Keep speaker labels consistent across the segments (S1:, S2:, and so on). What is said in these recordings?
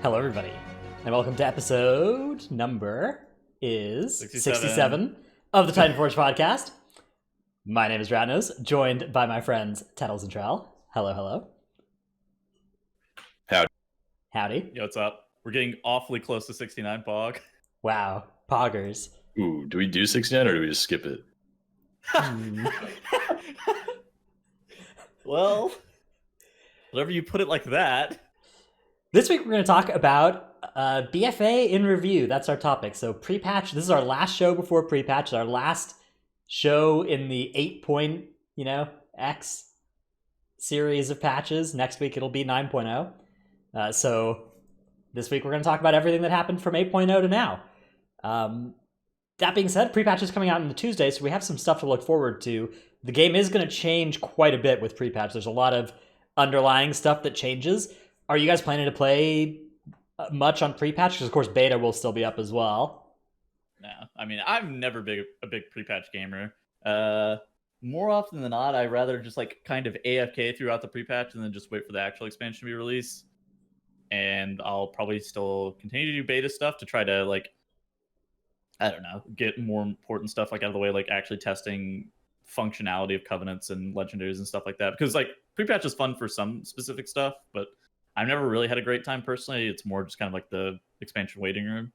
S1: Hello, everybody, and welcome to episode number is 67 of the Titanforge Podcast. My name is Ratnos, joined by my friends Tettles and Trell. Hello, hello. Howdy.
S2: Yo, what's up? We're getting awfully close to 69, Pog.
S1: Wow, poggers.
S3: Ooh, do we do 69 or do we just skip it?
S2: Well, whatever you put it like that.
S1: This week we're going to talk about BFA in review. That's our topic. So pre-patch, this is our last show before pre-patch, our last show in the 8.X series of patches. Next week it'll be 9.0. So this week we're going to talk about everything that happened from 8.0 to now. That being said, pre-patch is coming out on the Tuesday, so we have some stuff to look forward to. The game is going to change quite a bit with pre-patch. There's a lot of underlying stuff that changes. Are you guys planning to play much on pre-patch? Because, of course, beta will still be up as well.
S2: No, I mean, I'm never a big pre-patch gamer. More often than not, I'd rather just kind of AFK throughout the pre-patch and then just wait for the actual expansion to be released. And I'll probably still continue to do beta stuff to try to, I don't know, get more important stuff out of the way, actually testing functionality of Covenants and Legendaries and stuff like that. Because, pre-patch is fun for some specific stuff, but I've never really had a great time personally. It's more just kind of like the expansion waiting room.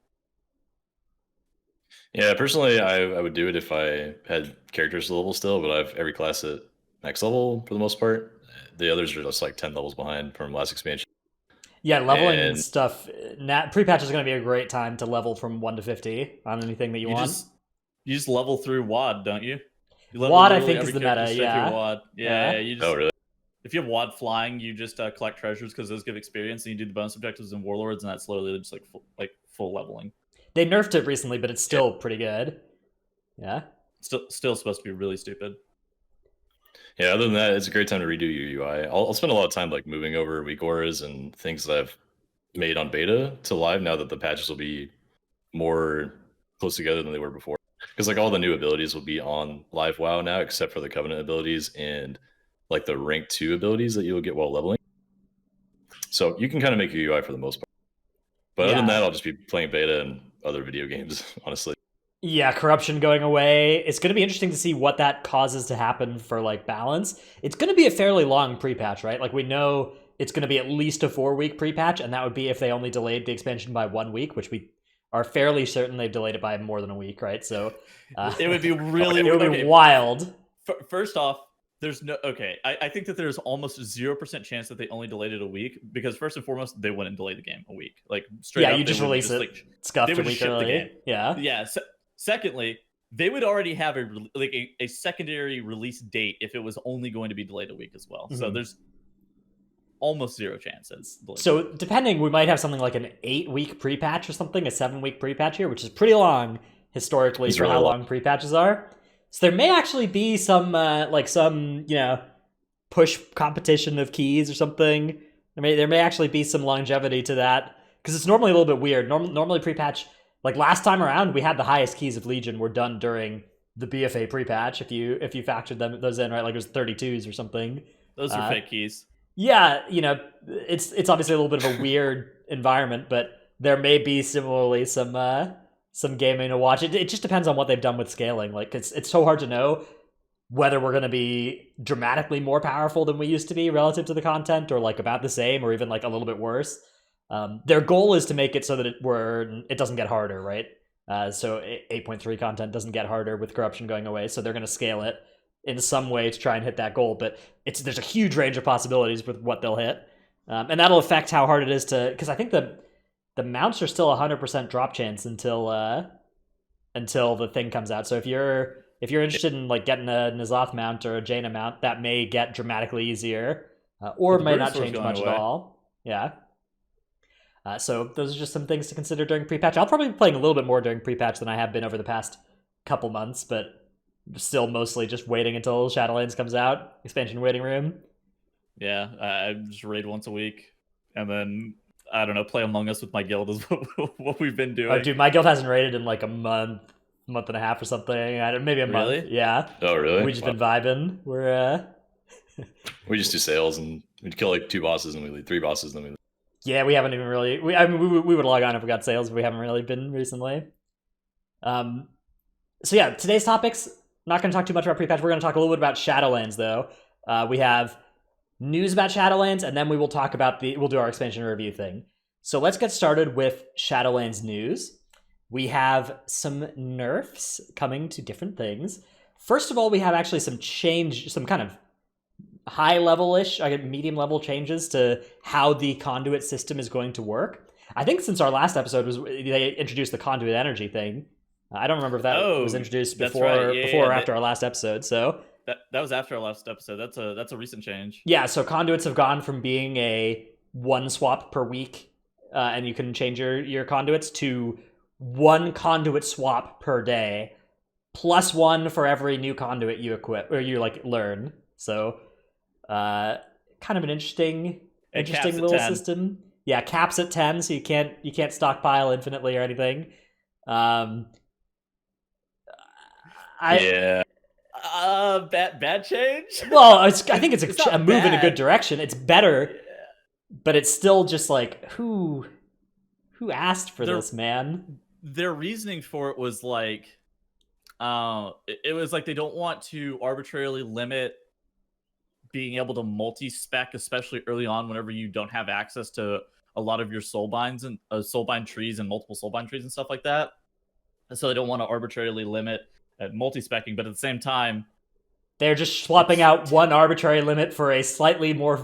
S3: Yeah, personally, I would do it if I had characters level still, but I have every class at max level for the most part. The others are just 10 levels behind from last expansion.
S1: Yeah, leveling and stuff. Pre-patch is going to be a great time to level from 1 to 50 on anything that you want.
S2: You just level through WAD, don't you?
S1: WAD, I think, is the meta, yeah.
S2: WAD. Yeah. You just,
S3: oh, really?
S2: If you have WAD flying, you just collect treasures because those give experience, and you do the bonus objectives in Warlords, and that's slowly just full leveling.
S1: They nerfed it recently, but it's still pretty good. Yeah.
S2: Still supposed to be really stupid.
S3: Yeah, other than that, it's a great time to redo your UI. I'll spend a lot of time moving over weak auras and things that I've made on beta to live now that the patches will be more close together than they were before. Because all the new abilities will be on live WoW now, except for the Covenant abilities and the rank 2 abilities that you'll get while leveling. So you can kind of make your UI for the most part. But other than that, I'll just be playing beta and other video games, honestly.
S1: Yeah, corruption going away. It's going to be interesting to see what that causes to happen for balance. It's going to be a fairly long pre-patch, right? We know it's going to be at least a 4-week pre-patch, and that would be if they only delayed the expansion by 1 week, which we are fairly certain they've delayed it by more than a week, right? So
S2: it would be really
S1: it would be wild.
S2: First off, there's no I think that there's almost 0% chance that they only delayed it a week, because first and foremost they wouldn't delay the game a week. Straight up,
S1: you just release it scuffed a week early. Yeah.
S2: Secondly, they would already have a secondary release date if it was only going to be delayed a week as well. Mm-hmm. So there's almost 0 chances.
S1: So depending, we might have something like an 8-week pre-patch or something, a 7-week pre-patch here, which is pretty long historically for how long pre-patches are. So there may actually be some push competition of keys or something. There may actually be some longevity to that, because it's normally a little bit weird. Normally pre-patch, last time around, we had the highest keys of Legion were done during the BFA pre-patch. If you factored those in, right, it was 32s or something.
S2: Those are fake keys.
S1: Yeah, it's obviously a little bit of a weird environment, but there may be similarly some gaming to watch. It just depends on what they've done with scaling. It's so hard to know whether we're going to be dramatically more powerful than we used to be relative to the content, or about the same, or even a little bit worse. Their goal is to make it so that it doesn't get harder, right? So 8.3 content doesn't get harder with corruption going away, so they're going to scale it in some way to try and hit that goal. But there's a huge range of possibilities with what they'll hit, and that'll affect how hard it is to. Because I think the mounts are still 100% drop chance until the thing comes out. So if you're interested in getting a N'Zoth mount or a Jaina mount, that may get dramatically easier, or may not change much at all. Yeah. So those are just some things to consider during pre-patch. I'll probably be playing a little bit more during pre-patch than I have been over the past couple months, but still mostly just waiting until Shadowlands comes out, expansion waiting room.
S2: Yeah, I just raid once a week, and then I don't know, play Among Us with my guild is what we've been doing.
S1: Oh, dude, my guild hasn't raided in a month and a half or something. Maybe a month.
S2: Really?
S1: Yeah.
S3: Oh, really?
S1: We've just been vibing. We
S3: just do sales and we'd kill 2 bosses and we leave 3 bosses and then we leave.
S1: Yeah, we haven't even really. We would log on if we got sales, but we haven't really been recently. So yeah, today's topics. Not going to talk too much about pre-patch. We're going to talk a little bit about Shadowlands, though. We have news about Shadowlands, and then we will talk about we'll do our expansion review thing. So let's get started with Shadowlands news. We have some nerfs coming to different things. First of all, we have actually some kind of high level-ish, medium level changes to how the conduit system is going to work. I think since our last episode they introduced the conduit energy thing. I don't remember if that was introduced before or after our last episode. So
S2: that was after our last episode. That's a recent change.
S1: Yeah, so conduits have gone from being a one swap per week, and you can change your conduits, to one conduit swap per day, plus one for every new conduit you equip or you learn. So kind of an interesting little system. Yeah, caps at 10, so you can't stockpile infinitely or anything.
S2: Bad change.
S1: Well, I think it's a move in a good direction. It's better, but it's still just like who asked for this, man?
S2: Their reasoning for it was like, it was like they don't want to arbitrarily limit being able to multi-spec, especially early on, whenever you don't have access to a lot of your soulbinds and soulbind trees and multiple soulbind trees and stuff like that. And so they don't want to arbitrarily limit at multi-specking, but at the same time,
S1: they're just swapping out one arbitrary limit for a slightly more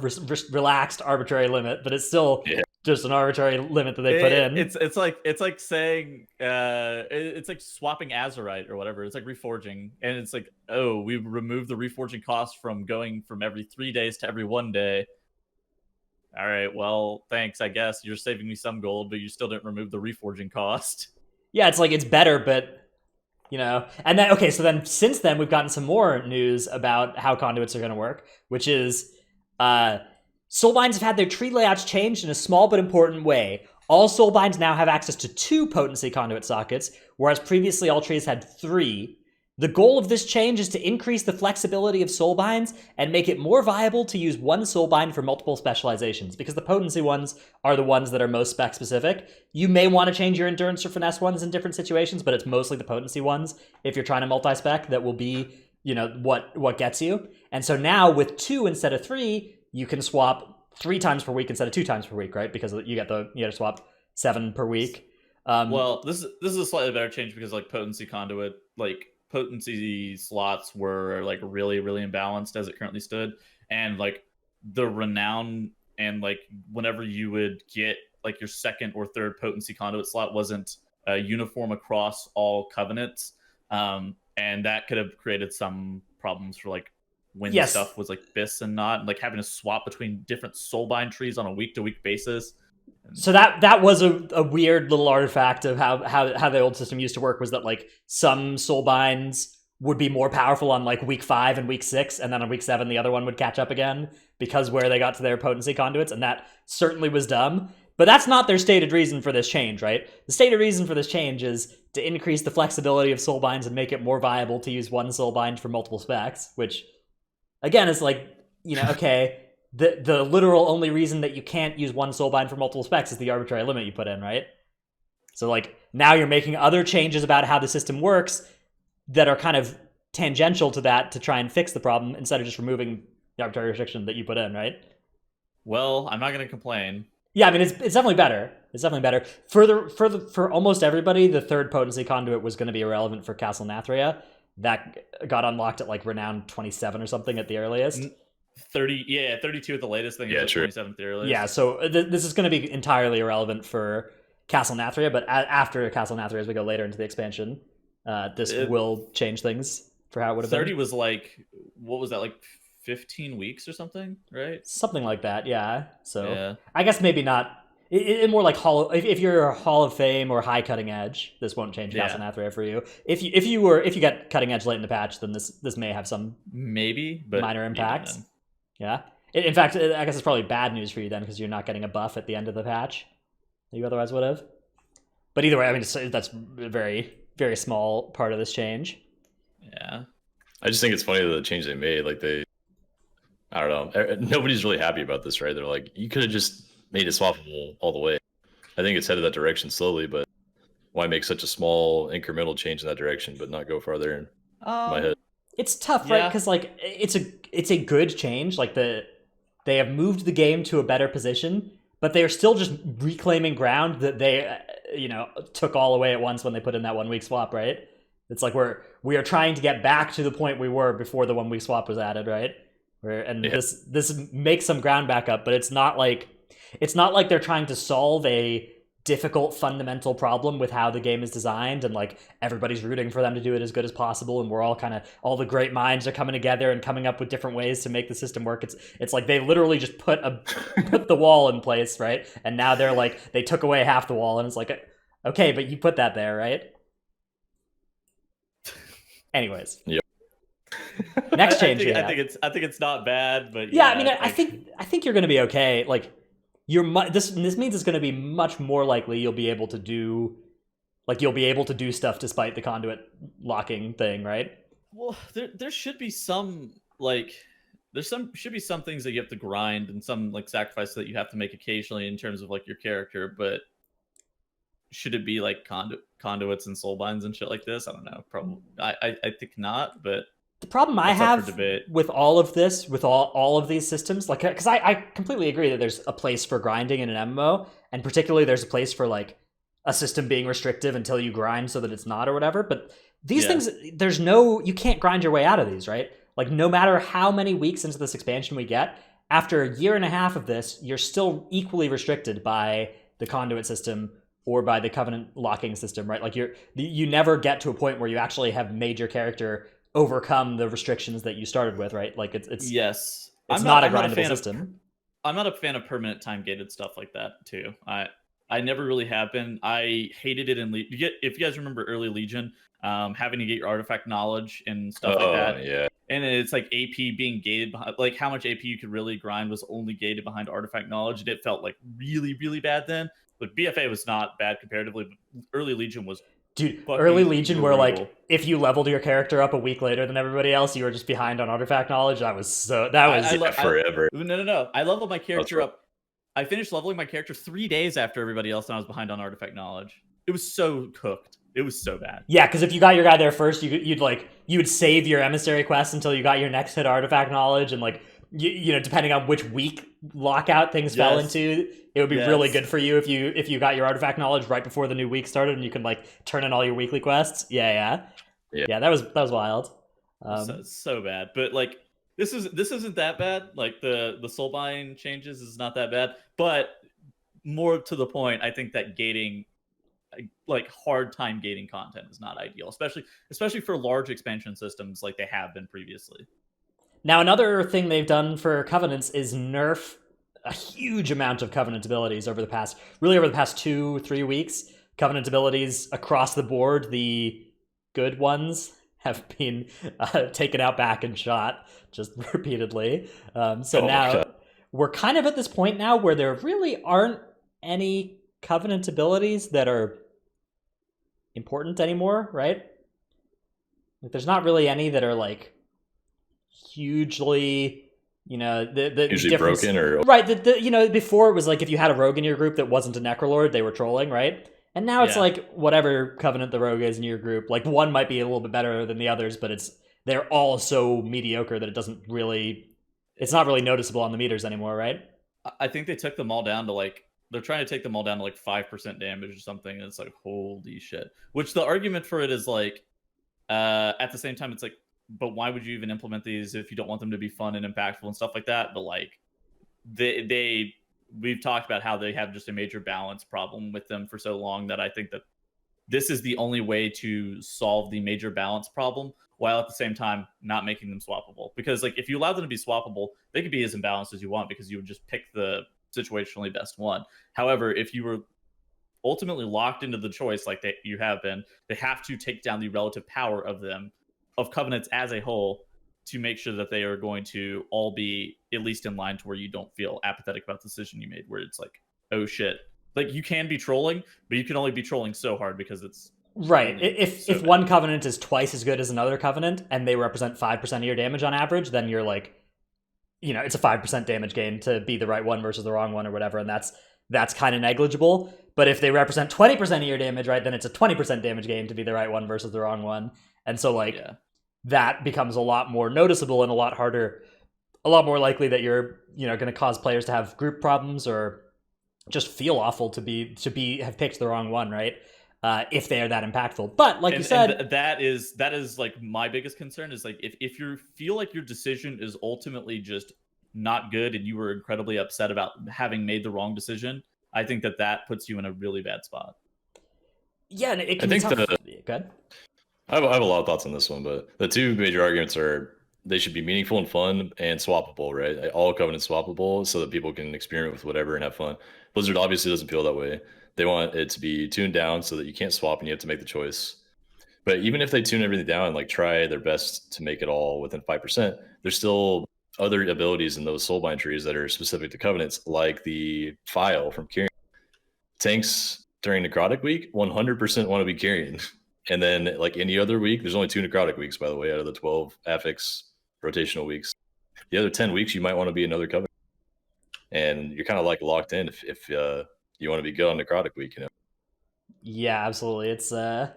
S1: relaxed arbitrary limit, but it's still just an arbitrary limit that they put in.
S2: It's like saying it's like swapping Azurite or whatever. It's like reforging, and it's like, oh, we removed the reforging cost from going from every 3 days to every 1 day. All right, well, thanks. I guess you're saving me some gold, but you still didn't remove the reforging cost.
S1: Yeah, it's like it's better, but and then so then since then we've gotten some more news about how conduits are going to work, which is Soulbinds have had their tree layouts changed in a small but important way. All Soulbinds now have access to 2 potency conduit sockets, whereas previously all trees had 3. The goal of this change is to increase the flexibility of Soulbinds and make it more viable to use one Soulbind for multiple specializations, because the potency ones are the ones that are most spec specific. You may want to change your endurance or finesse ones in different situations, but it's mostly the potency ones, if you're trying to multi-spec, that will be, what gets you. And so now with 2 instead of 3, you can swap 3 times per week instead of 2 times per week, right? Because you get to swap 7 per week.
S2: Well, this is a slightly better change because potency conduit, potency slots were really, really imbalanced as it currently stood, and the renown and whenever you would get your second or third potency conduit slot wasn't uniform across all covenants, and that could have created some problems for when stuff was this and not, having to swap between different soulbind trees on a week-to-week basis.
S1: So that was a weird little artifact of how the old system used to work, was that some soulbinds would be more powerful on week 5 and week 6, and then on week 7 the other one would catch up again because where they got to their potency conduits, and that certainly was dumb. But that's not their stated reason for this change, right? The stated reason for this change is to increase the flexibility of soulbinds and make it more viable to use one soulbind for multiple specs, which again is okay. The literal only reason that you can't use one soulbind for multiple specs is the arbitrary limit you put in, right? So now you're making other changes about how the system works that are kind of tangential to that to try and fix the problem instead of just removing the arbitrary restriction that you put in, right?
S2: Well, I'm not going to complain.
S1: Yeah, I mean it's definitely better. It's definitely better. For almost everybody, the third potency conduit was going to be irrelevant for Castle Nathria. That got unlocked at Renown 27 or something at the earliest.
S2: 32 at the latest thing. Yeah,
S3: true.
S2: 27th the earliest.
S1: Yeah, so this is going to be entirely irrelevant for Castle Nathria, but after Castle Nathria, as we go later into the expansion, this will change things for how it would have
S2: 30
S1: been.
S2: was what was that, 15 weeks or something, right?
S1: Something like that, yeah. So yeah. I guess maybe not. It more if you're a Hall of Fame or high cutting edge, this won't change Castle Nathria for you. If you get cutting edge late in the patch, then this may have some
S2: but
S1: minor impacts. Yeah. In fact, I guess it's probably bad news for you then, because you're not getting a buff at the end of the patch that you otherwise would have. But either way, I mean, that's a very, very small part of this change.
S2: Yeah.
S3: I just think it's funny the change they made. I don't know. Nobody's really happy about this, right? They're you could have just made it swappable all the way. I think it's headed that direction slowly, but why make such a small incremental change in that direction, but not go farther in my head?
S1: It's tough, right? Because like it's a good change. Like they have moved the game to a better position, but they are still just reclaiming ground that they took all away at once when they put in that 1 week swap, right? It's like we are trying to get back to the point we were before the 1 week swap was added, right? This makes some ground back up, but it's not like they're trying to solve a difficult fundamental problem with how the game is designed, and like everybody's rooting for them to do it as good as possible, and we're all the great minds are coming together and coming up with different ways to make the system work. It's like they literally just put the wall in place, right? And now they're like they took away half the wall, and it's like, okay, but you put that there, right? Anyways.
S3: Yep.
S1: Next change.
S2: I think it's not bad, but
S1: yeah, I mean, I think you're going to be okay. Like this means it's going to be much more likely you'll be able to do stuff despite the conduit locking thing, right?
S2: Well, there should be some should be some things that you have to grind and some like sacrifices that you have to make occasionally in terms of like your character, but should it be like conduits and soulbinds and shit like this? I don't know. Probably. I think not, but
S1: the problem I have with all of this, with all of these systems, like, because I completely agree that there's a place for grinding in an MMO, and particularly there's a place for like a system being restrictive until you grind so that it's not or whatever. But these things, you can't grind your way out of these, right? Like no matter how many weeks into this expansion we get, after a year and a half of this, you're still equally restricted by the conduit system or by the covenant locking system, right? Like you never get to a point where you actually have made your character overcome the restrictions that you started with, right? Like it's not a grindable system.
S2: I'm not a fan of permanent time gated stuff like that too. I never really have been. I hated it in if you guys remember early Legion, having to get your artifact knowledge and stuff like that.
S3: Yeah.
S2: And it's like AP being gated behind, like how much AP you could really grind was only gated behind artifact knowledge, and it felt like really, really bad then. But BFA was not bad comparatively, but early Legion was.
S1: Dude, early Legion where like if you leveled your character up a week later than everybody else, you were just behind on artifact knowledge. That was
S3: forever.
S2: No. I leveled my character up. I finished leveling my character 3 days after everybody else, and I was behind on artifact knowledge. It was so cooked. It was so bad.
S1: Yeah, because if you got your guy there first, you would save your emissary quest until you got your next hit artifact knowledge, and like depending on which week lockout things fell into, it would be really good for you if you got your artifact knowledge right before the new week started, and you can like turn in all your weekly quests. Yeah. That was wild.
S2: So bad, but like this isn't that bad. Like the soulbind changes is not that bad, but more to the point, I think that gating, like hard time gating content is not ideal, especially for large expansion systems like they have been previously.
S1: Now, another thing they've done for Covenants is nerf a huge amount of Covenant abilities over the past 2-3 weeks. Covenant abilities across the board, the good ones, have been taken out back and shot just repeatedly. Now we're kind of at this point now where there really aren't any Covenant abilities that are important anymore, right? Like, there's not really any that are like hugely, the
S3: usually broken or
S1: right. Before it was like if you had a rogue in your group that wasn't a Necrolord, they were trolling, right? And now it's like whatever Covenant the rogue is in your group, like one might be a little bit better than the others, but they're all so mediocre that it's not really noticeable on the meters anymore, right?
S2: I think they took them all down to like, they're trying to take them all down to like 5% damage or something, and it's like, holy shit. Which the argument for it is like, at the same time, it's like, but why would you even implement these if you don't want them to be fun and impactful and stuff like that? But like, we've talked about how they have just a major balance problem with them for so long that I think that this is the only way to solve the major balance problem, while at the same time not making them swappable. Because like if you allow them to be swappable, they could be as imbalanced as you want because you would just pick the situationally best one. However, if you were ultimately locked into the choice like you have been, they have to take down the relative power of Covenants as a whole to make sure that they are going to all be at least in line to where you don't feel apathetic about the decision you made, where it's like, oh shit. Like you can be trolling, but you can only be trolling so hard because it's
S1: right. If one Covenant is twice as good as another Covenant and they represent 5% of your damage on average, then you're like, it's a 5% damage gain to be the right one versus the wrong one or whatever, and that's kind of negligible. But if they represent 20% of your damage, right, then it's a 20% damage gain to be the right one versus the wrong one. And so that becomes a lot more noticeable and a lot harder, a lot more likely that you're going to cause players to have group problems or just feel awful to have picked the wrong one, right? If they are that impactful. But like you said,
S2: that is like my biggest concern is like if you feel like your decision is ultimately just not good and you were incredibly upset about having made the wrong decision, I think that puts you in a really bad spot.
S1: Yeah, and it can be tough. Good.
S3: I have a lot of thoughts on this one, but the two major arguments are they should be meaningful and fun and swappable, right? All Covenant swappable so that people can experiment with whatever and have fun. Blizzard obviously doesn't feel that way. They want it to be tuned down so that you can't swap and you have to make the choice. But even if they tune everything down and like try their best to make it all within 5%, there's still other abilities in those Soulbind trees that are specific to Covenants, like the file from Kyrian. Tanks during Necrotic Week 100% want to be Kyrian. And then like any other week, there's only 2 Necrotic Weeks, by the way, out of the 12 affix rotational weeks. The other 10 weeks, you might want to be another Covenant. And you're kind of like locked in if you want to be good on Necrotic Week,
S1: Yeah, absolutely. It's a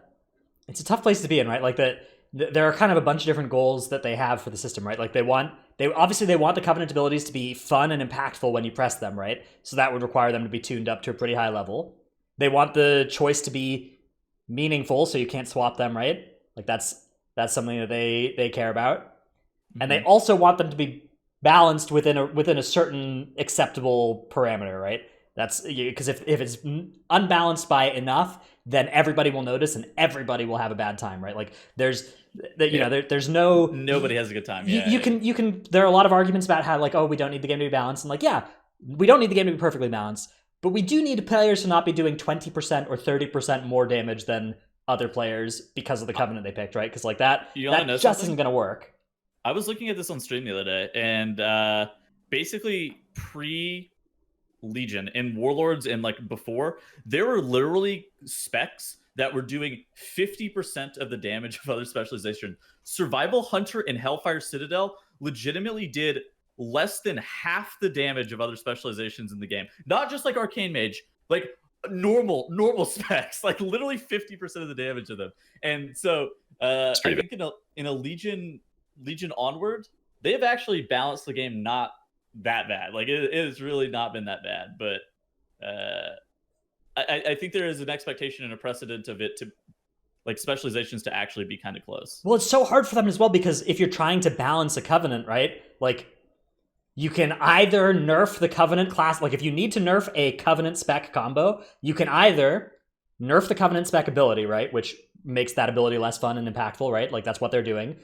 S1: tough place to be in, right? Like there are kind of a bunch of different goals that they have for the system, right? Like they want the Covenant abilities to be fun and impactful when you press them, right? So that would require them to be tuned up to a pretty high level. They want the choice to be meaningful, so you can't swap them, right? Like that's something that they care about. Mm-hmm. And they also want them to be balanced within a certain acceptable parameter, right? That's because if it's unbalanced by enough, then everybody will notice and everybody will have a bad time, right? Like there's
S2: nobody has a good time.
S1: You can there are a lot of arguments about how like, oh, we don't need the game to be balanced, and like, yeah, we don't need the game to be perfectly balanced, but we do need players to not be doing 20% or 30% more damage than other players because of the Covenant they picked, right? Because like that just isn't going to work.
S2: I was looking at this on stream the other day, and basically Legion and Warlords and like before, there were literally specs that were doing 50% of the damage of other specialization. Survival Hunter and Hellfire Citadel legitimately did less than half the damage of other specializations in the game. Not just like Arcane Mage, like normal specs, like literally 50% of the damage of them. And so I think in a Legion onward, they have actually balanced the game not that bad. Like it has really not been that bad, but I think there is an expectation and a precedent of it to like specializations to actually be kind of close.
S1: Well, it's so hard for them as well because if you're trying to balance a Covenant, right? Like you can either nerf the Covenant class, like if you need to nerf a Covenant spec combo, you can either nerf the Covenant spec ability, right? Which makes that ability less fun and impactful, right? Like that's what they're doing.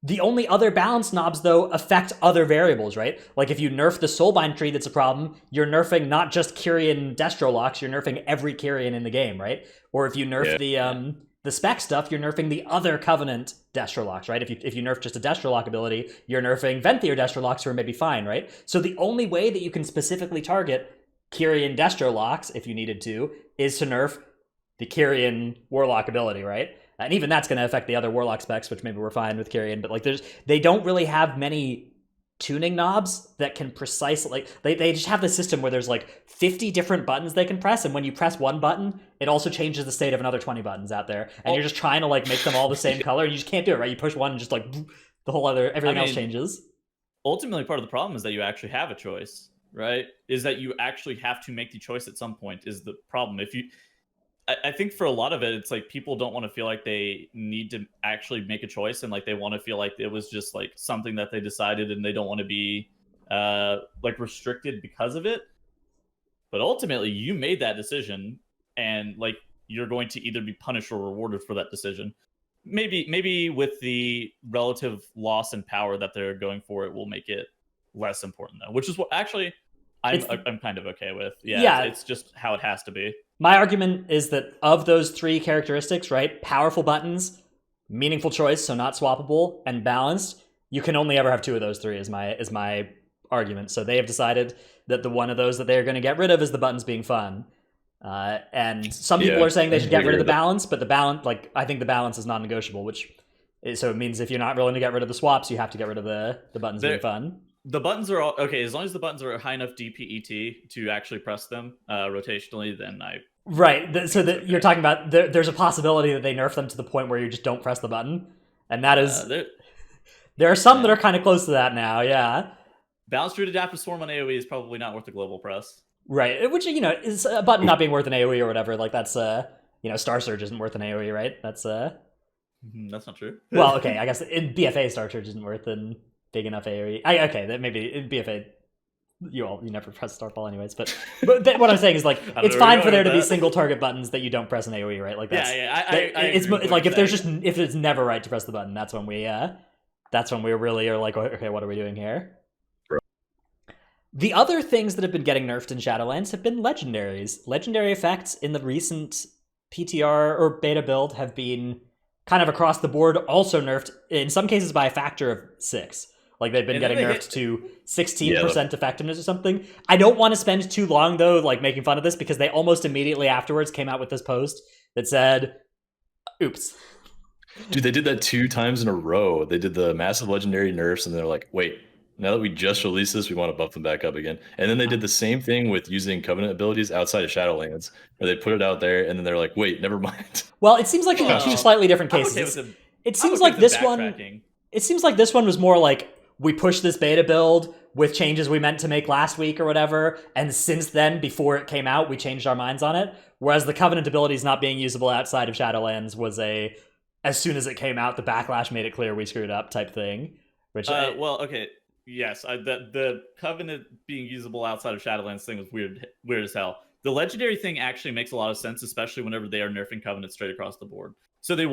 S1: The only other balance knobs, though, affect other variables, right? Like if you nerf the Soulbind tree that's a problem, you're nerfing not just Kyrian Destro locks, you're nerfing every Kyrian in the game, right? Or if you nerf the spec stuff, you're nerfing the other Covenant Destro locks, right? If you nerf just a Destro lock ability, you're nerfing Venthyr Destro locks who are maybe fine, right? So the only way that you can specifically target Kyrian Destro locks, if you needed to, is to nerf the Kyrian Warlock ability, right? And even that's going to affect the other Warlock specs, which maybe we're fine with Kyrian. But like, they don't really have many tuning knobs that can precisely like they just have the system where there's like 50 different buttons they can press, and when you press one button, it also changes the state of another 20 buttons out there, and you're just trying to like make them all the same color, and you just can't do it, right? You push one and just like everything else changes.
S2: Ultimately, part of the problem is that you actually have a choice, right? Is that you actually have to make the choice at some point is the problem. I think for a lot of it, it's like people don't want to feel like they need to actually make a choice, and like they want to feel like it was just like something that they decided, and they don't want to be like restricted because of it. But ultimately, you made that decision, and like you're going to either be punished or rewarded for that decision. Maybe with the relative loss in power that they're going for, it will make it less important though, which is what actually I'm kind of okay with. Yeah, it's just how it has to be.
S1: My argument is that of those three characteristics, right, powerful buttons, meaningful choice, so not swappable, and balanced, you can only ever have two of those three is my argument. So they have decided that the one of those that they're going to get rid of is the buttons being fun. And some people are saying they should get rid of the balance, but the balance, like, I think the balance is non-negotiable, so it means if you're not willing to get rid of the swaps, you have to get rid of the buttons being fun.
S2: The buttons are all okay as long as the buttons are high enough DPET to actually press them rotationally. Then
S1: Right. So that you're talking about there's a possibility that they nerf them to the point where you just don't press the button, and that is there are some that are kind of close to that now. Yeah.
S2: Balanced root adaptive swarm on AoE is probably not worth a global press.
S1: Right. Which is a button not being worth an AoE or whatever. Like that's Star Surge isn't worth an AoE, right? That's
S2: not true.
S1: Well, okay. I guess in BFA Star Surge isn't worth a big enough AoE. Okay, that maybe in BFA you never press Starfall anyways, but what I'm saying is like it's fine for there to be single target buttons that you don't press an AoE, right? Like that's it's like if it's never right to press the button, that's when we really are like, okay, what are we doing here? The other things that have been getting nerfed in Shadowlands have been legendaries. Legendary effects in the recent PTR or beta build have been kind of across the board also nerfed, in some cases by a factor of 6. Like they've been getting nerfed to 16% effectiveness or something. I don't want to spend too long though, like making fun of this, because they almost immediately afterwards came out with this post that said, oops.
S3: Dude, they did that 2 times in a row. They did the massive legendary nerfs, and they're like, wait, now that we just released this, we want to buff them back up again. And then they did the same thing with using Covenant abilities outside of Shadowlands, where they put it out there, and then they're like, wait, never mind.
S1: Well, it seems like in 2 slightly different cases. It seems like this one was more like, we pushed this beta build with changes we meant to make last week or whatever, and since then, before it came out, we changed our minds on it. Whereas the Covenant abilities not being usable outside of Shadowlands was as soon as it came out, the backlash made it clear we screwed up type thing. Which
S2: okay. Yes, the Covenant being usable outside of Shadowlands thing was weird as hell. The Legendary thing actually makes a lot of sense, especially whenever they are nerfing Covenant straight across the board. So they're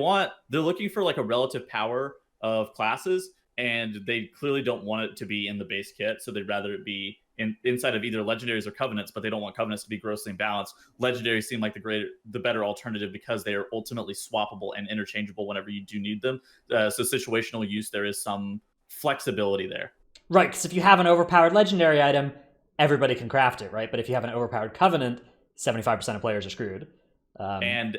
S2: looking for like a relative power of classes, and they clearly don't want it to be in the base kit, so they'd rather it be inside of either Legendaries or Covenants, but they don't want Covenants to be grossly imbalanced. Legendaries seem like the better alternative because they are ultimately swappable and interchangeable whenever you do need them. So situational use, there is some flexibility there.
S1: Right, because if you have an overpowered legendary item, everybody can craft it, right? But if you have an overpowered Covenant, 75% of players are screwed.
S2: And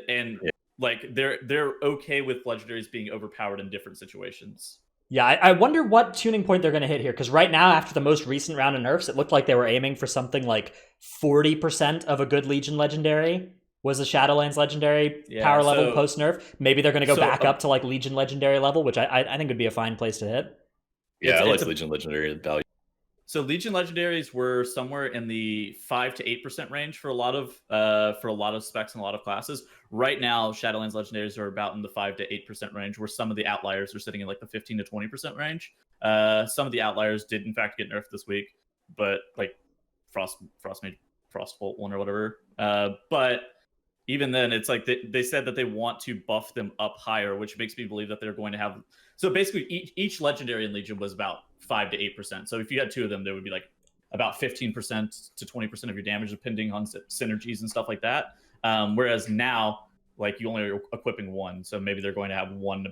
S2: like they're okay with legendaries being overpowered in different situations.
S1: Yeah, I wonder what tuning point they're going to hit here, because right now, after the most recent round of nerfs, it looked like they were aiming for something like 40% of a good Legion legendary was a Shadowlands legendary power level post-nerf. Maybe they're going to go back up to like Legion legendary level, which I think would be a fine place to hit.
S3: Yeah, I like Legion legendary value.
S2: So Legion legendaries were somewhere in the 5 to 8% range for a lot of specs and a lot of classes. Right now, Shadowlands legendaries are about in the 5 to 8% range, where some of the outliers are sitting in like the 15 to 20% range. Some of the outliers did in fact get nerfed this week, but like Frostmage, Frostbolt one or whatever. But even then, it's like they said that they want to buff them up higher, which makes me believe that they're going to have. So basically, each legendary in Legion was about 5 to 8%. So if you had 2 of them, there would be like about 15% to 20% of your damage, depending on synergies and stuff like that. Whereas now, like you only are equipping 1, so maybe they're going to have 1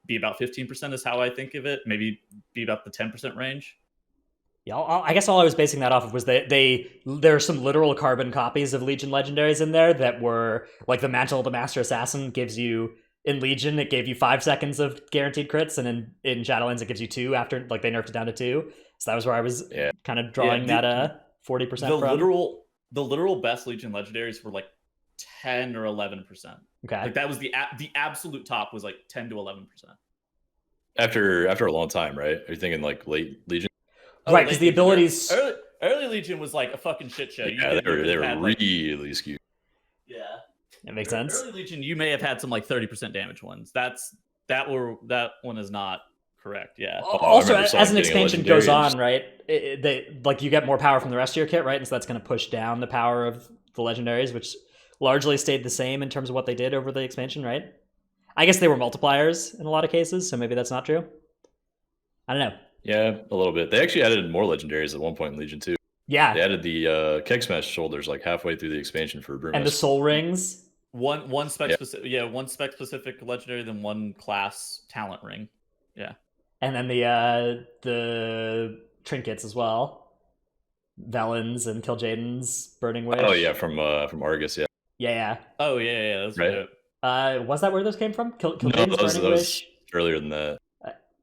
S2: be about 15% is how I think of it. Maybe be about the 10% range.
S1: Yeah, I guess all I was basing that off of was there are some literal carbon copies of Legion legendaries in there that were like the Mantle of the Master Assassin gives you. In Legion, it gave you 5 seconds of guaranteed crits, and in Shadowlands, it gives you 2 after, like, they nerfed it down to 2. So that was where I was kind of drawing that 40% from.
S2: The literal best Legion legendaries were like 10 or 11%.
S1: Okay.
S2: Like that was the absolute top was like 10 to 11%.
S3: After a long time, right? Are you thinking like late Legion?
S1: Right, because the abilities...
S2: Early Legion was like a fucking shit show.
S3: Yeah, they were really skewed.
S2: Yeah.
S1: That makes sense.
S2: Early Legion, you may have had some like 30% damage ones. That one is not correct. Yeah.
S1: Also, as an expansion goes on, right? You get more power from the rest of your kit, right? And so that's going to push down the power of the legendaries, which largely stayed the same in terms of what they did over the expansion, right? I guess they were multipliers in a lot of cases, so maybe that's not true. I don't know.
S3: Yeah, a little bit. They actually added more legendaries at one point in Legion 2.
S1: Yeah.
S3: They added the Keg Smash shoulders like halfway through the expansion for Brewmaster.
S1: And the Soul Rings.
S2: One spec specific, one spec specific legendary, then one class talent ring. Yeah.
S1: And then the trinkets as well. Velen's and Kil'jaeden's Burning Wish.
S3: Oh yeah, from Argus, yeah.
S1: Yeah.
S2: Oh yeah, that's
S3: right.
S1: Was that where those came from? Kil'jaeden's
S3: no,
S1: Burning Wish?
S3: Earlier than that.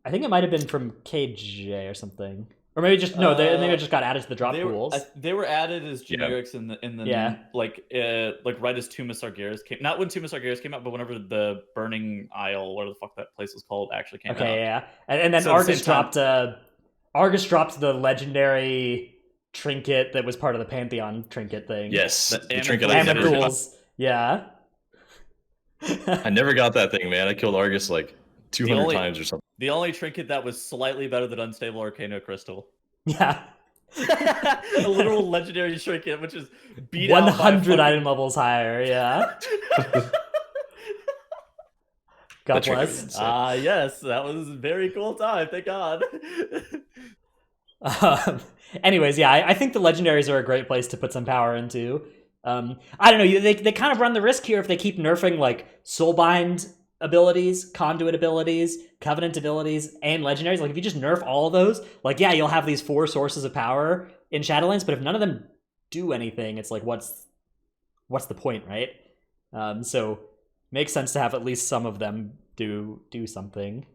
S1: I think it might have been from KJ or something. Or maybe just no, they just got added to the drop pools.
S2: They were added as generics in the like right as Tomb of Sargeras came. Not when Tomb of Sargeras came out, but whenever the Burning Isle, whatever the fuck that place was called, actually came out.
S1: Okay, yeah, and then so Argus dropped the legendary trinket that was part of the Pantheon trinket thing.
S3: Yes,
S1: the trinket I never got. Yeah.
S3: I never got that thing, man. I killed Argus like 200 times or something.
S2: The only trinket that was slightly better than Unstable Arcano Crystal.
S1: Yeah.
S2: A literal legendary trinket, which is beat
S1: 100 item levels higher, yeah. God bless.
S2: Yes, that was a very cool time, thank God.
S1: Anyways, yeah, I think the legendaries are a great place to put some power into. I don't know, they kind of run the risk here if they keep nerfing like Soulbind abilities, Conduit abilities, Covenant abilities, and legendaries. Like if you just nerf all of those, like yeah, you'll have these 4 sources of power in Shadowlands, but if none of them do anything, it's like what's the point, right? So makes sense to have at least some of them do something,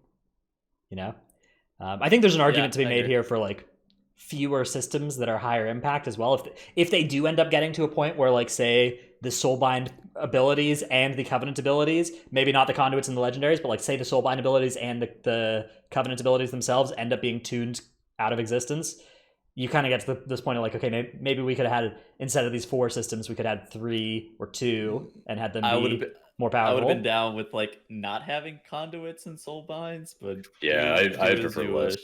S1: you know? I think there's an argument to be made here for like fewer systems that are higher impact as well. If they do end up getting to a point where like say the Soulbind abilities and the Covenant abilities, maybe not the Conduits and the Legendaries, but like say the Soulbind abilities and the Covenant abilities themselves end up being tuned out of existence, you kind of get to this point of like, okay, maybe we could have had, instead of these 4 systems, we could have 3 or 2 and had them be more powerful.
S2: I would have been down with like not having Conduits and Soulbinds, but
S3: yeah, I prefer less.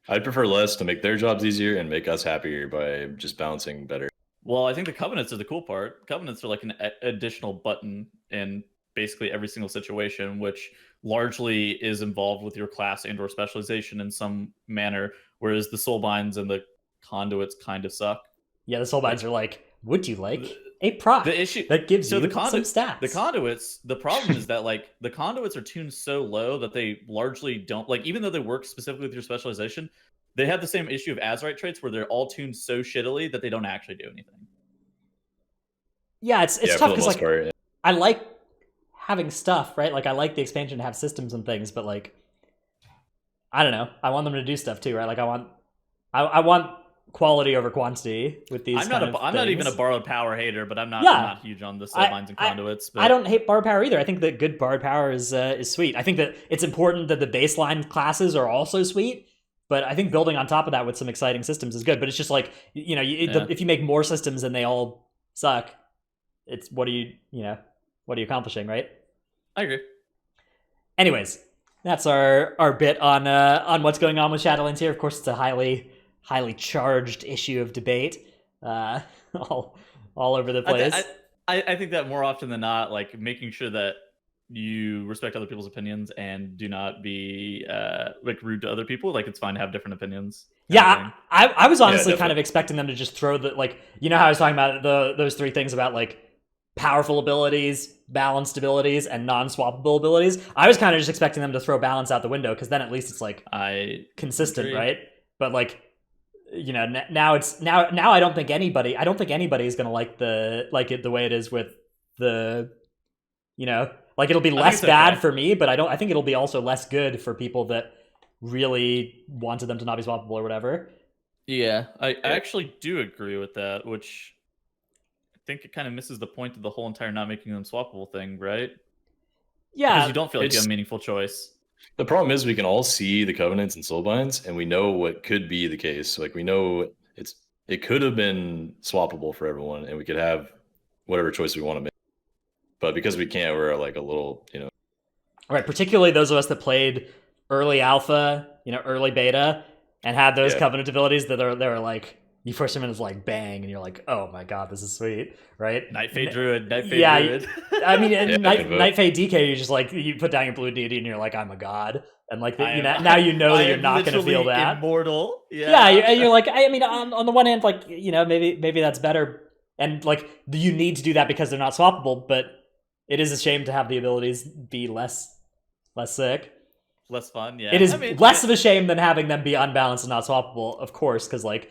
S3: I'd prefer less to make their jobs easier and make us happier by just balancing better.
S2: Well, I think the Covenants are the cool part. Covenants are like an additional button in basically every single situation, which largely is involved with your class and or specialization in some manner, whereas the Soulbinds and the Conduits kind of suck.
S1: Yeah, the Soulbinds are like, would you like a proc
S2: the issue
S1: that gives you
S2: some
S1: stats?
S2: The Conduits, the problem is that like the Conduits are tuned so low that they largely don't, like even though they work specifically with your specialization, they have the same issue of Azerite traits where they're all tuned so shittily that they don't actually do anything.
S1: Yeah, it's tough because like I like having stuff, right? Like I like the expansion to have systems and things, but like I don't know, I want them to do stuff too, right? Like I want quality over quantity with these. I'm
S2: not even a borrowed power hater, but I'm not huge on the Soulbinds and Conduits. But
S1: I don't hate borrowed power either. I think that good borrowed power is sweet. I think that it's important that the baseline classes are also sweet, but I think building on top of that with some exciting systems is good. But it's just like, you know, if you make more systems and they all suck, it's what are you accomplishing, right?
S2: I agree.
S1: Anyways, that's our bit on what's going on with Shadowlands here. Of course, it's a highly charged issue of debate, all over the place.
S2: I think that more often than not, like making sure that you respect other people's opinions and do not be like rude to other people. Like it's fine to have different opinions.
S1: Yeah, I was honestly kind of expecting them to just throw the, like, you know how I was talking about those 3 things about like powerful abilities, balanced abilities, and non-swappable abilities. I was kind of just expecting them to throw balance out the window because then at least it's like consistent, right? But like, you know, now I don't think anybody is gonna like it the way it is with the, you know, like it'll be less bad for me, but I think it'll be also less good for people that really wanted them to not be swappable or whatever.
S2: Yeah, I actually do agree with that, which I think it kind of misses the point of the whole entire not making them swappable thing, right?
S1: Yeah,
S2: because you don't feel like you have a meaningful choice.
S3: The problem is we can all see the Covenants and Soulbinds, and we know what could be the case. Like we know it could have been swappable for everyone, and we could have whatever choice we want to make. But because we can't, we're like a little, you know.
S1: Right, particularly those of us that played early alpha, you know, early beta, and had those Covenant abilities that they're like, you push them and it's like bang, and you're like, oh my god, this is sweet, right?
S2: Nightfade Druid, Druid.
S1: I mean, Nightfade DK, you just like, you put down your blue deity and you're like, I'm a god, and like now you know that you're not going to feel that
S2: immortal.
S1: Yeah, you're like, I mean, on the one hand, like, you know, maybe that's better, and like you need to do that because they're not swappable, but it is a shame to have the abilities be less sick.
S2: Less fun, yeah.
S1: It is less of a shame than having them be unbalanced and not swappable, of course, because like,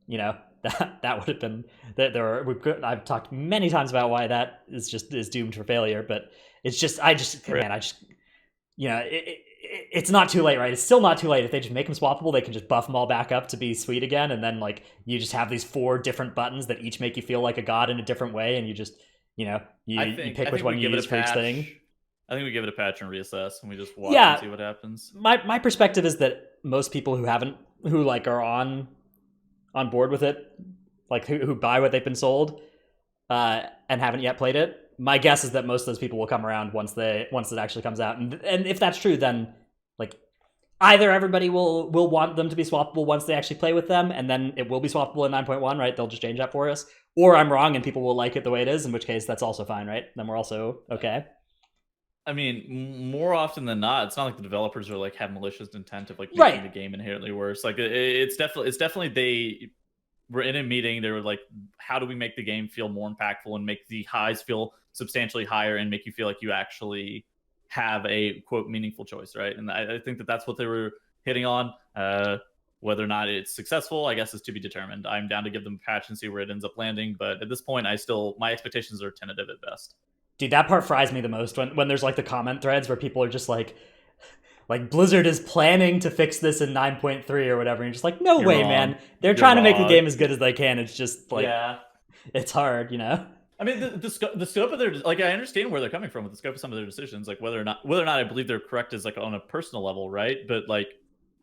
S1: you know, that would have been I've talked many times about why that is doomed for failure, but it's just you know, it's not too late, right? It's still not too late. If they just make them swappable, they can just buff them all back up to be sweet again, and then like you just have these 4 different buttons that each make you feel like a god in a different way, and you just you pick which one you use for each thing.
S2: I think we give it a patch and reassess, and we just watch
S1: Yeah.
S2: and see what happens.
S1: My perspective is that most people who are on board with it, like who buy what they've been sold, and haven't yet played it. My guess is that most of those people will come around once it actually comes out, and if that's true, then like either everybody will want them to be swappable once they actually play with them, and then it will be swappable in 9.1, right? They'll just change that for us, or I'm wrong and people will like it the way it is, in which case that's also fine, right? Then we're also okay.
S2: I mean, more often than not, it's not like the developers are like have malicious intent of like making the game inherently worse. Like it's definitely they were in a meeting. They were like, how do we make the game feel more impactful and make the highs feel substantially higher and make you feel like you actually have a quote meaningful choice, right? And I think that's what they were hitting on. Whether or not it's successful, I guess, is to be determined. I'm down to give them a patch and see where it ends up landing, but at this point, my expectations are tentative at best.
S1: Dude, that part fries me the most when there's like the comment threads where people are just like Blizzard is planning to fix this in 9.3 or whatever. And you're just like, no way,
S2: wrong.
S1: Man. They're trying to make the game as good as they can. It's just like, it's hard, I
S2: mean, the scope of their, like, I understand where they're coming from with the scope of some of their decisions, like whether or not I believe they're correct is like on a personal level, right? But like,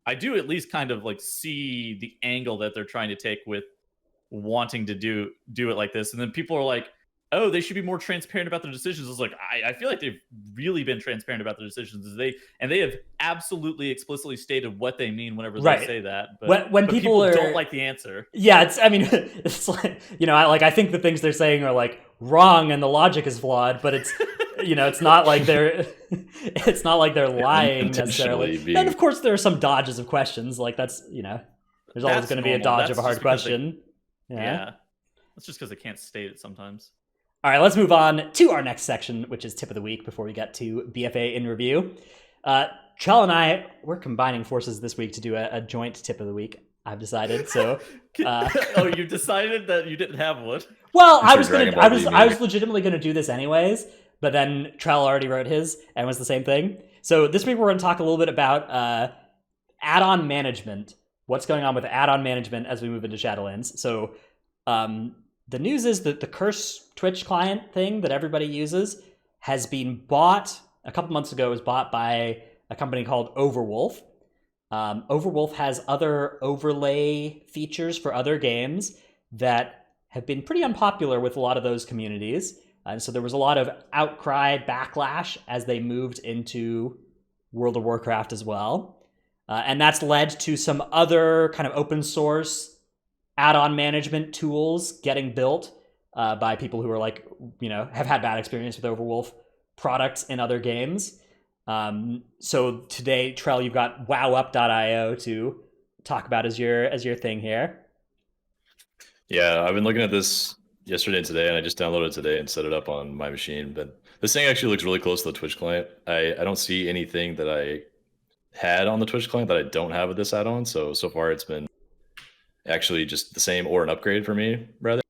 S2: I do at least kind of like see the angle that they're trying to take with wanting to do it like this. And then people are like, oh, they should be more transparent about their decisions. It's like, I feel like they've really been transparent about their decisions. They have absolutely explicitly stated what they mean whenever they say that. But
S1: when people
S2: don't like the answer.
S1: Yeah, it's like, I think the things they're saying are like wrong and the logic is flawed, but it's, it's not like they're lying necessarily. And of course there are some dodges of questions. Like that's, there's always going to be a dodge of a hard question.
S2: Yeah. That's just because they can't state it sometimes.
S1: All right, let's move on to our next section, which is Tip of the Week, before we get to BFA in review. Chell and I, we're combining forces this week to do a joint Tip of the Week, I've decided. So,
S2: oh, you decided that you didn't have one?
S1: Well, I was legitimately going to do this anyways, but then Trell already wrote his and was the same thing. So this week we're going to talk a little bit about add-on management, what's going on with add-on management as we move into Shadowlands. So, the news is that the Curse Twitch client thing that everybody uses has been bought a couple months ago. It was bought by a company called Overwolf. Overwolf has other overlay features for other games that have been pretty unpopular with a lot of those communities. And so there was a lot of outcry, backlash as they moved into World of Warcraft as well. And that's led to some other kind of open source add-on management tools getting built by people who are like, have had bad experience with Overwolf products in other games. So today, Trell, you've got wowup.io to talk about as your thing here.
S3: Yeah, I've been looking at this yesterday and today, and I just downloaded it today and set it up on my machine. But this thing actually looks really close to the Twitch client. I don't see anything that I had on the Twitch client that I don't have with this add-on. So far it's been actually just the same or an upgrade for me, rather.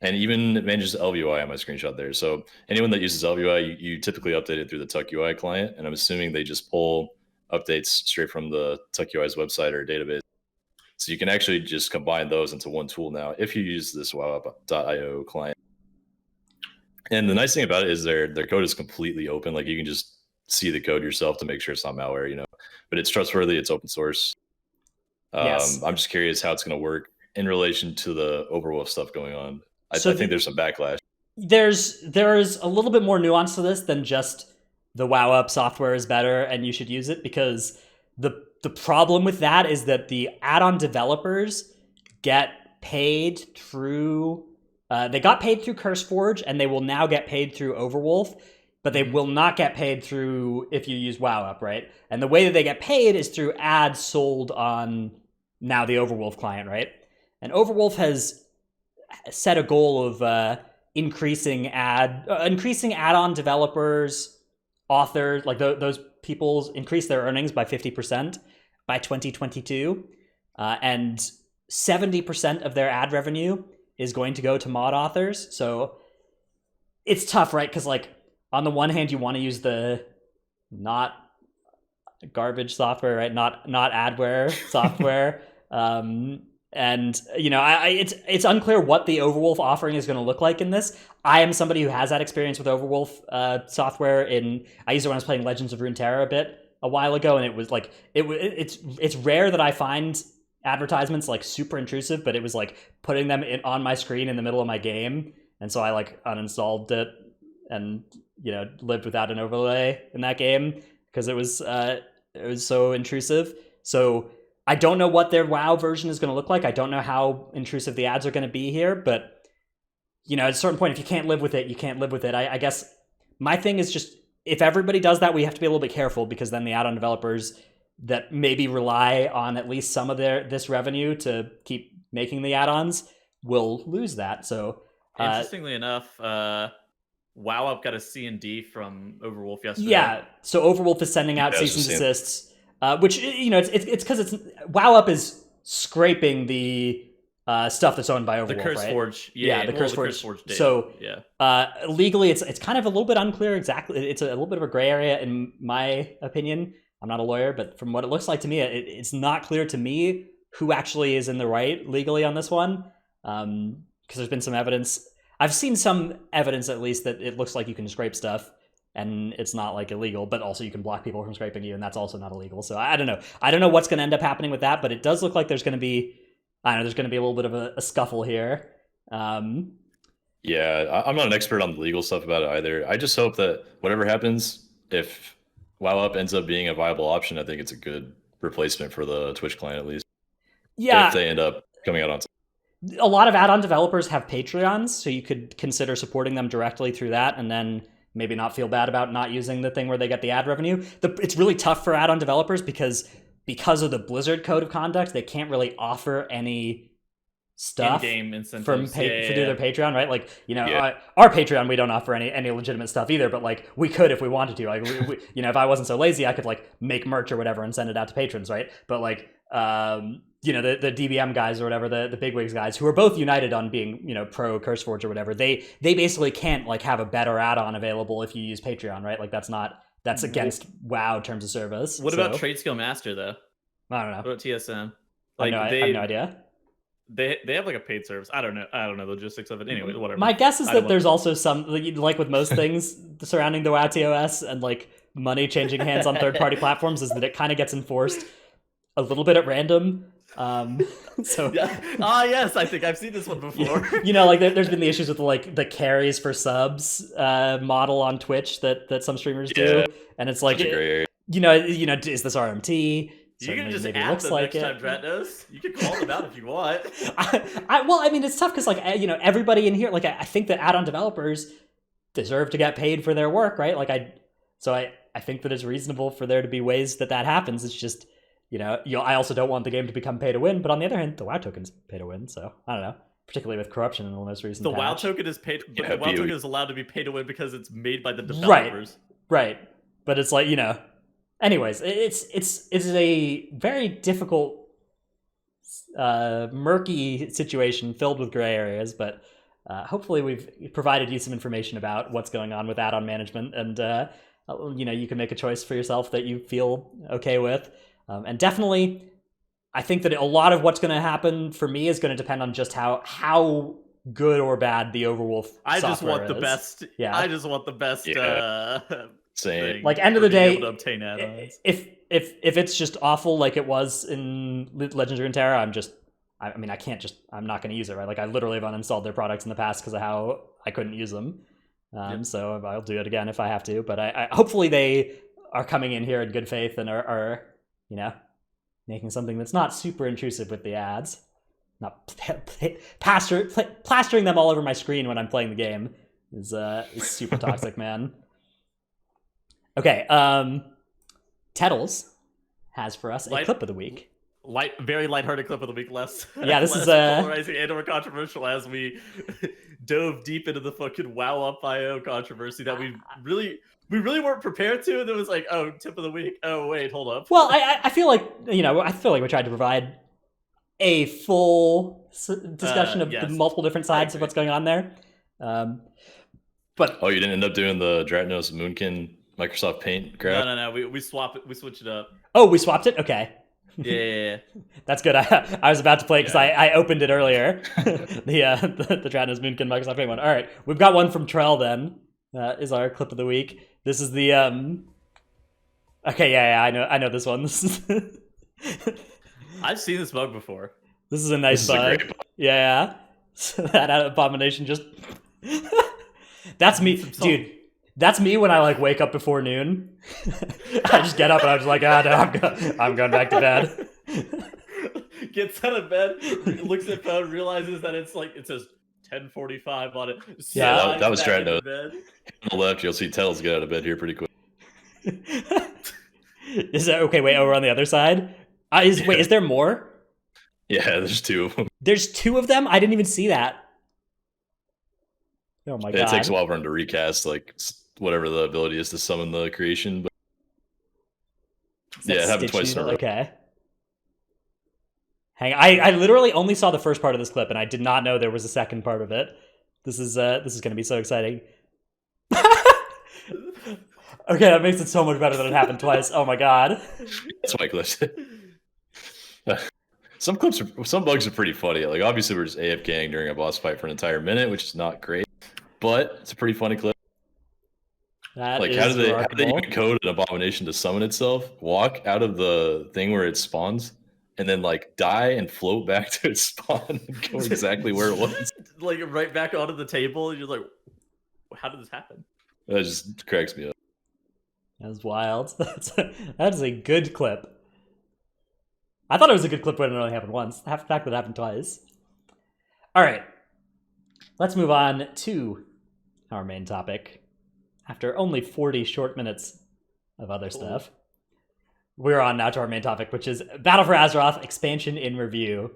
S3: And even it manages LVUI on my screenshot there. So anyone that uses LVUI, you typically update it through the TuckUI client. And I'm assuming they just pull updates straight from the TuckUI's website or database. So you can actually just combine those into one tool now if you use this wowup.io client. And the nice thing about it is their code is completely open. Like you can just see the code yourself to make sure it's not malware, but it's trustworthy, it's open source.
S1: Yes.
S3: I'm just curious how it's going to work in relation to the Overwolf stuff going on. I think there's some backlash.
S1: There's a little bit more nuance to this than just the WowUp software is better and you should use it, because the problem with that is that the add-on developers get paid through they got paid through CurseForge and they will now get paid through Overwolf, but they will not get paid through if you use WowUp, right? And the way that they get paid is through ads sold on now the Overwolf client, right? And Overwolf has set a goal of increasing add-on developers, authors, like those people increase their earnings by 50% by 2022. And 70% of their ad revenue is going to go to mod authors. So it's tough, right? Because like on the one hand, you want to use the not garbage software, right? Not adware software. And it's unclear what the Overwolf offering is going to look like in this. I am somebody who has had experience with Overwolf software. I used it when I was playing Legends of Runeterra a while ago, and it was like it's rare that I find advertisements like super intrusive, but it was like putting them on my screen in the middle of my game, and so I like uninstalled it and lived without an overlay in that game because it was so intrusive. So I don't know what their WoW version is going to look like. I don't know how intrusive the ads are going to be here, but at a certain point, if you can't live with it, you can't live with it. I guess my thing is just, if everybody does that, we have to be a little bit careful, because then the add-on developers that maybe rely on at least some of this revenue to keep making the add-ons will lose that. So
S2: interestingly enough, WoW Up got a C&D from Overwolf yesterday.
S1: Yeah, so Overwolf is sending out cease and desists. Which it's because WoW Up is scraping the stuff that's owned by Overwolf,
S2: the CurseForge,
S1: right? The
S2: CurseForge.
S1: So legally, it's kind of a little bit unclear exactly. It's a little bit of a gray area in my opinion. I'm not a lawyer, but from what it looks like to me, it's not clear to me who actually is in the right legally on this one. Because there's been some evidence. I've seen some evidence, at least, that it looks like you can scrape stuff and it's not like illegal, but also you can block people from scraping you, and that's also not illegal. So I don't know. I don't know what's going to end up happening with that, but it does look like there's going to be, there's going to be a little bit of a scuffle here.
S3: Yeah, I'm not an expert on the legal stuff about it either. I just hope that whatever happens, if WoW Up ends up being a viable option, I think it's a good replacement for the Twitch client, at least.
S1: Yeah.
S3: If they end up coming out on time.
S1: A lot of add-on developers have Patreons, so you could consider supporting them directly through that, and then maybe not feel bad about not using the thing where they get the ad revenue. It's really tough for add-on developers because of the Blizzard code of conduct, they can't really offer any stuff
S2: in-game incentives
S1: for their Patreon, right? Like, our Patreon, we don't offer any legitimate stuff either, but like we could if we wanted to. Like, we, if I wasn't so lazy, I could like make merch or whatever and send it out to patrons, right? But like, the DBM guys or whatever, the bigwigs guys who are both united on being, pro CurseForge or whatever, they basically can't like have a better add-on available if you use Patreon, right? Like that's against WoW terms of service.
S2: What about Trade Skill Master though?
S1: I don't know.
S2: What about TSM?
S1: Like, I have no idea.
S2: They have like a paid service. I don't know the logistics of it. Anyway, whatever.
S1: My guess is that there's also some, like with most things surrounding the WoW TOS and like money changing hands on third-party platforms, is that it kind of gets enforced a little bit at random. So
S2: yes, I think I've seen this one before.
S1: Like there's been the issues with like the carries for subs model on Twitch that some streamers do, and it's like, is this RMT?
S2: You can just ask them next time, Dratnos. You can call them out if you want.
S1: It's tough because everybody in here, like I think that add-on developers deserve to get paid for their work, right? Like I think that it's reasonable for there to be ways that happens. It's just, I also don't want the game to become pay to win, but on the other hand, the WoW token's pay to win, so I don't know. Particularly with corruption in the most recent patch.
S2: WoW token is paid, but the WoW token is allowed to be pay to win because it's made by the developers.
S1: Right. But it's like, anyways, it's a very difficult, murky situation filled with gray areas, but hopefully we've provided you some information about what's going on with add-on management, and you can make a choice for yourself that you feel okay with. And definitely, I think that a lot of what's going to happen for me is going to depend on just how good or bad the Overwolf
S2: I just
S1: software
S2: want the
S1: is.
S2: best.
S1: Yeah.
S2: I just want the best.
S3: Same.
S1: Like, end of the day,
S2: obtain add-ons.
S1: if it's just awful like it was in Legends of Runeterra, I'm not going to use it, right? Like, I literally have uninstalled their products in the past because of how I couldn't use them. So I'll do it again if I have to. But I hopefully they are coming in here in good faith and are making something that's not super intrusive with the ads, not plastering them all over my screen when I'm playing the game is super toxic, man. Okay, Tettles has for us a clip of the week.
S2: Very lighthearted clip of the week. Less.
S1: Yeah, this is
S2: polarizing and or controversial as we dove deep into the fucking WoW Up IO controversy that we really weren't prepared to, and it was like, oh, tip of the week. Oh wait, hold up.
S1: Well, I feel like we tried to provide a full discussion of the multiple different sides of what's going on there. But
S3: you didn't end up doing the Dratnos Moonkin Microsoft Paint grab?
S2: No. We swap it. We switch it up.
S1: Oh, we swapped it. Okay.
S2: Yeah.
S1: That's good. I was about to play because I opened it earlier. the Travis Moonkin Microsoft Paint one. All right, we've got one from Trell. Then is our clip of the week. This is the Okay, yeah, I know this one. This is
S2: I've seen this bug before.
S1: this is a nice
S3: This is a
S1: bug.
S3: great bug.
S1: Yeah. So that abomination just. That's me, dude. That's me when I like wake up before noon. I just get up and I'm just like, no, I'm going back to bed.
S2: Gets out of bed, looks at phone, realizes that it's like it says 10:45 on it.
S1: Yeah,
S3: that was
S2: Slides
S3: Strat
S2: back
S3: note.
S2: into bed.
S3: On the left, you'll see Tells get out of bed here pretty quick.
S1: Is that okay? Wait, over on the other side. Wait, is there more?
S3: Yeah, there's two of them.
S1: There's two of them. I didn't even see that. Oh my god!
S3: It takes a while for them to recast, like whatever the ability is to summon the creation. But yeah, it happened twice in a row.
S1: Okay. Hang on. I literally only saw the first part of this clip, and I did not know there was a second part of it. This is going to be so exciting. Okay, that makes it so much better that it happened twice. Oh my god.
S3: That's my clips. Some bugs are pretty funny. Like obviously we're just AFKing during a boss fight for an entire minute, which is not great, but it's a pretty funny clip.
S1: That
S3: Like
S1: is
S3: how do they
S1: remarkable.
S3: even code an abomination to summon itself, walk out of the thing where it spawns, and then like die and float back to its spawn and go exactly where it was?
S2: Like right back onto the table, and you're like, how did this happen?
S3: That just cracks me up.
S1: That's wild. That is a good clip. I thought it was a good clip when it only happened once. The fact that it happened twice. All right. Let's move on to our main topic. After only 40 short minutes of other stuff, we're on now to our main topic, which is Battle for Azeroth expansion in review.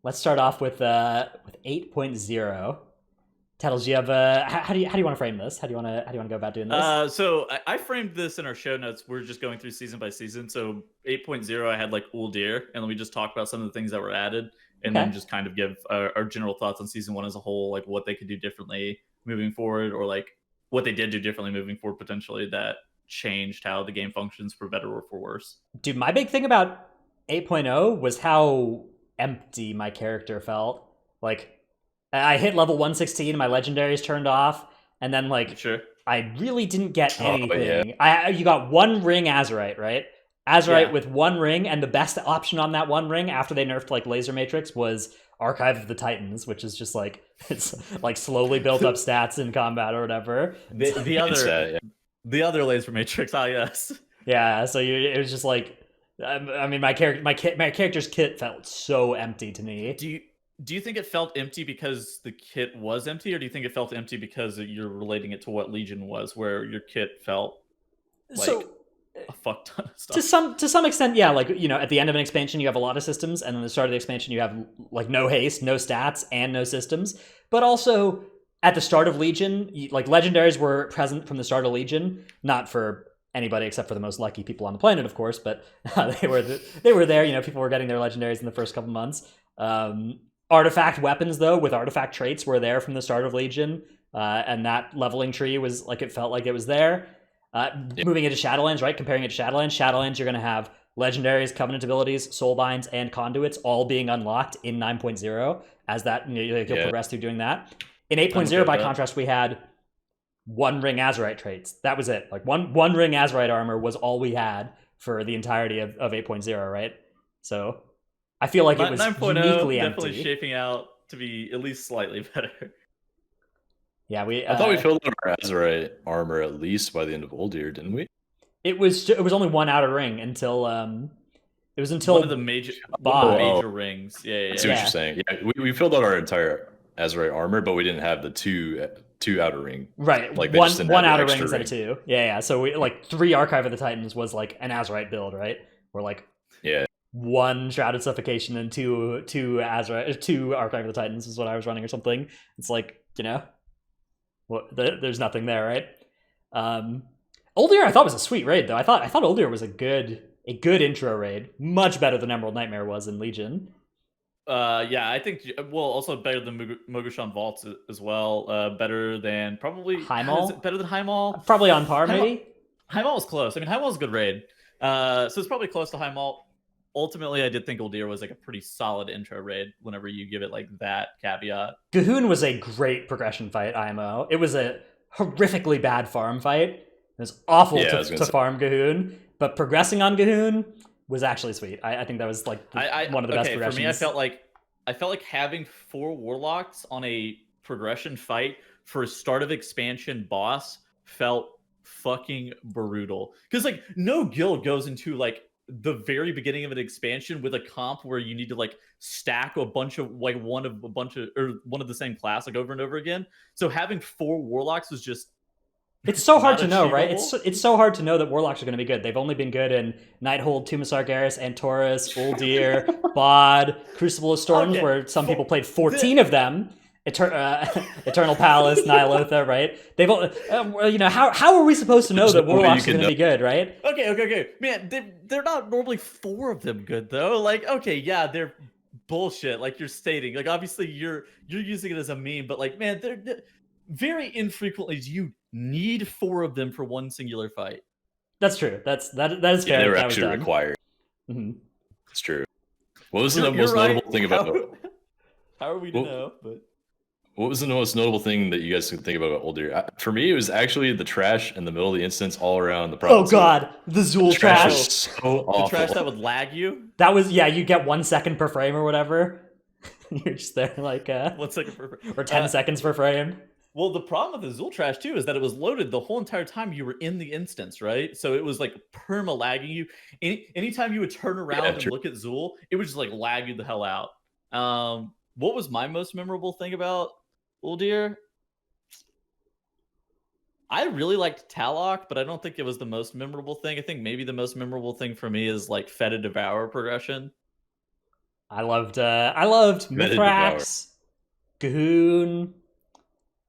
S1: Let's start off with 8.0. Tattles, do you have how do you want to frame this? How do you want to go about doing this?
S2: So I framed this in our show notes. We're just going through season by season. So 8.0, I had like Uldir, and then we just talked about some of the things that were added, and then just kind of give our general thoughts on season 1 as a whole, like what they could do differently moving forward, or like what they did do differently moving forward potentially that changed how the game functions for better or for worse.
S1: Dude, my big thing about 8.0 was how empty my character felt. Like, I hit level 116, my legendaries turned off, and then like I really didn't get anything. You got one ring Azerite, right? Azerite with one ring, and the best option on that one ring after they nerfed like Laser Matrix was Archive of the Titans, which is just like it's like slowly built up stats in combat or whatever.
S2: The other Laser Matrix, yes.
S1: Yeah, so it was just like, I mean, my character's kit felt so empty to me.
S2: Do you think it felt empty because the kit was empty, or do you think it felt empty because you're relating it to what Legion was, where your kit felt like a fuck ton of stuff?
S1: To some extent, yeah. Like, you know, at the end of an expansion, you have a lot of systems, and then at the start of the expansion, you have like no haste, no stats, and no systems. But also at the start of Legion, like legendaries were present from the start of Legion, not for anybody except for the most lucky people on the planet, of course, but they were there. You know, people were getting their legendaries in the first couple months. Artifact weapons, though, with artifact traits were there from the start of Legion, and that leveling tree was like, it felt like it was there. Moving into Shadowlands, right? Comparing it to Shadowlands, you're going to have legendaries, covenant abilities, soulbinds, and conduits all being unlocked in 9.0 as that you'll progress through doing that. In 8.0, by contrast, we had one ring Azerite traits. That was it. Like one ring Azerite armor was all we had for the entirety of 8.0, right? So I feel like it was uniquely
S2: definitely
S1: empty.
S2: Shaping out to be at least slightly better.
S1: Yeah,
S3: I thought we filled out our Azerite armor at least by the end of Uldir, didn't we?
S1: It was only one outer ring until one
S2: of the major rings. Yeah.
S3: I see what you're saying. Yeah, we filled out our entire Azerite armor, but we didn't have the two outer ring.
S1: Right,
S3: like
S1: one outer ring instead of two. Yeah. So we like 3 Archive of the Titans was like an Azerite build, right? We're like one Shrouded Suffocation and two Azerite, 2 Archive of the Titans is what I was running or something. It's like, you know, there's nothing there, right? Uldir I thought was a sweet raid though. I thought Uldir was a good intro raid, much better than Emerald Nightmare was in Legion.
S2: Yeah, I think also better than Mogushan Vaults as well. Better than probably
S1: Heimal?
S2: Is it better than Heimal?
S1: Probably on par,
S2: Heimal,
S1: maybe.
S2: Heimal is close. I mean, Heimal is a good raid. So it's probably close to Heimal. Ultimately, I did think Uldir was like a pretty solid intro raid whenever you give it like that caveat.
S1: Gahoon was a great progression fight, IMO. It was a horrifically bad farm fight. It was awful to farm Gahoon, but progressing on Gahoon was actually sweet. I think that was like one of the best progressions.
S2: For me, I felt like having 4 warlocks on a progression fight for a start of expansion boss felt fucking brutal. Because like no guild goes into like the very beginning of an expansion with a comp where you need to like stack a bunch of like one of the same class like over and over again. So having 4 warlocks was just
S1: it's so hard to know, right? It's so hard to know that warlocks are going to be good. They've only been good in Nighthold, Tomb of Sargeras, Antorus, Uldir, Bod, Crucible of Storms, where some people played 14 of them. Eternal Palace, Nihilotha, right? They've how are we supposed to know that warlocks are going to be good, right?
S2: Okay. Man, they're not normally 4 of them good though. Like, okay, yeah, they're bullshit. Like you're stating, like obviously you're using it as a meme, but like, man, they're very infrequently do you need 4 of them for one singular fight.
S1: That's true. That is fair.
S3: They were actually required.
S1: Mm-hmm.
S3: It's true. What was the most notable thing about?
S2: How are we to know? But
S3: what was the most notable thing that you guys can think about Uldir? For me, it was actually the trash in the middle of the instance all around the province.
S1: Oh god, the Zool trash.
S3: Was so awful.
S2: The trash that would lag you?
S1: That was, yeah, you get 1 second per frame or whatever. You're just there like
S2: 1 second per frame.
S1: Or 10 seconds per frame.
S2: Well, the problem with the Zool trash too is that it was loaded the whole entire time you were in the instance, right? So it was like perma lagging you. Anytime you would turn around and look at Zool, it would just like lag you the hell out. What was my most memorable thing about Uldir? I really liked Talok, but I don't think it was the most memorable thing. I think maybe the most memorable thing for me is like Feta Devour progression.
S1: I loved Mithrax, Gahoon.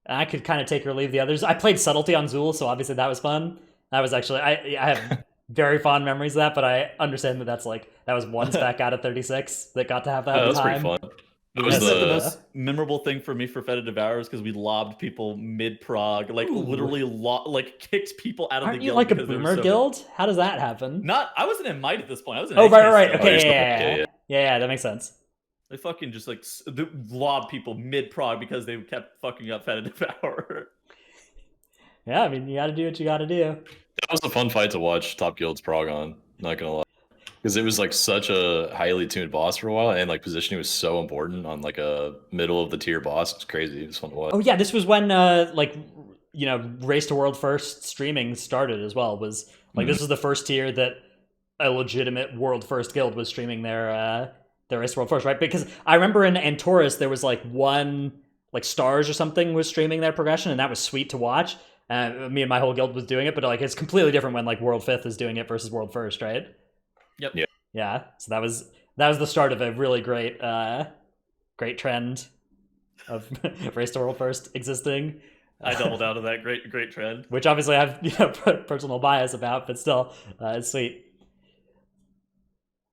S1: I could kind of take or leave the others. I played Subtlety on Zool, so obviously that was fun. That was actually I have very fond memories of that, but I understand that that was one spec out of 36 that got to have that.
S3: That was pretty fun.
S2: It was the most memorable thing for me for Feta Devours because we lobbed people mid-prog, like literally kicked people out of the guild.
S1: Aren't you like a boomer guild? How does that happen?
S2: I wasn't in Might at this point. I was in
S1: right. Okay, yeah, that makes sense.
S2: They fucking just like lob people mid-prog because they kept fucking up Feta Devour.
S1: Yeah, I mean, you gotta do what you gotta do.
S3: That was a fun fight to watch top guilds prog on, not gonna lie. Because it was like such a highly tuned boss for a while, and like positioning was so important on like a middle of the tier boss. It was crazy. It was fun to watch.
S1: Oh yeah, this was when Race to World First streaming started as well. Was like this was the first tier that a legitimate World First guild was streaming their Race to World First, right? Because I remember in Antorus there was like one like Stars or something was streaming their progression, and that was sweet to watch. Me and my whole guild was doing it, but like it's completely different when like World Fifth is doing it versus World First, right?
S2: Yep.
S1: Yeah. So that was the start of a really great trend of Race to World First existing.
S2: I doubled out of that great trend,
S1: which obviously I have personal bias about, but still, it's sweet.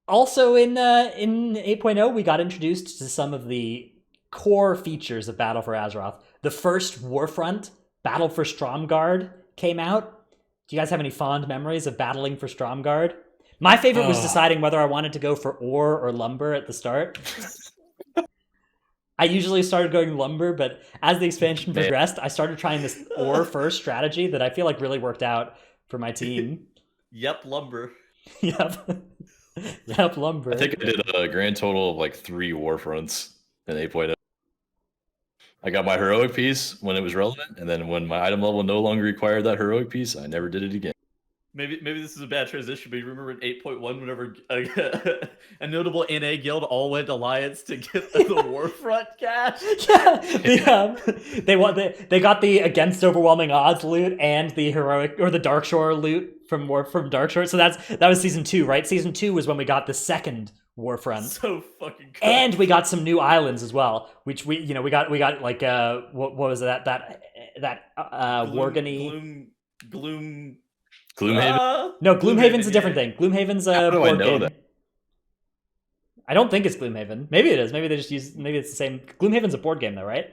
S1: Also in 8.0, we got introduced to some of the core features of Battle for Azeroth. The first Warfront, Battle for Stromgarde, came out. Do you guys have any fond memories of battling for Stromgarde? My favorite was deciding whether I wanted to go for ore or lumber at the start. I usually started going lumber, but as the expansion progressed, I started trying this ore first strategy that I feel like really worked out for my team.
S2: Yep, lumber.
S1: Yep, lumber.
S3: I think I did a grand total of like 3 Warfronts in 8.0. I got my heroic piece when it was relevant, and then when my item level no longer required that heroic piece, I never did it again.
S2: Maybe this is a bad transition, but you remember in 8.1 whenever a notable NA guild all went alliance to get the Warfront cash?
S1: Yeah, they got the against overwhelming odds loot and the heroic or the Darkshore loot from Darkshore. So that was season 2, right? Season 2 was when we got the second Warfront.
S2: So fucking good.
S1: And we got some new islands as well, which we got like what was that Worgany
S3: Gloomhaven?
S1: No, Gloomhaven's a different thing. Gloomhaven's a
S3: How do I know
S1: game.
S3: that?
S1: I don't think it's Gloomhaven. Maybe it is. Maybe they just use. Maybe it's the same. Gloomhaven's a board game, though, right?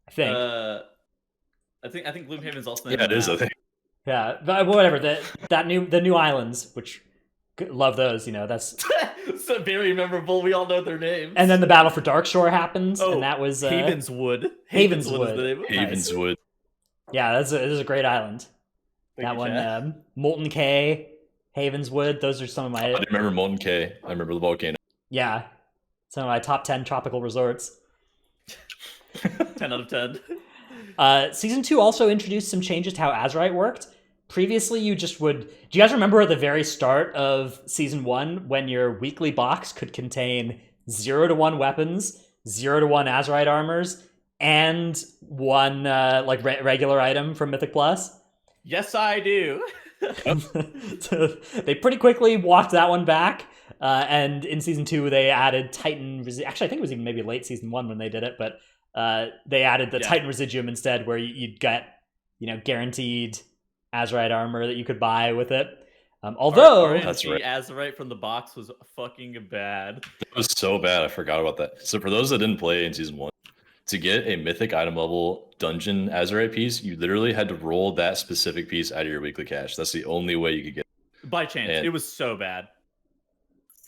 S1: I think.
S2: I think Gloomhaven's also the
S3: Yeah,
S2: name
S3: it
S2: of
S3: is.
S2: the
S3: I
S2: map.
S3: think.
S1: Yeah, but whatever. The new islands, which love those. That's.
S2: So very memorable. We all know their names.
S1: And then the Battle for Darkshore happened,
S2: Oh,
S1: and that was
S2: Havenswood.
S1: Havenswood.
S2: Is the name.
S1: Nice.
S3: Havenswood.
S1: Yeah, it is a great island.
S2: Thank
S1: That
S2: you,
S1: one,
S2: Chad.
S1: Molten K, Havenswood. Those are some of my.
S3: I remember Molten K. I remember the volcano.
S1: Yeah, some of my top 10 tropical resorts.
S2: 10 out of 10.
S1: Season 2 also introduced some changes to how Azurite worked. Previously, you just would... Do you guys remember at the very start of Season 1 when your weekly box could contain 0 to 1 weapons, 0 to 1 Azurite armors, and one regular item from Mythic Plus?
S2: Yes, I do.
S1: So they pretty quickly walked that one back. And in Season 2, they added Titan... Actually, I think it was even maybe late Season 1 when they did it, but they added the Titan Residuum instead, where you'd get, guaranteed Azurite armor that you could buy with it. Although...
S3: That's right.
S2: Azurite from the box was fucking bad.
S3: It was so bad. I forgot about that. So for those that didn't play in Season 1, to get a mythic item level dungeon Azurite piece, you literally had to roll that specific piece out of your weekly cache. That's the only way you could get it.
S2: By chance.
S3: And-
S2: It was so bad.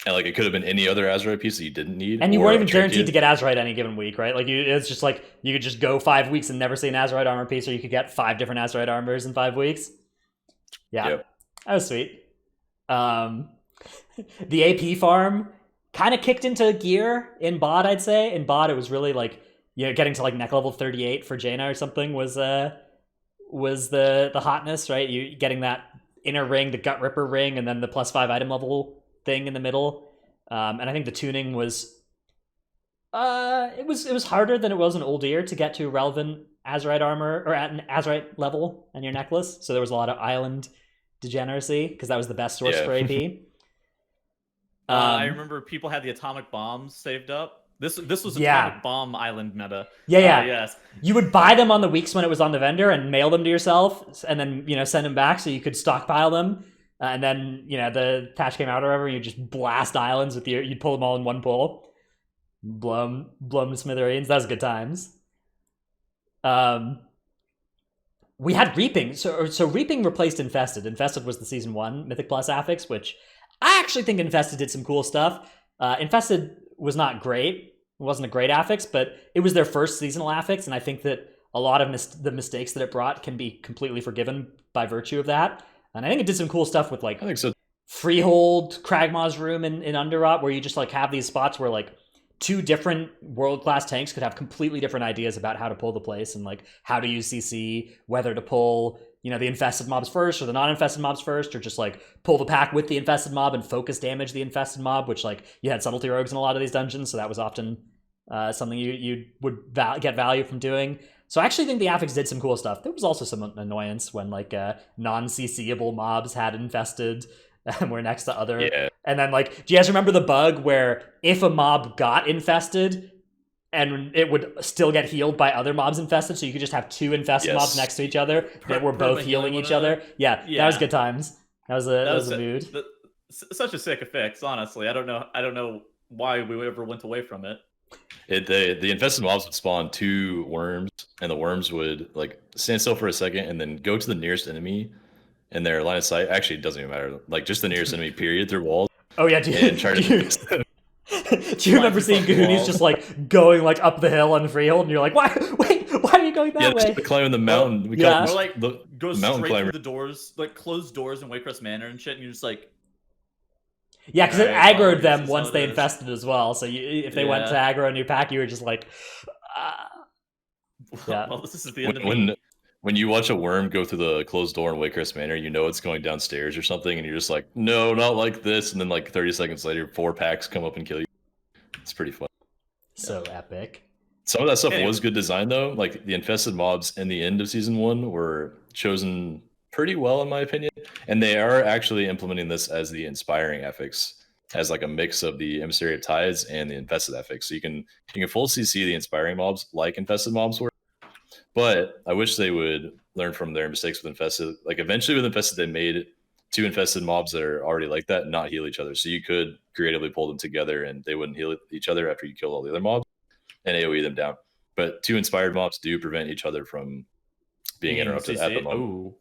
S3: And it could have been any other Azurite piece that you didn't need.
S1: And you
S3: or
S1: weren't
S3: a
S1: even guaranteed to
S3: trinket.
S1: get Azurite any given week, right? It's just like you could just go 5 weeks and never see an Azurite armor piece, or you could get 5 different Azurite armors in 5 weeks. Yeah,
S3: Yep.
S1: that was sweet. The AP farm kind of kicked into gear in bot, I'd say. In bot, it was really getting to neck level 38 for Jaina or something was the hotness, right? You getting that inner ring, the Gut Ripper ring, and then the +5 item level thing in the middle. And I think the tuning was it was harder than it was in Old Ear to get to relevant Azurite armor or at an Azurite level on your necklace. So there was a lot of island degeneracy because that was the best source for AP.
S2: I remember people had the atomic bombs saved up. This was
S1: Yeah.
S2: atomic bomb island meta.
S1: Yeah.
S2: Yes.
S1: You would buy them on the weeks when it was on the vendor and mail them to yourself, and then send them back so you could stockpile them. And then the patch came out or whatever, and you just blast islands with you'd pull them all in one pull, blow them to smithereens. That was good times. We had Reaping. So Reaping replaced Infested. Infested was the Season 1 Mythic Plus affix, which I actually think Infested did some cool stuff. Infested was not great. It wasn't a great affix, but it was their first seasonal affix, and I think that a lot of the mistakes that it brought can be completely forgiven by virtue of that. And I think it did some cool stuff with
S3: I think so.
S1: Freehold, Kragmaw's room in Underrot, where you just have these spots where 2 different world-class tanks could have completely different ideas about how to pull the place and how to use CC, whether to pull the infested mobs first or the non-infested mobs first, or just pull the pack with the infested mob and focus damage the infested mob, which you had subtlety rogues in a lot of these dungeons, so that was often something you would get value from doing. So I actually think the affix did some cool stuff. There was also some annoyance when non-CCable mobs had infested and were next to other.
S3: Yeah.
S1: And then do you guys remember the bug where if a mob got infested and it would still get healed by other mobs infested, so you could just have 2 infested mobs next to each other that were both healing each other? Yeah, that was good times. That was a mood.
S2: Such a sick effect, honestly. I don't know why we ever went away from it.
S3: The infested mobs would spawn 2 worms, and the worms would stand still for a second and then go to the nearest enemy in their line of sight. Actually, it doesn't even matter. Just the nearest enemy, period, through walls.
S1: Oh yeah,
S3: And try to
S1: do you remember seeing Goonies just going up the hill on Freehold, and you're like, why? Wait, why are you going that way?
S3: just climbing the mountain. We
S1: Yeah.
S3: call
S2: Or
S3: it the
S2: go
S3: mountain
S2: straight
S3: climber.
S2: through the doors, closed doors in Waycrest Manor and shit, and you're just
S1: Yeah, because it
S2: Alright, well,
S1: aggroed them
S2: this is
S1: once
S2: how
S1: they
S2: it is.
S1: infested as well. So if they went to aggro a new pack, you were just Yeah.
S2: well, this is the end of me.
S3: When you watch a worm go through the closed door in Waycrest Manor, you know it's going downstairs or something, and you're just like, no, not like this. And then 30 seconds later, 4 packs come up and kill you. It's pretty fun.
S1: so epic.
S3: Some of that stuff
S2: Anyway.
S3: was good design though. The infested mobs in the end of Season 1 were chosen pretty well in my opinion. And they are actually implementing this as the inspiring affix, as a mix of the Emissary of Tides and the infested affix. So you can full CC the inspiring mobs like infested mobs were. But I wish they would learn from their mistakes with infested. Eventually with infested, they made two infested mobs that are already like that not heal each other. So you could creatively pull them together and they wouldn't heal each other after you kill all the other mobs and AoE them down. But two inspired mobs do prevent each other from being interrupted at the moment.
S2: Ooh.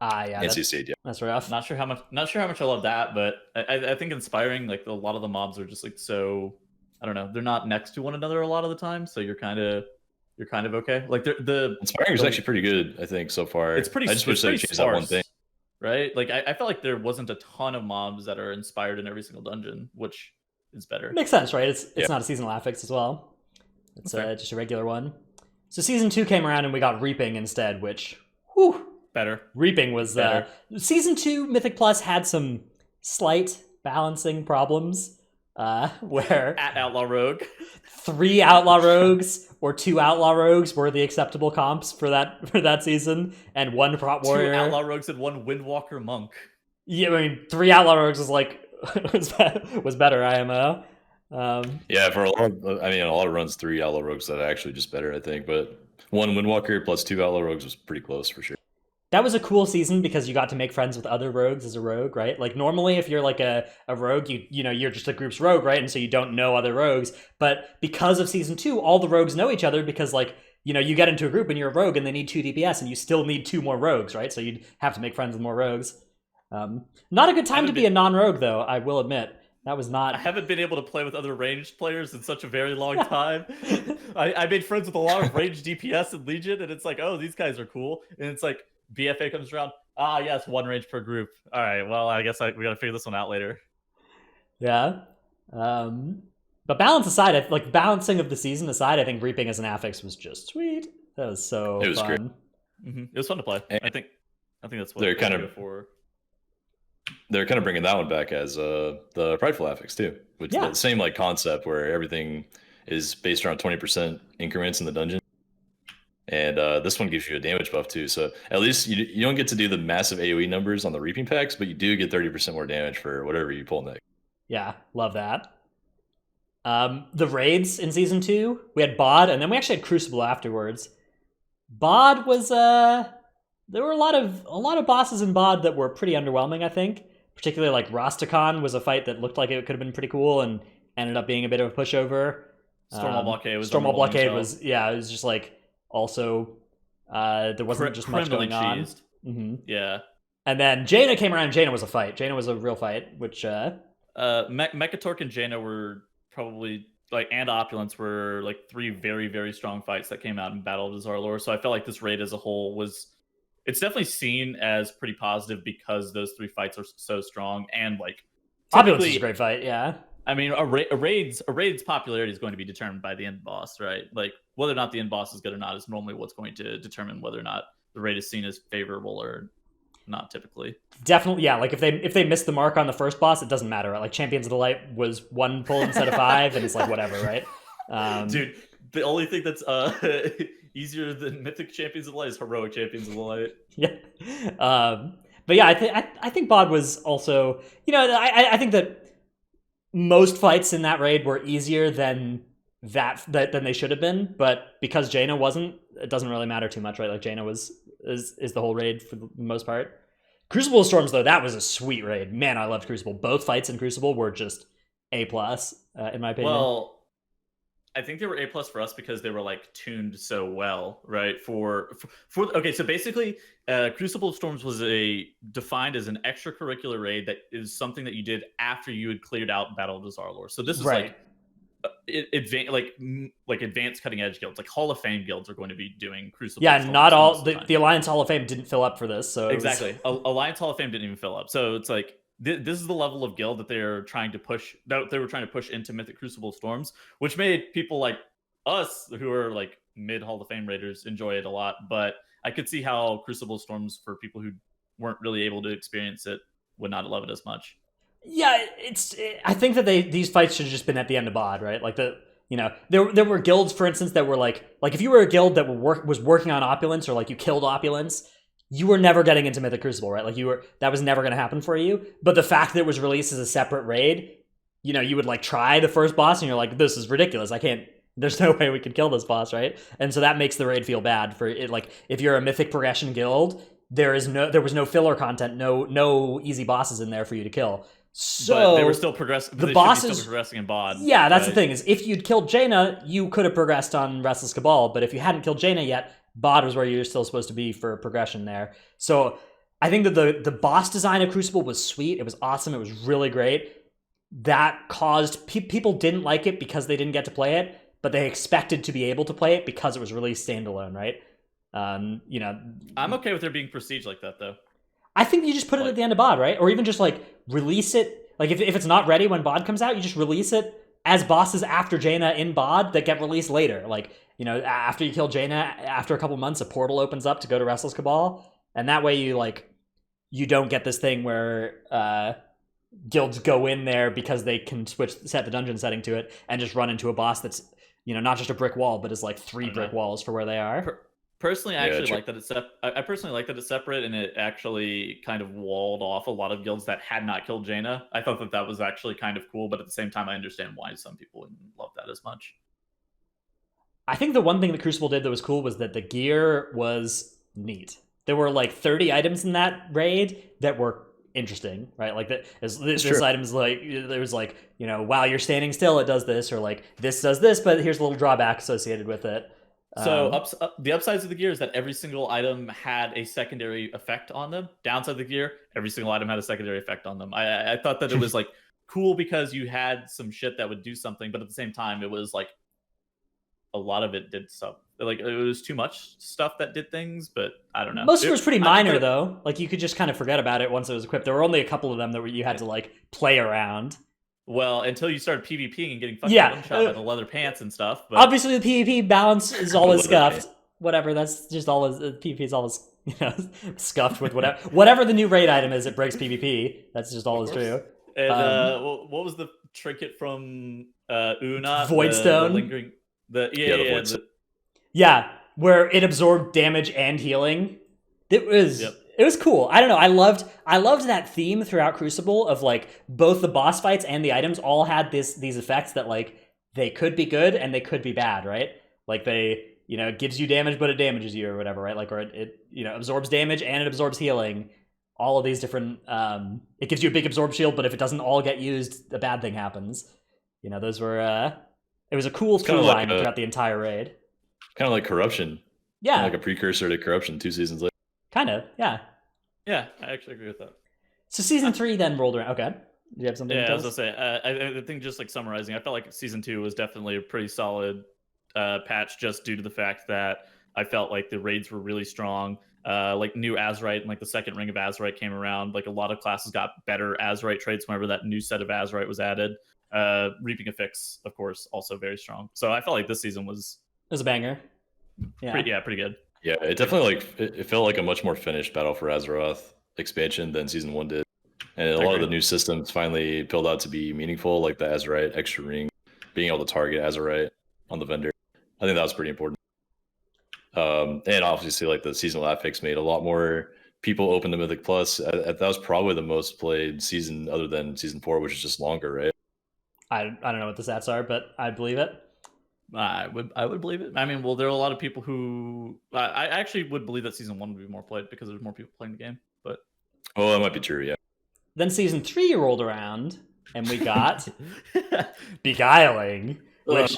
S1: Yeah, that's rough.
S2: Not sure how much I love that, but I think inspiring, like a lot of the mobs are just like so, I don't know, they're not next to one another a lot of the time, so you're kind of okay. Like the
S3: inspiring is actually pretty good, I think, so far.
S2: It's pretty.
S3: I just wish they changed that one thing.
S2: Right? Like I felt like there wasn't a ton of mobs that are inspired in every single dungeon, which is better.
S1: Makes sense, right? It's not a seasonal affix as well. It's just a regular one. So season 2 came around and we got Reaping instead, which
S2: better.
S1: Reaping was season 2 Mythic Plus had some slight balancing problems. Where
S2: at Outlaw Rogue
S1: 3 Outlaw Rogues or 2 Outlaw Rogues were the acceptable comps for that season, and 1 Prot Warrior.
S2: 2 Outlaw Rogues and 1 Windwalker Monk.
S1: Yeah, I mean 3 Outlaw Rogues was like was better IMO.
S3: Yeah, for a lot of runs 3 Outlaw Rogues that are actually just better, I think. But 1 Windwalker plus 2 Outlaw Rogues was pretty close for sure.
S1: That was a cool season because you got to make friends with other rogues as a rogue, right? Like normally if you're like a rogue, you're just a group's rogue, right? And so you don't know other rogues. But because of season 2, all the rogues know each other because like, you get into a group and you're a rogue and they need 2 DPS and you still need 2 more rogues, right? So you'd have to make friends with more rogues. Not a good time to be a non-rogue though, I will admit. That was not...
S2: I haven't been able to play with other ranged players in such a very long time. I made friends with a lot of ranged DPS in Legion and it's like, oh, these guys are cool. And it's like, BFA comes around. Yes, 1 range per group. All right, well, I guess we got to figure this one out later.
S1: Yeah. But balance aside, like balancing of the season aside, I think Reaping as an affix was just sweet. That was so fun.
S3: It was great.
S2: Mm-hmm. It was fun to play.
S3: And
S2: I think that's what
S3: they're kind of bringing that one back as the Prideful affix too, which is the same like concept where everything is based around 20% increments in the dungeon. And this one gives you a damage buff too. So at least you don't get to do the massive AoE numbers on the Reaping packs, but you do get 30% more damage for whatever you pull next.
S1: Yeah, love that. The raids in season 2, we had Bod, and then we actually had Crucible afterwards. Bod was there were a lot of bosses in Bod that were pretty underwhelming, I think. Particularly like Rastakhan was a fight that looked like it could have been pretty cool and ended up being a bit of a pushover.
S2: Stormwall Blockade was
S1: it was just like also there wasn't just much going on. Mm-hmm.
S2: Yeah.
S1: And then Jaina came around. Jaina was a fight. Jaina was a real fight, which
S2: Mechatork and Jaina were probably and Opulence were like 3 very, very strong fights that came out in Battle of Zarlor. So I felt like this raid as a whole it's definitely seen as pretty positive because those 3 fights are so strong, and like
S1: Opulence is a great fight, yeah.
S2: I mean, a raid's popularity is going to be determined by the end boss, right? Like whether or not the end boss is good or not is normally what's going to determine whether or not the raid is seen as favorable or not. Typically,
S1: definitely, yeah. Like if they miss the mark on the first boss, it doesn't matter. Right? Like Champions of the Light was 1 pull instead of 5, and it's like whatever, right?
S2: Dude, the only thing that's easier than Mythic Champions of the Light is Heroic Champions of the Light.
S1: Yeah. But yeah, I think Bod was also, I think that most fights in that raid were easier than than they should have been, but because Jaina wasn't, it doesn't really matter too much, right? Like Jaina is the whole raid for the most part. Crucible Storms though, that was a sweet raid. Man, I loved Crucible. Both fights in Crucible were just A+, in my opinion.
S2: Well, I think they were A+ for us because they were like tuned so well, right? Okay, so basically, Crucible of Storms was defined as an extracurricular raid that is something that you did after you had cleared out Battle of Zarlor. So this is
S1: right.
S2: like advanced cutting edge guilds, like Hall of Fame guilds are going to be doing Crucible.
S1: Yeah, not all the Alliance Hall of Fame didn't fill up for this, so
S2: exactly. Alliance Hall of Fame didn't even fill up, so it's like. This is the level of guild that they were trying to push into Mythic Crucible Storms, which made people like us, who are like mid Hall of Fame raiders, enjoy it a lot. But I could see how Crucible Storms, for people who weren't really able to experience it, would not love it as much.
S1: Yeah, I think that these fights should have just been at the end of Bod, right? Like there were guilds, for instance, that were like if you were a guild that was working on Opulence, or like you killed Opulence, you were never getting into Mythic Crucible, right? Like that was never going to happen for you. But the fact that it was released as a separate raid, you would like try the first boss and you're like, this is ridiculous. There's no way we could kill this boss, right? And so that makes the raid feel bad for it. Like if you're a Mythic progression guild, there was no filler content, no easy bosses in there for you to kill. So
S2: but they were still progressing.
S1: The bosses
S2: still progressing in bod.
S1: Yeah, that's
S2: right?
S1: the thing is if you'd killed Jaina, you could have progressed on Restless Cabal. But if you hadn't killed Jaina yet, bod was where you're still supposed to be for progression there. So I think that the boss design of Crucible was sweet. It was awesome. It was really great. That caused people didn't like it because they didn't get to play it, but they expected to be able to play it because it was released standalone, right?
S2: I'm okay with there being prestige like that though.
S1: I think you just put it at the end of bod, right? Or even just like release it. Like if it's not ready when bod comes out, you just release it as bosses after Jaina in bod that get released later. Like, after you kill Jaina, after a couple months, a portal opens up to go to Restless Cabal, and that way you don't get this thing where guilds go in there because they can set the dungeon setting to it and just run into a boss that's not just a brick wall, but is like 3 brick walls for where they are.
S2: Personally, I actually like that it's I personally like that it's separate, and it actually kind of walled off a lot of guilds that had not killed Jaina. I thought that was actually kind of cool, but at the same time, I understand why some people wouldn't love that as much.
S1: I think the one thing that Crucible did that was cool was that the gear was neat. There were like 30 items in that raid that were interesting, right? Like this item's like, there was like, while you're standing still, it does this, or like this does this, but here's a little drawback associated with it.
S2: So the upsides of the gear is that every single item had a secondary effect on them. Downside of the gear, every single item had a secondary effect on them. I thought that it was like cool because you had some shit that would do something, but at the same time, it was like a lot of it did stuff. Like it was too much stuff that did things, but I don't know.
S1: Most of it was pretty minor though. Like you could just kind of forget about it once it was equipped. There were only a couple of them that you had to like play around. Well,
S2: until you started PvPing and getting fucking one-shot by the leather pants and stuff. But...
S1: Obviously, the PvP balance is always scuffed. Whatever, that's just always... PvP is always, scuffed with whatever. Whatever the new raid item is, it breaks PvP. That's just always true.
S2: And what was the trinket from Una?
S1: Voidstone?
S2: Yeah,
S1: where it absorbed damage and healing. It was... Yep. It was cool. I don't know. I loved that theme throughout Crucible of like both the boss fights and the items all had these effects that like they could be good and they could be bad, right? Like they, it gives you damage but it damages you or whatever, right? Like or it absorbs damage and it absorbs healing. All of these different it gives you a big absorb shield, but if it doesn't all get used, a bad thing happens. Those were it was a cool through line throughout the entire raid.
S3: Kind of like Corruption.
S1: Yeah.
S3: Kind of like a precursor to Corruption 2 seasons later.
S1: Kind of, yeah.
S2: Yeah, I actually agree with that.
S1: So season 3 then rolled around. Okay. Do you have something to tell us?
S2: I was going to say, I think just like summarizing, I felt like season 2 was definitely a pretty solid patch just due to the fact that I felt like the raids were really strong. Like new Azerite and like the second ring of Azerite came around. Like a lot of classes got better Azerite traits whenever that new set of Azerite was added. Reaping a Fix, of course, also very strong. So I felt like this season was...
S1: It was a banger.
S2: Yeah, pretty good.
S3: Yeah, it definitely it felt like a much more finished Battle for Azeroth expansion than season 1 did, and a lot of the new systems finally filled out to be meaningful, like the Azerite extra ring, being able to target Azerite on the vendor. I think that was pretty important. And obviously, like the seasonal affix made a lot more people open the Mythic Plus. That was probably the most played season, other than season 4, which is just longer, right?
S1: I don't know what the stats are, but I believe it.
S2: I would believe it. I mean, well, there are a lot of people who I actually would believe that season 1 would be more played because there's more people playing the game. But
S3: that might be true. Yeah.
S1: Then season 3 rolled around, and we got Beguiling, which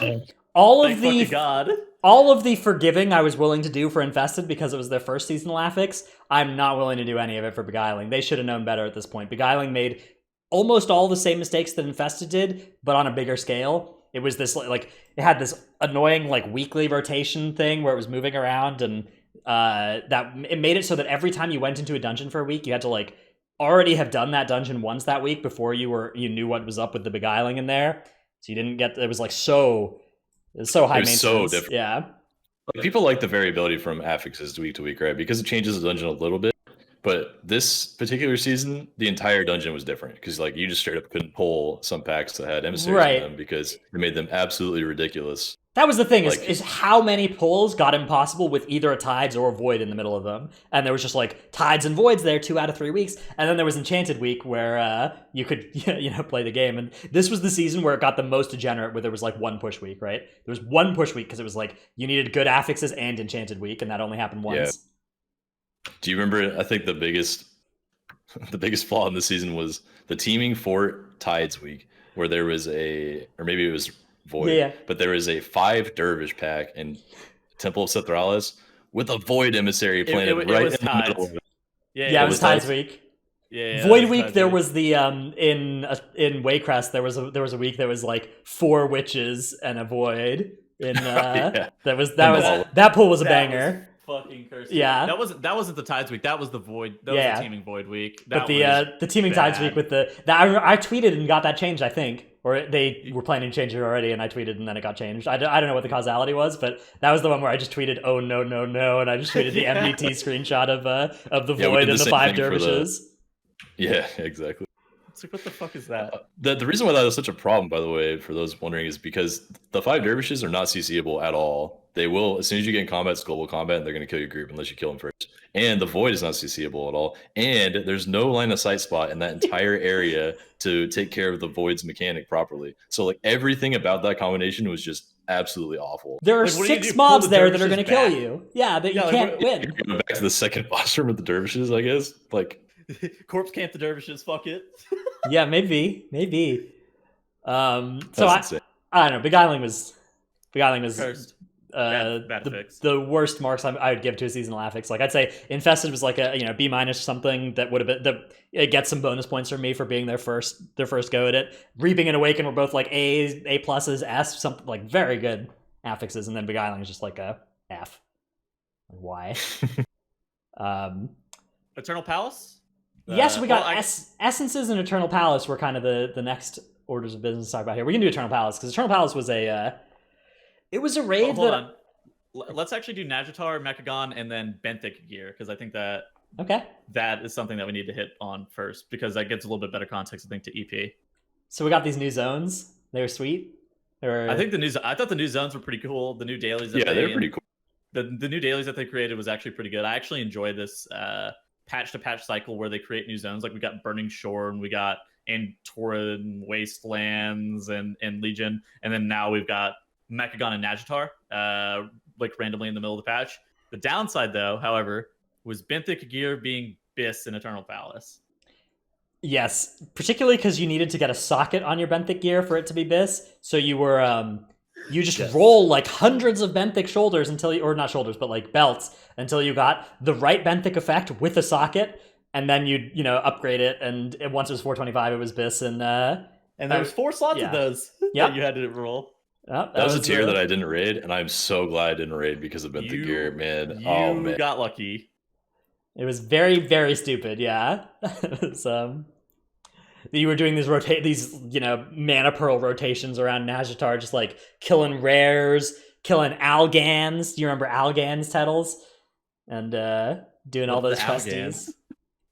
S1: all of the forgiving I was willing to do for Infested because it was their first seasonal affix. I'm not willing to do any of it for Beguiling. They should have known better at this point. Beguiling made almost all the same mistakes that Infested did, but on a bigger scale. It was this like it had this annoying like weekly rotation thing where it was moving around, and that it made it so that every time you went into a dungeon for a week, you had to like already have done that dungeon once that week before you knew what was up with the Beguiling in there. So you didn't get it was like so high maintenance.
S3: So different.
S1: Yeah.
S3: Like, people like the variability from affixes week to week, right? Because it changes the dungeon a little bit. But this particular season, the entire dungeon was different because like you just straight up couldn't pull some packs that had emissaries in them because it made them absolutely ridiculous.
S1: That was the thing, is how many pulls got impossible with either a Tides or a Void in the middle of them. And there was just like Tides and Voids there 2 out of 3 weeks. And then there was Enchanted Week where you could play the game. And this was the season where it got the most degenerate, where there was like 1 push week, right? There was 1 push week because it was like you needed good affixes and Enchanted Week, and that only happened once.
S3: Do you remember? I think the biggest flaw in the season was the teaming for Tides Week, where there was or maybe it was Void,
S1: Yeah.
S3: but there was a 5 Dervish pack in Temple of Sethralius with a Void emissary planted
S2: it
S3: right
S2: was
S3: in the middle
S2: Tides.
S3: of it.
S1: Yeah, it was Tides Week.
S2: Yeah,
S1: Void Week. There was the in Waycrest. There was a week that was like 4 witches and a void. In that pool was a banger.
S2: Fucking cursed.
S1: Yeah,
S2: that wasn't the Tides Week. That was the Void. That was the teaming Void Week.
S1: But the teaming Tides Week with I tweeted and got that changed. I think, or they were planning to change it already, and I tweeted and then it got changed. I don't know what the causality was, but that was the one where I just tweeted, "Oh no, no, no," and I just tweeted the MDT screenshot of the Void and the 5 dervishes.
S3: Yeah, exactly.
S2: It's like, what the fuck is that?
S3: The reason why that was such a problem, by the way, for those wondering, is because the 5 dervishes are not CCable at all. They will, as soon as you get in combat, it's global combat, and they're going to kill your group unless you kill them first. And the Void is not CCable at all. And there's no line of sight spot in that entire area to take care of the Void's mechanic properly. So like everything about that combination was just absolutely awful.
S1: There are 6 mobs there that are going to kill you. Yeah, that you can't win.
S3: You're going back to the second boss room with the dervishes, I guess. Like
S2: corpse camp the dervishes. Fuck it.
S1: Yeah, maybe. So
S3: insane.
S1: I don't know. Beguiling was
S2: Cursed. Bad
S1: the worst marks I would give to a seasonal affix. Like I'd say Infested was like a B- or something that would have been it gets some bonus points from me for being their first go at it. Reaping and Awaken were both like A pluses, S, something like very good affixes, and then Beguiling is just like a F. Why?
S2: Eternal Palace?
S1: Yes, we got Essences and Eternal Palace were kind of the next orders of business to talk about here. We can do Eternal Palace because Eternal Palace was it was a raid.
S2: Hold on. Let's actually do Najatar, Mechagon, and then Benthic gear, because I think that that is something that we need to hit on first, because that gives a little bit better context, I think, to EP.
S1: So we got these new zones. They were sweet.
S2: I thought the new zones were pretty cool. The new dailies.
S3: They're pretty cool.
S2: The new dailies that they created was actually pretty good. I actually enjoy this patch to patch cycle where they create new zones. Like we got Burning Shore and we got Antoran Wastelands and Legion, and then now we've got Mechagon and Najatar, like randomly in the middle of the patch. The downside, though, however, was Benthic gear being Biss in Eternal Palace.
S1: Yes, particularly because you needed to get a socket on your Benthic gear for it to be Biss. So you were you just roll like hundreds of Benthic shoulders or not shoulders, but like belts until you got the right Benthic effect with a socket, and then you'd upgrade it. And once it was 425, it was Biss, and
S2: there was 4 slots of those that you had to roll.
S3: That was a tier that I didn't raid, and I'm so glad I didn't raid because of Benthic gear, man.
S2: You got lucky.
S1: It was very, very stupid, yeah. It was, you were doing these mana pearl rotations around Najatar, just like killing rares, killing Algans. Do you remember Algans, Tettles? And doing all those festies.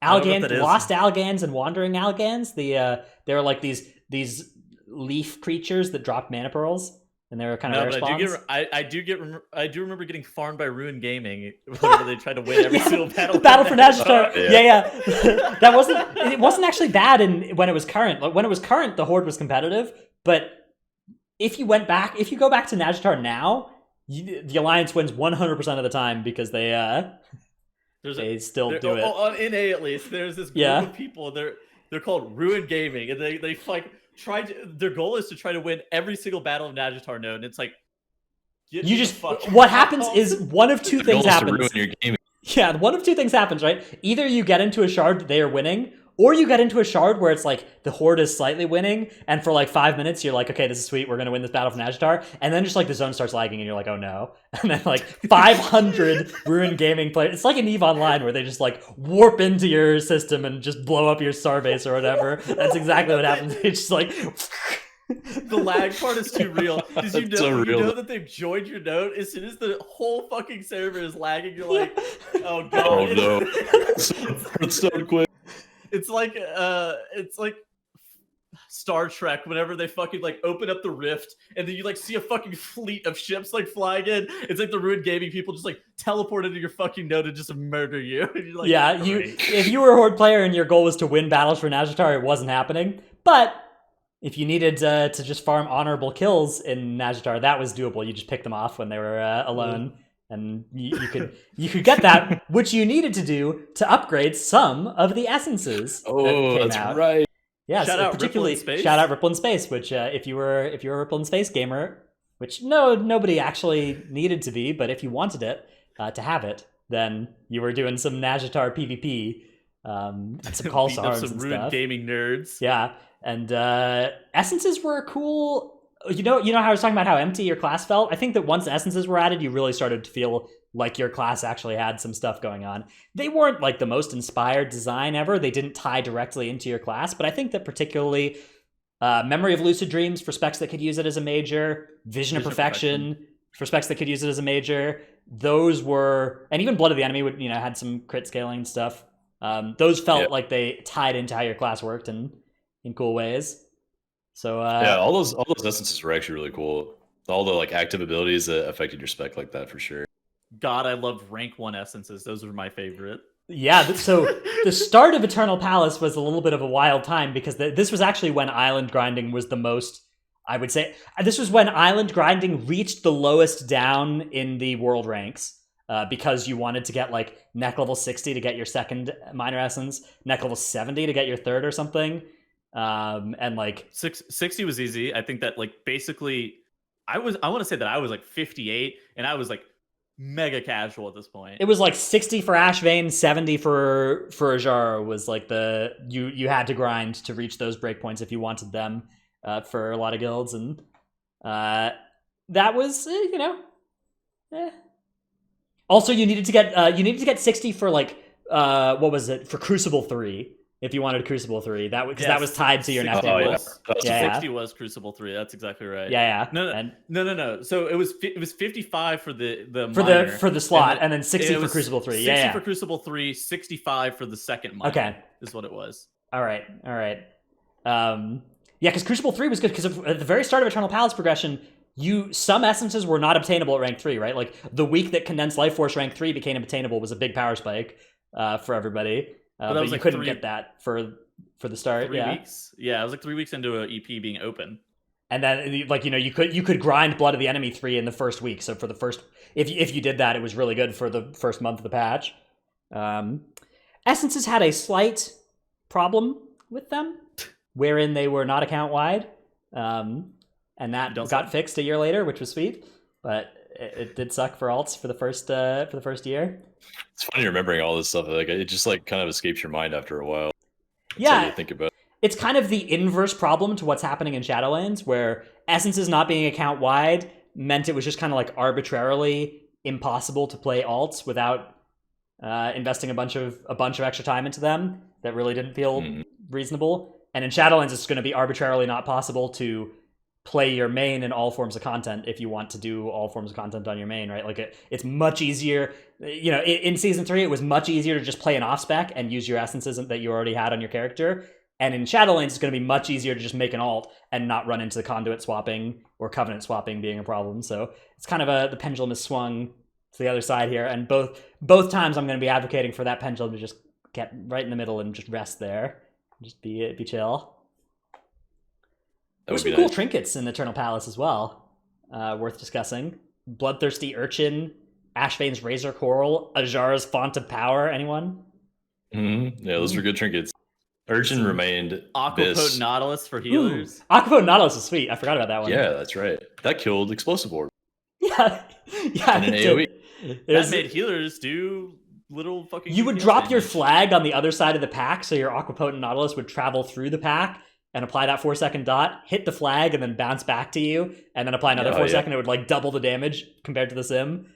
S1: Algans, lost Algans and wandering Algans. They were like these leaf creatures that dropped mana pearls. And they were kind of rare spawns.
S2: I do remember getting farmed by Ruin Gaming whenever they tried to win every single battle.
S1: The battle for Najatar. Yeah. It wasn't actually bad when it was current. Like when it was current, the Horde was competitive. But if you go back to Najatar now, the Alliance wins 100% of the time because they still do it.
S2: On NA at least, there's this group of people. They're called Ruin Gaming, and they fight. Their goal is to try to win every single battle of Najatar node, and it's like
S1: what happens is one of two things happens.
S3: Ruin your game.
S1: Yeah, one of two things happens, right? Either you get into a shard that they are winning, or you get into a shard where it's like the Horde is slightly winning, and for like 5 minutes you're like, okay, this is sweet, we're gonna win this battle for Najatar, and then just like the zone starts lagging and you're like, oh no. And then like 500 Ruin Gaming players, it's like an EVE Online where they just like warp into your system and just blow up your starbase or whatever. That's exactly what happens. It's just like
S2: the lag part is too real. Because you know that they've joined your node. As soon as the whole fucking server is lagging, you're like, oh god.
S3: Oh no. It's so quick.
S2: It's like Star Trek whenever they fucking like open up the rift and then you like see a fucking fleet of ships like flying in. It's like the Ruined Gaming people just like teleport into your fucking node and just murder you. And you're like,
S1: if you were a Horde player and your goal was to win battles for Najatar, it wasn't happening. But if you needed to just farm honorable kills in Najatar, that was doable. You just pick them off when they were alone. and you could get that, which you needed to do to upgrade some of the essences.
S3: Oh,
S1: that came
S3: that's
S1: out.
S3: right.
S1: Yeah,
S2: Shout
S1: so
S2: out
S1: particularly
S2: Ripple in Space.
S1: shout out Ripple in Space, which if you were a Ripple in Space gamer, which nobody actually needed to be, but if you wanted it to have it, then you were doing some Najatar PvP, and some call
S2: Beating up
S1: stars
S2: some
S1: and
S2: rude
S1: stuff.
S2: gaming nerds.
S1: Yeah, and essences were cool. You know how I was talking about how empty your class felt? I think that once essences were added, you really started to feel like your class actually had some stuff going on. They weren't like the most inspired design ever. They didn't tie directly into your class, but I think that particularly Memory of Lucid Dreams for specs that could use it as a major, Vision of Perfection for specs that could use it as a major, those were, and even Blood of the Enemy would, had some crit scaling and stuff. Those felt like they tied into how your class worked in cool ways. So
S3: all those essences were actually really cool. All the like active abilities that affected your spec like that for sure.
S2: God, I loved rank 1 essences. Those were my favorite.
S1: Yeah, so the start of Eternal Palace was a little bit of a wild time because this was actually when island grinding was the most, I would say, this was when island grinding reached the lowest down in the world ranks. Because you wanted to get like neck level 60 to get your second minor essence, neck level 70 to get your third or something. And like
S2: 60 was easy. I think that like basically I want to say that I was like 58 and I was like mega casual at this point.
S1: It was like 60 for Ashvane, 70 for Ajar was like the you had to grind to reach those breakpoints if you wanted them for a lot of guilds, and that was Also, you needed to get 60 for like what was it for Crucible 3 if you wanted Crucible 3. That was tied to your neck level.
S2: 60 was Crucible 3. That's exactly right.
S1: Yeah.
S2: No. So it was 55 for the
S1: for the slot, and then 60 for Crucible 3.
S2: 60 for Crucible 3, 65 for the second minor.
S1: Okay,
S2: is what it was.
S1: All right. Because Crucible 3 was good because at the very start of Eternal Palace progression, some essences were not obtainable at rank 3, right? Like the week that Condensed Life Force rank 3 became obtainable was a big power spike for everybody. But you couldn't get that for the start.
S2: 3 weeks. Yeah, it was like 3 weeks into an EP being open. And
S1: then you could grind Blood of the Enemy 3 in the first week. So for the first, if you did that, it was really good for the first month of the patch. Essences had a slight problem with them, wherein they were not account wide. And that got fixed a year later, which was sweet, but it did suck for alts for the first year.
S3: It's funny remembering all this stuff. Like it just like kind of escapes your mind after a while.
S1: Yeah,
S3: you think about it.
S1: It's kind of the inverse problem to what's happening in Shadowlands, where essences not being account wide meant it was just kind of like arbitrarily impossible to play alts without investing a bunch of extra time into them that really didn't feel reasonable. And in Shadowlands, it's going to be arbitrarily not possible to play your main in all forms of content if you want to do all forms of content on your main, right? Like it's much easier. In Season 3, it was much easier to just play an off-spec and use your essences that you already had on your character. And in Shadowlands, it's going to be much easier to just make an alt and not run into the conduit swapping or covenant swapping being a problem. So it's kind of the pendulum has swung to the other side here. And both times I'm going to be advocating for that pendulum to just get right in the middle and just rest there. Just be chill. There's some cool trinkets in Eternal Palace as well, worth discussing. Bloodthirsty Urchin, Ashvane's Razor Coral, Ajar's Font of Power. Anyone?
S3: Mm-hmm. Yeah, those were good trinkets. Urchin remained
S2: Aquapotent Nautilus for healers.
S1: Aquapotent Nautilus is sweet. I forgot about that one.
S3: Yeah, that's right. That killed Explosive Orb.
S1: Yeah,
S3: in an AoE.
S2: That made healers do little fucking.
S1: You would drop your flag on the other side of the pack, so your Aquapotent Nautilus would travel through the pack and apply that 4-second dot, hit the flag, and then bounce back to you, and then apply another 4-second. It would like double the damage compared to the sim.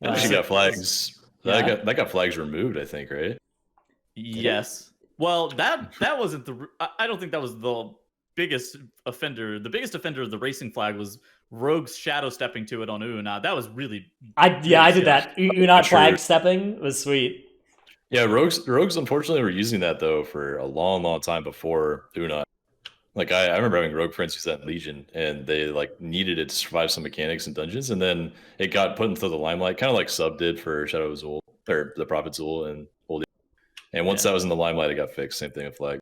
S3: Actually got flags. Yeah. That got flags removed, I think, right?
S2: Yes. Well, that wasn't I don't think that was the biggest offender. The biggest offender of the racing flag was Rogue's shadow stepping to it on Uuna. That was really.
S1: I did that. Uuna flag stepping was sweet.
S3: Yeah, Rogues unfortunately were using that though for a long time before Uuna. Like I remember having Rogue friends use that in Legion, and they like needed it to survive some mechanics in dungeons, and then it got put into the limelight, kind of like Sub did for Shadow Azul or the Prophet Zul and Holy. And once that was in the limelight, it got fixed. Same thing with flag.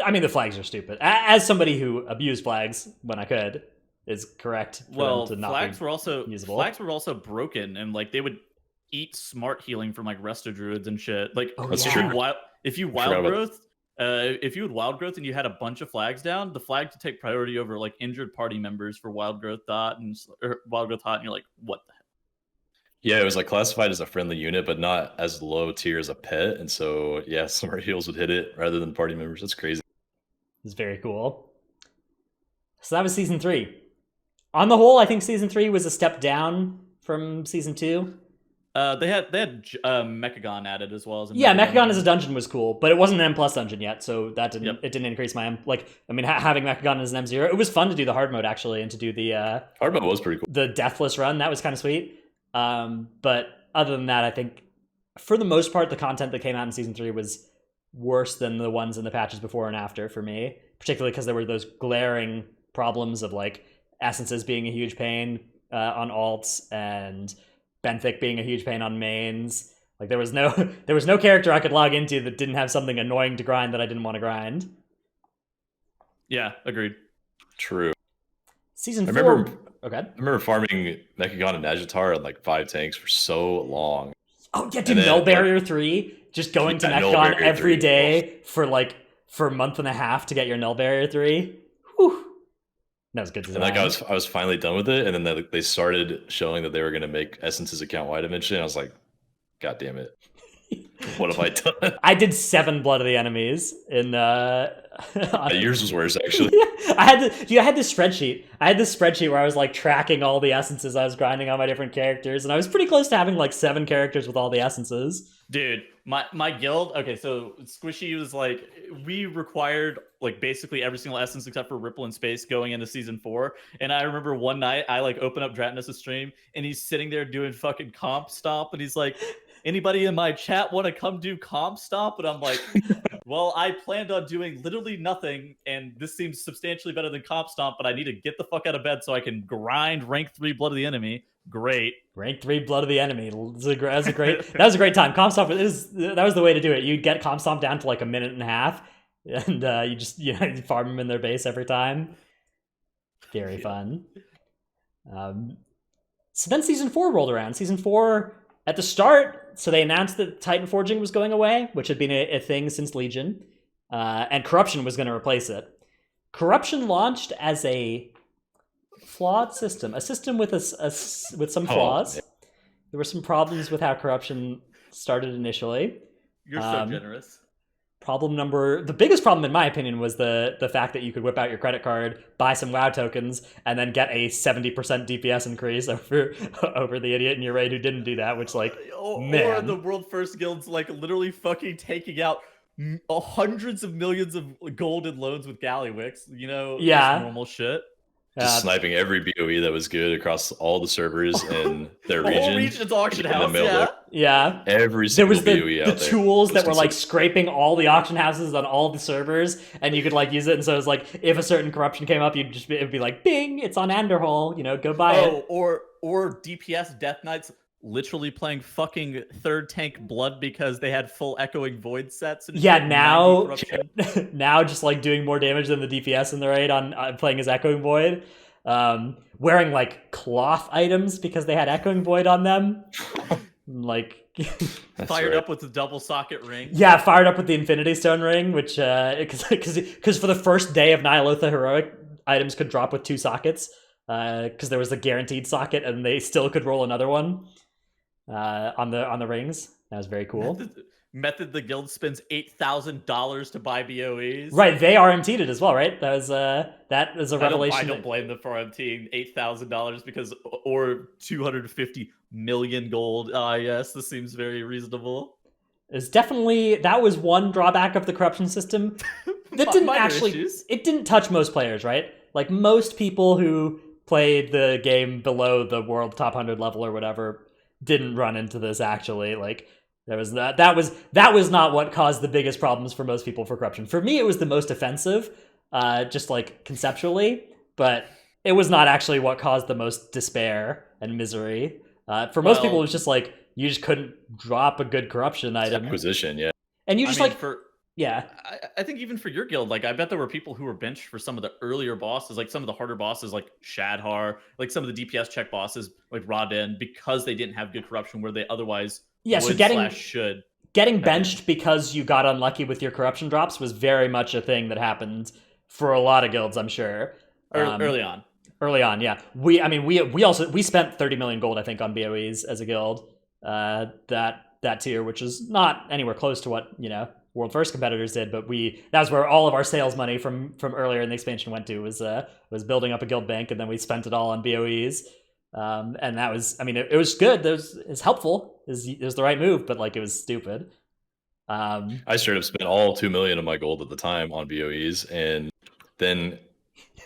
S1: I mean, the flags are stupid. As somebody who abused flags when I could, is correct. For them to not
S2: flags
S1: be
S2: were also
S1: usable.
S2: Flags were also broken, and like they would eat smart healing from like resto druids and shit. Like
S1: Oh,
S3: That's
S1: yeah.
S3: true.
S2: if you
S3: forgot
S2: wild
S3: about
S2: growth, if you had wild growth and you had a bunch of flags down, the flag to take priority over like injured party members for wild growth dot or wild growth hot, and you're like, what the heck?
S3: Yeah, it was like classified as a friendly unit, but not as low tier as a pet. And so, yeah, smart heals would hit it rather than party members. That's crazy.
S1: It's very cool. So that was season 3. On the whole, I think season 3 was a step down from season 2.
S2: They had Mechagon added as well as
S1: Yeah, Mechagon as a dungeon was cool, but it wasn't an M+ dungeon yet, so that didn't it didn't increase my M. Like, I mean, having Mechagon as an M0, it was fun to do the hard mode actually, and to do the
S3: Hard mode was pretty cool.
S1: the deathless run. That was kind of sweet. But other than that, I think for the most part, the content that came out in season 3 was worse than the ones in the patches before and after for me, particularly because there were those glaring problems of like essences being a huge pain on alts and benthic being a huge pain on mains. Like there was no character I could log into that didn't have something annoying to grind that I didn't want to grind.
S2: Yeah, agreed.
S3: True.
S1: Season 4. Okay.
S3: I remember farming Mechagon and Nagitar on like 5 tanks for so long.
S1: Oh yeah, dude, Null Barrier 3. Just going to Mechagon every day for a month and a half to get your Null Barrier 3. Whew. That was good design.
S3: And like I was finally done with it, and then they started showing that they were going to make Essences account wide eventually, and I was like, God damn it. What have I done?
S1: I did 7 Blood of the Enemies in
S3: yours was worse actually.
S1: I had this spreadsheet. I had this spreadsheet where I was like tracking all the essences I was grinding on my different characters, and I was pretty close to having like 7 characters with all the essences.
S2: Dude, my guild, okay, so Squishy was like, we required like basically every single essence except for Ripple and Space going into season 4. And I remember one night I like open up Dratinus' stream and he's sitting there doing fucking comp stomp, and he's like, anybody in my chat want to come do comp stomp? And I'm like, well, I planned on doing literally nothing, and this seems substantially better than comp stomp, but I need to get the fuck out of bed so I can grind rank 3 Blood of the Enemy. Great. Rank
S1: 3 Blood of the Enemy. That was a great time. Comp stomp that was the way to do it. You'd get comp stomp down to like a minute and a half, and you farm them in their base every time. Very fun. So then season 4 rolled around. Season 4 at the start, so they announced that Titanforging was going away, which had been a thing since Legion, and Corruption was going to replace it. Corruption launched as a flawed system, a system with with some flaws.
S3: Yeah.
S1: There were some problems with how Corruption started initially.
S2: You're so generous.
S1: The biggest problem in my opinion was the fact that you could whip out your credit card, buy some WoW tokens, and then get a 70% DPS increase over the idiot in your raid who didn't do that, which like, man.
S2: Or the world first guilds like literally fucking taking out hundreds of millions of gold in loans with Gallywix, just normal shit.
S3: Just sniping every BOE that was good across all the servers in their region.
S2: The whole region's auction house,
S1: yeah.
S3: Every single BOE out there.
S1: There was the tools that were like scraping all the auction houses on all the servers, and you could like use it. And so it was like, if a certain corruption came up, it'd be like, bing, it's on Anderhole, go buy it.
S2: Or DPS Death Knights literally playing fucking third tank Blood because they had full Echoing Void sets. And
S1: now just like doing more damage than the DPS in the raid on playing as Echoing Void. Wearing like cloth items because they had Echoing Void on them. Like
S2: fired up with the double socket ring.
S1: Yeah, fired up with the Infinity Stone ring, which because for the first day of Nyalotha Heroic, items could drop with 2 sockets. Because there was a guaranteed socket and they still could roll another one. On the rings. That was very cool.
S2: Method the guild spends $8,000 to buy BOEs.
S1: Right, they RMT'd it as well, right? That was a revelation.
S2: I don't blame them for RMTing $8,000 because or 250 million gold. Yes, this seems very reasonable.
S1: That was one drawback of the corruption system. That it didn't touch most players, right? Like most people who played the game below the world top 100 level or whatever didn't run into this actually. Like that was not what caused the biggest problems for most people for corruption. For me, it was the most offensive, just like conceptually, but it was not actually what caused the most despair and misery. For most people, it was just like you just couldn't drop a good corruption item.
S3: Acquisition, yeah.
S1: And you just Yeah.
S2: I think even for your guild, like I bet there were people who were benched for some of the earlier bosses, like some of the harder bosses, like Shadhar, like some of the DPS check bosses, like Raden, because they didn't have good corruption where they otherwise
S1: Yeah, so
S2: would / should.
S1: Getting benched because you got unlucky with your corruption drops was very much a thing that happened for a lot of guilds, I'm sure.
S2: Early on.
S1: Early on, yeah. We spent 30 million gold, I think, on BOEs as a guild. That tier, which is not anywhere close to what, World First competitors did, but that was where all of our sales money from earlier in the expansion went to, was building up a guild bank, and then we spent it all on BOEs. And that was, it was good. It's helpful. It was the right move, but like it was stupid.
S3: I straight up spent all 2 million of my gold at the time on BOEs, and then,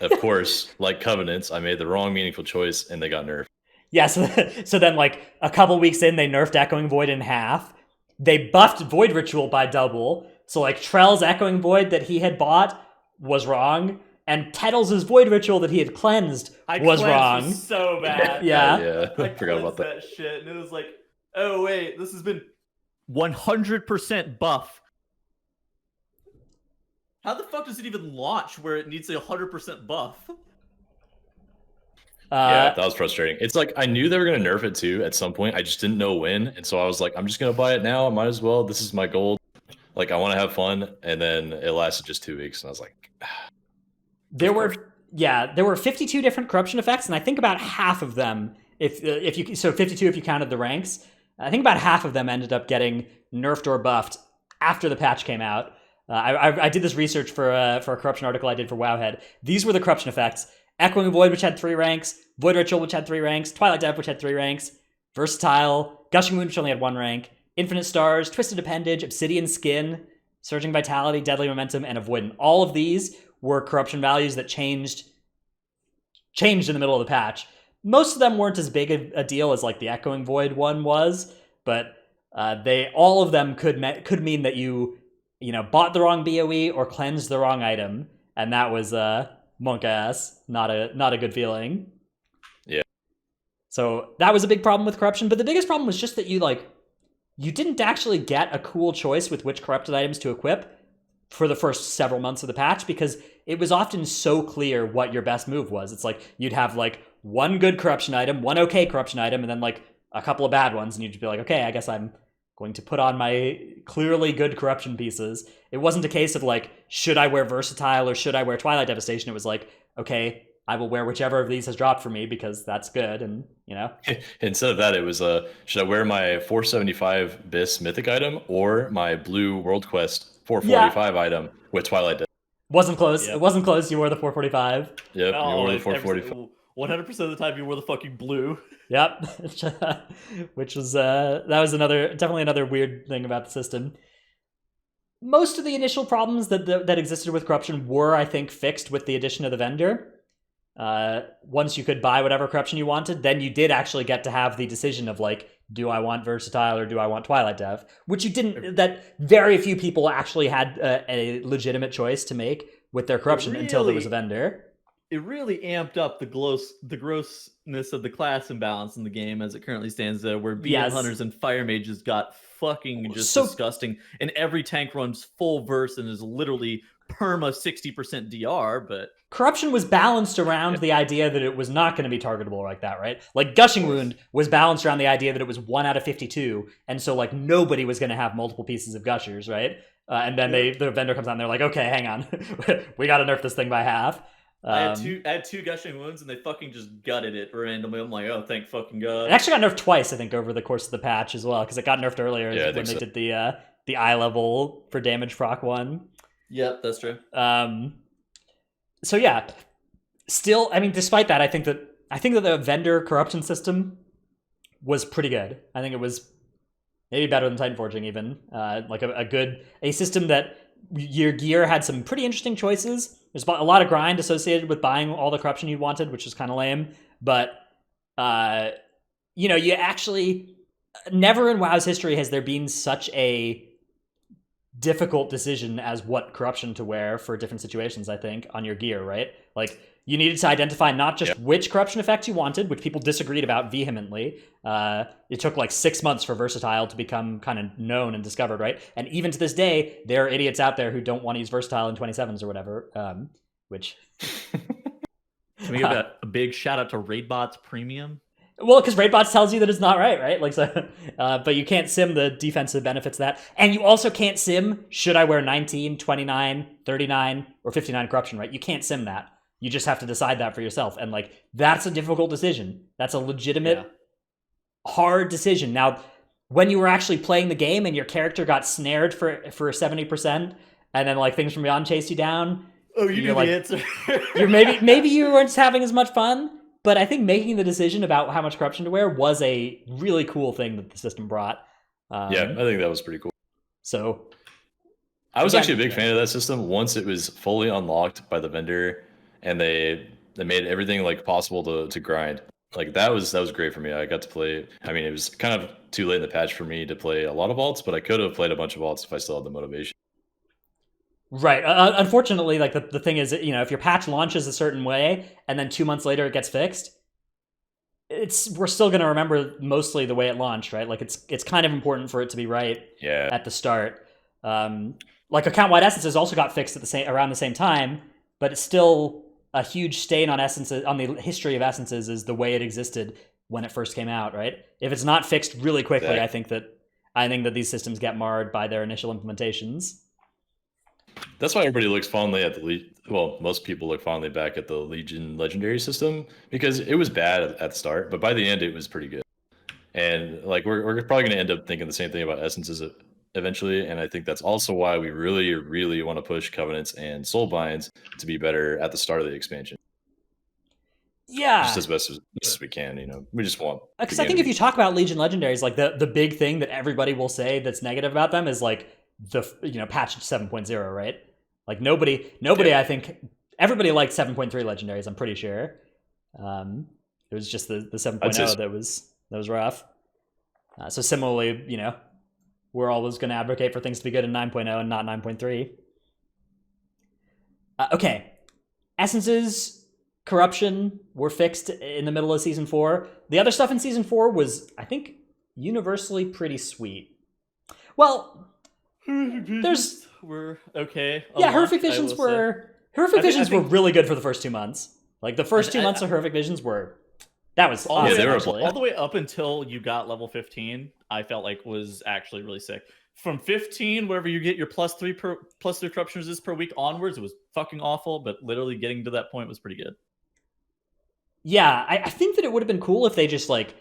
S3: of course, like Covenants, I made the wrong meaningful choice, and they got nerfed.
S1: Yeah, so then like a couple weeks in, they nerfed Echoing Void in half. They buffed Void Ritual by double. So like Trell's Echoing Void that he had bought was wrong, and Tettles' Void Ritual that he had cleansed was wrong.
S2: Was so bad.
S1: Yeah.
S3: I forgot about that
S2: shit, and it was like, oh wait, this has been 100% buff. How the fuck does it even launch where it needs a 100% buff?
S3: Yeah, that was frustrating. It's like I knew they were going to nerf it too at some point. I just didn't know when. And so I was like, I'm just going to buy it now. I might as well. This is my gold. Like, I want to have fun. And then it lasted just 2 weeks. And I was like,
S1: there were 52 different corruption effects. And I think about half of them, so 52 if you counted the ranks, I think about half of them ended up getting nerfed or buffed after the patch came out. I did this research for a corruption article I did for Wowhead. These were the corruption effects. Echoing Void, which had 3 ranks, Void Ritual, which had 3 ranks, Twilight Dev, which had 3 ranks, Versatile, Gushing Wound, which only had 1 rank, Infinite Stars, Twisted Appendage, Obsidian Skin, Surging Vitality, Deadly Momentum, and Avoidant. All of these were corruption values that changed in the middle of the patch. Most of them weren't as big a deal as like the Echoing Void one was, but all of them could mean that you bought the wrong BOE or cleansed the wrong item, and that was monk ass, not a good feeling.
S3: Yeah.
S1: So that was a big problem with corruption, but the biggest problem was just that you didn't actually get a cool choice with which corrupted items to equip for the first several months of the patch, because it was often so clear what your best move was. It's like you'd have like one good corruption item, one okay corruption item, and then like a couple of bad ones, and you'd just be like, okay, I guess I'm going to put on my clearly good corruption pieces. It wasn't a case of like, should I wear Versatile or should I wear Twilight Devastation? It was like, okay, I will wear whichever of these has dropped for me because that's good, and
S3: Instead of that, it was should I wear my 475 BIS mythic item or my blue World Quest 445 item with Twilight Dev?
S1: Wasn't close.
S2: Yep.
S1: It wasn't close. You wore the 445.
S3: Yep, you wore the 445.
S2: 100% of the time you wore the fucking blue.
S1: Yep. Which was that was definitely another weird thing about the system. Most of the initial problems that existed with corruption were, I think, fixed with the addition of the vendor. Once you could buy whatever corruption you wanted, then you did actually get to have the decision of like, do I want Versatile or do I want Twilight Dev? Which you didn't. That very few people actually had a legitimate choice to make with their corruption until there was a vendor.
S2: It really amped up the grossness of the class imbalance in the game as it currently stands, where BM hunters and fire mages got fucking just disgusting, and every tank runs full verse and is literally perma 60% DR, but
S1: corruption was balanced around the idea that it was not going to be targetable like that, right? Like Gushing Wound was balanced around the idea that it was 1 out of 52, and so like nobody was going to have multiple pieces of Gushers, right? And then the vendor comes out and they're like, okay, hang on, we got to nerf this thing by half.
S2: I had two Gushing Wounds and they fucking just gutted it randomly. I'm like, oh, thank fucking God.
S1: It actually got nerfed twice, I think, over the course of the patch as well, because it got nerfed earlier when they did the eye level for damage proc one.
S2: Yep, that's true.
S1: So yeah, still, I mean, despite that, I think that the vendor corruption system was pretty good. I think it was maybe better than Titanforging even. Like a system that your gear had some pretty interesting choices. There's a lot of grind associated with buying all the corruption you wanted, which is kind of lame. But, you actually, never in WoW's history has there been such a difficult decision as what corruption to wear for different situations, I think, on your gear, right? Like, You needed to identify not just which corruption effect you wanted, which people disagreed about vehemently. It took like 6 months for Versatile to become kind of known and discovered, right? And even to this day, there are idiots out there who don't want to use Versatile in 27s or whatever, which...
S2: Can we give a big shout out to Raidbots Premium?
S1: Well, because Raidbots tells you that it's not right? Like, so, but you can't sim the defensive benefits of that. And you also can't sim, should I wear 19, 29, 39, or 59 corruption, right? You can't sim that. You just have to decide that for yourself. And like, that's a difficult decision. That's a legitimate, hard decision. Now, when you were actually playing the game and your character got snared for 70%, and then like things from beyond chased you down.
S2: Oh, you knew the answer.
S1: You're maybe you weren't having as much fun, but I think making the decision about how much corruption to wear was a really cool thing that the system brought.
S3: I think that was pretty cool.
S1: So
S3: I was actually a big fan of that system once it was fully unlocked by the vendor. And they made everything like possible to grind. Like that was great for me. I got to play. I mean, it was kind of too late in the patch for me to play a lot of vaults, but I could have played a bunch of vaults if I still had the motivation.
S1: Right. Unfortunately, like the thing is, if your patch launches a certain way and then 2 months later it gets fixed, we're still going to remember mostly the way it launched, right? Like it's kind of important for it to be right at the start. Like account-wide essences also got fixed around the same time, but it's still a huge stain on essences, on the history of essences, is the way it existed when it first came out, right? If it's not fixed really quickly, I think that these systems get marred by their initial implementations.
S3: That's why everybody looks fondly at most people look fondly back at the Legendary system, because it was bad at the start, but by the end it was pretty good. And like we're probably going to end up thinking the same thing about essences eventually, and I think that's also why we really, really want to push Covenants and Soulbinds to be better at the start of the expansion.
S1: Yeah,
S3: just as best as we can. We just want.
S1: Because I think if you talk about Legion Legendaries, like the big thing that everybody will say that's negative about them is like the patch 7.0, right? Like nobody. I think everybody liked 7.3 Legendaries. I'm pretty sure. It was just the 7.0 that was rough. So similarly, we're always going to advocate for things to be good in 9.0 and not 9.3. Okay. Essences, corruption were fixed in the middle of Season 4. The other stuff in Season 4 was, I think, universally pretty sweet. Well,
S2: were okay.
S1: Yeah, Horrific Visions were really good for the first 2 months. Like, the first 2 months of Horrific Visions that was awesome.
S3: They were
S2: all the way up until you got level 15, I felt like was actually really sick. From 15, wherever you get your +3 corruption resist per week onwards, it was fucking awful, but literally getting to that point was pretty good.
S1: Yeah, I think that it would have been cool if they just like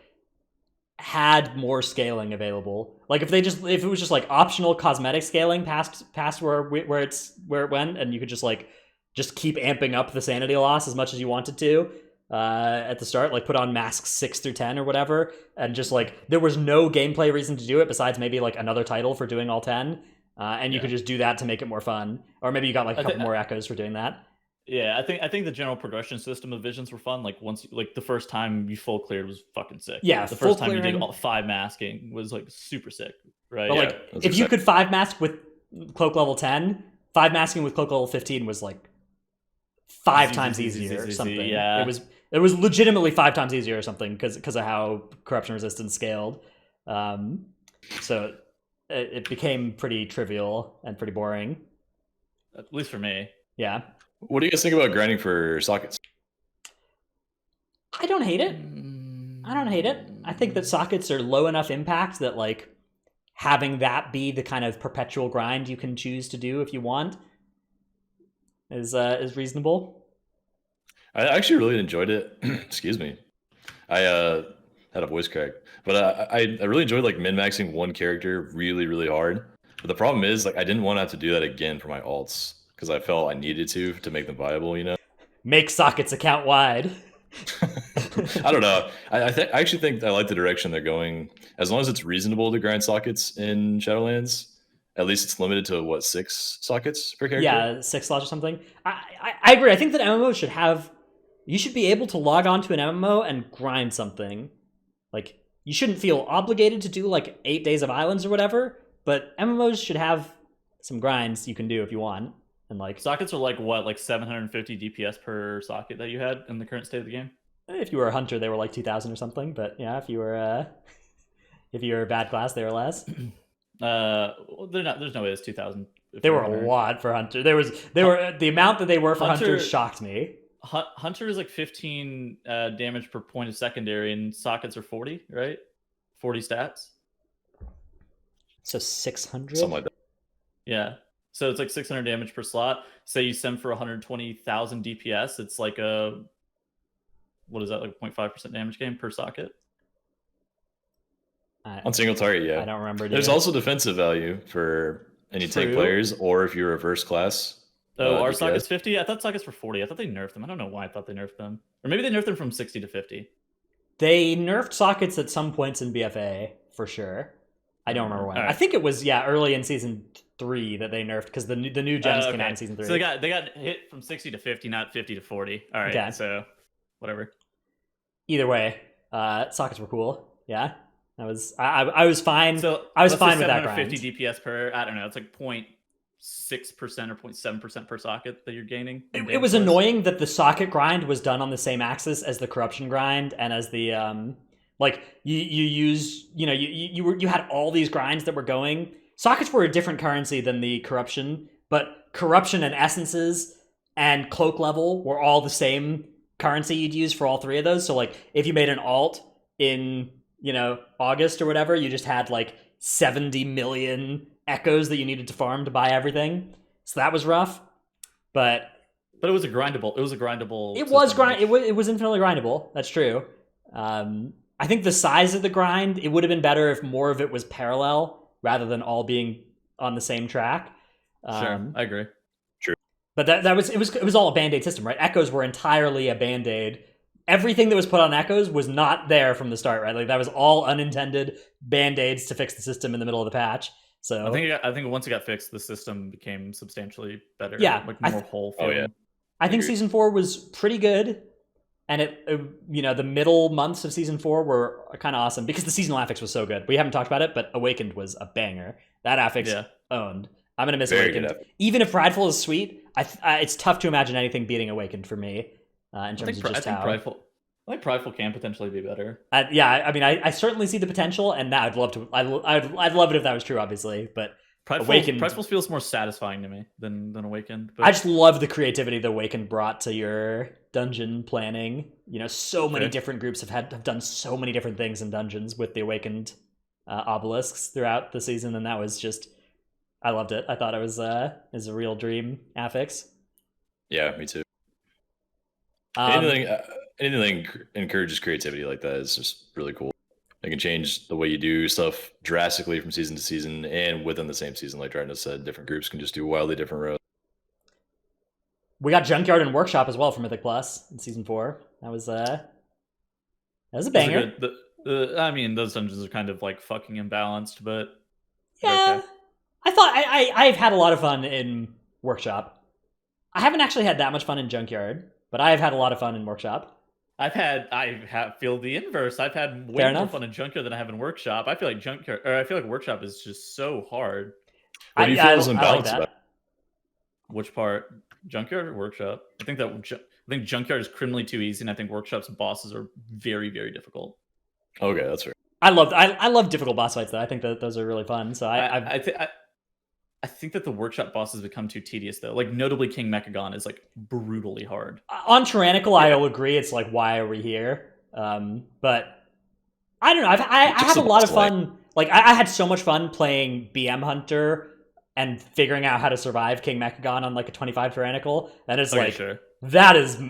S1: had more scaling available. Like if it was just like optional cosmetic scaling past where it went, and you could just keep amping up the sanity loss as much as you wanted to. At the start, like put on masks 6 through 10 or whatever, and just like there was no gameplay reason to do it besides maybe like another title for doing all 10, and you could just do that to make it more fun, or maybe you got like a couple more echoes for doing that.
S2: Yeah, I think the general progression system of visions were fun. Like once, like the first time you full cleared was fucking sick.
S1: Yeah,
S2: the first time you did all 5 masking was like super sick, right?
S1: But like if you could 5 mask with cloak level 10, 5 masking with cloak level 15 was like 5 times easier or something.
S2: Yeah,
S1: it was legitimately 5 times easier or something because of how corruption resistance scaled. So it became pretty trivial and pretty boring.
S2: At least for me.
S1: Yeah.
S3: What do you guys think about grinding for sockets?
S1: I don't hate it. I think that sockets are low enough impact that like having that be the kind of perpetual grind you can choose to do if you want is reasonable.
S3: I actually really enjoyed it. Excuse me. I had a voice crack, but I really enjoyed like min-maxing one character really, really hard. But the problem is like I didn't want to have to do that again for my alts because I felt I needed to make them viable.
S1: Make sockets account wide.
S3: I don't know. I actually think I like the direction they're going. As long as it's reasonable to grind sockets in Shadowlands, at least it's limited to 6 sockets per character.
S1: Yeah, 6 slots or something. I agree. I think that MMOs you should be able to log on to an MMO and grind something. Like you shouldn't feel obligated to do like 8 days of islands or whatever, but MMOs should have some grinds you can do if you want. And like
S2: sockets are like what, like 750 DPS per socket that you had in the current state of the game?
S1: if you were a hunter, they were like 2,000 or something. But yeah, if you were a bad class, they were less.
S2: They're not. There's no way it's 2,000.
S1: They were a lot for hunter. They were the amount that they were for hunters shocked me.
S2: Hunter is like 15 damage per point of secondary, and sockets are 40, right? 40 stats.
S1: So 600.
S3: Something like that.
S2: Yeah. So it's like 600 damage per slot. Say you send for 120,000 DPS, it's like what is that, like 0.5% damage gain per socket?
S3: On single target, yeah.
S1: I don't remember.
S3: There's also defensive value for any tank players, or if you're reverse class.
S2: Are sockets 50? I thought sockets were 40. I thought they nerfed them. I don't know why I thought they nerfed them. Or maybe they nerfed them from 60 to 50.
S1: They nerfed sockets at some points in BFA, for sure. I don't remember when.
S2: Right.
S1: I think it was, early in Season 3 that they nerfed, because the new gens came out in Season 3.
S2: So they got hit from 60 to 50, not 50 to 40. All right, okay. So whatever.
S1: Either way, sockets were cool. Yeah. I was fine.
S2: So
S1: I was fine with that grind.
S2: 50 DPS per, I don't know, it's like 0.6% or 0.7% per socket that you're gaining.
S1: It was annoying that the socket grind was done on the same axis as the corruption grind, and as the like you had all these grinds that were going. Sockets were a different currency than the corruption, but corruption and essences and cloak level were all the same currency you'd use for all three of those. So like if you made an alt in August or whatever, you just had like 70 million echoes that you needed to farm to buy everything. So that was rough, but
S2: it was a grindable. It was a grindable.
S1: It was infinitely grindable. That's true. I think the size of the grind, it would have been better if more of it was parallel rather than all being on the same track.
S2: Sure, I agree.
S3: True.
S1: But it was all a band-aid system, right? Echoes were entirely a band-aid. Everything that was put on Echoes was not there from the start, right? Like that was all unintended band-aids to fix the system in the middle of the patch. So
S2: I think once it got fixed, the system became substantially better.
S1: Yeah,
S2: like more whole. Feeling.
S3: Oh yeah.
S1: I think Season 4 was pretty good, and the middle months of Season 4 were kind of awesome because the seasonal affix was so good. We haven't talked about it, but Awakened was a banger. That affix owned. I'm gonna miss
S3: Very
S1: Awakened. Even if Prideful is sweet, it's tough to imagine anything beating Awakened for me. In terms of just how
S2: I think Prideful can potentially be better.
S1: I certainly see the potential, and I'd love it if that was true, obviously. But
S2: Prideful feels more satisfying to me than Awakened. But
S1: I just love the creativity that Awakened brought to your dungeon planning. So many different groups have done so many different things in dungeons with the Awakened obelisks throughout the season, and that was just, I loved it. I thought it was a real dream affix.
S3: Yeah, me too. Anything encourages creativity like that is just really cool. It can change the way you do stuff drastically from season to season, and within the same season, like Darkness said, different groups can just do wildly different roads.
S1: We got Junkyard and Workshop as well for Mythic Plus in Season 4. That was a banger.
S2: I mean, those dungeons are kind of like fucking imbalanced, but
S1: yeah. Okay. I thought I've had a lot of fun in Workshop. I haven't actually had that much fun in Junkyard, but I have had a lot of fun in Workshop.
S2: I feel the inverse. I've had way more fun in Junkyard than I have in Workshop. I feel like Workshop is just so hard.
S3: What do you feel is imbalanced about it?
S2: Which part? Junkyard or Workshop? I think Junkyard is criminally too easy, and I think Workshop's bosses are very, very difficult.
S3: Okay, that's fair.
S1: I love difficult boss fights though. I think that those are really fun. So
S2: I think that the Workshop bosses become too tedious though. Like notably King Mechagon is like brutally hard.
S1: On Tyrannical, I'll agree. It's like, why are we here? But I don't know. I have a lot of fun. Like I had so much fun playing BM Hunter and figuring out how to survive King Mechagon on like a 25 Tyrannical. And it's that is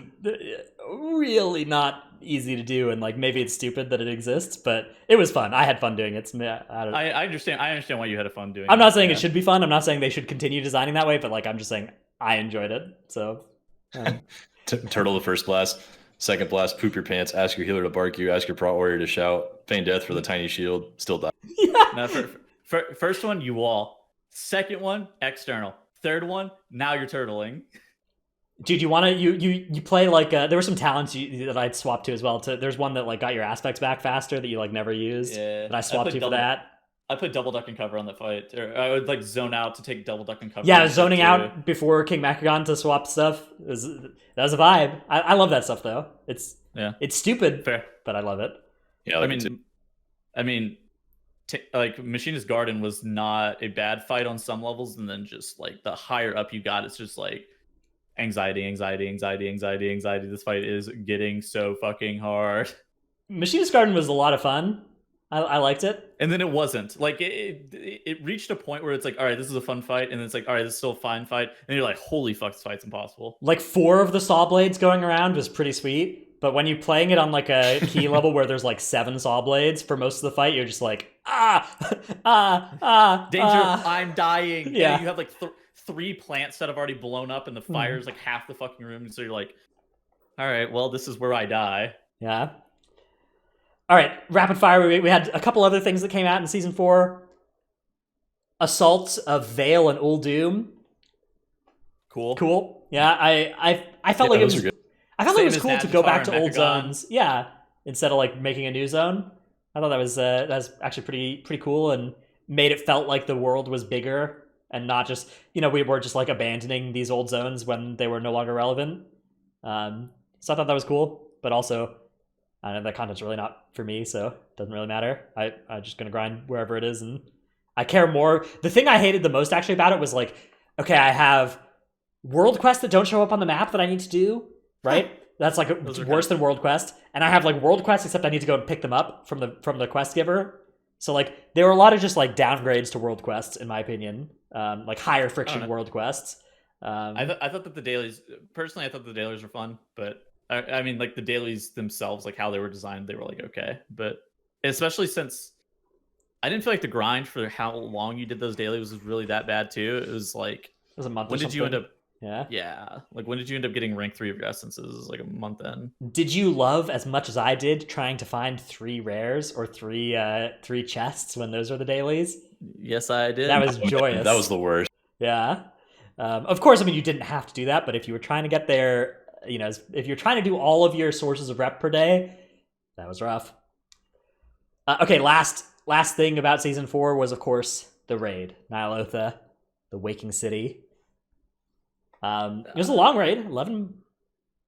S1: really not easy to do, and like maybe it's stupid that it exists, but it was fun. I had fun doing it.
S2: I understand why you had fun doing it.
S1: I'm not saying it should be fun. I'm not saying they should continue designing that way, but like I'm just saying I enjoyed it. So
S3: Turtle the first blast, second blast, poop your pants, ask your healer to bark you, ask your prot warrior to shout, feign death for the tiny shield, still die.
S2: No, first one, you wall. Second one, external. Third one, now you're turtling.
S1: Dude, you want to you play like there were some talents that I'd swapped to as well. There's one that like got your aspects back faster that you like never used.
S2: Yeah,
S1: but I swapped to for that.
S2: I put double duck and cover on that fight, or I would like zone out to take double duck and cover.
S1: Yeah, I was zoning out before King Macagon to swap stuff. That was a vibe. I love that stuff though. It's stupid,
S2: fair,
S1: but I love it.
S3: Yeah,
S2: I mean, like Machinist Garden was not a bad fight on some levels, and then just like the higher up you got, it's just like anxiety. This fight is getting so fucking hard.
S1: Machinist Garden was a lot of fun. I liked it.
S2: And then it wasn't. Like, it reached a point where it's like, all right, this is a fun fight. And then it's like, all right, this is still a fine fight. And you're like, holy fuck, this fight's impossible.
S1: Like, 4 of the saw blades going around was pretty sweet. But when you're playing it on, like, a key level where there's, like, 7 saw blades for most of the fight, you're just like,
S2: Danger, I'm dying.
S1: Yeah.
S2: And you have, like, 3 plants that have already blown up, and the fire's, like, half the fucking room. And so you're like, all right, well, this is where I die.
S1: Yeah. All right, rapid fire. We had a couple other things that came out in season 4. Assaults of Vale and Uldum. Cool. Yeah, I felt like it was. I felt like it was cool to go back to old zones. Yeah, instead of like making a new zone. I thought that was actually pretty cool and made it felt like the world was bigger and not just we were just like abandoning these old zones when they were no longer relevant. So I thought that was cool, but also. That content's really not for me, so it doesn't really matter. I'm just gonna grind wherever it is, and I care more. The thing I hated the most actually about it was like, okay, I have world quests that don't show up on the map that I need to do, right? That's like worse than world quest, and I have like world quests except I need to go and pick them up from the quest giver. So like there were a lot of just like downgrades to world quests in my opinion, like higher friction world quests.
S2: I thought that the dailies, personally, I thought the dailies were fun, but. I mean, like the dailies themselves, like how they were designed, they were like okay, but especially since I didn't feel like the grind for how long you did those dailies was really that bad too. It was like
S1: it was a month.
S2: When did you end up?
S1: Yeah.
S2: Like when did you end up getting rank 3 of your essences? It was like a month in.
S1: Did you love as much as I did trying to find 3 rares or 3 chests when those were the dailies?
S2: Yes, I did.
S1: That was joyous.
S3: That was the worst.
S1: Yeah. Of course, I mean you didn't have to do that, but if you were trying to get there. If you're trying to do all of your sources of rep per day, that was rough. Okay, last thing about season 4 was, of course, the raid. Nyalotha, the Waking City. It was a long raid. 11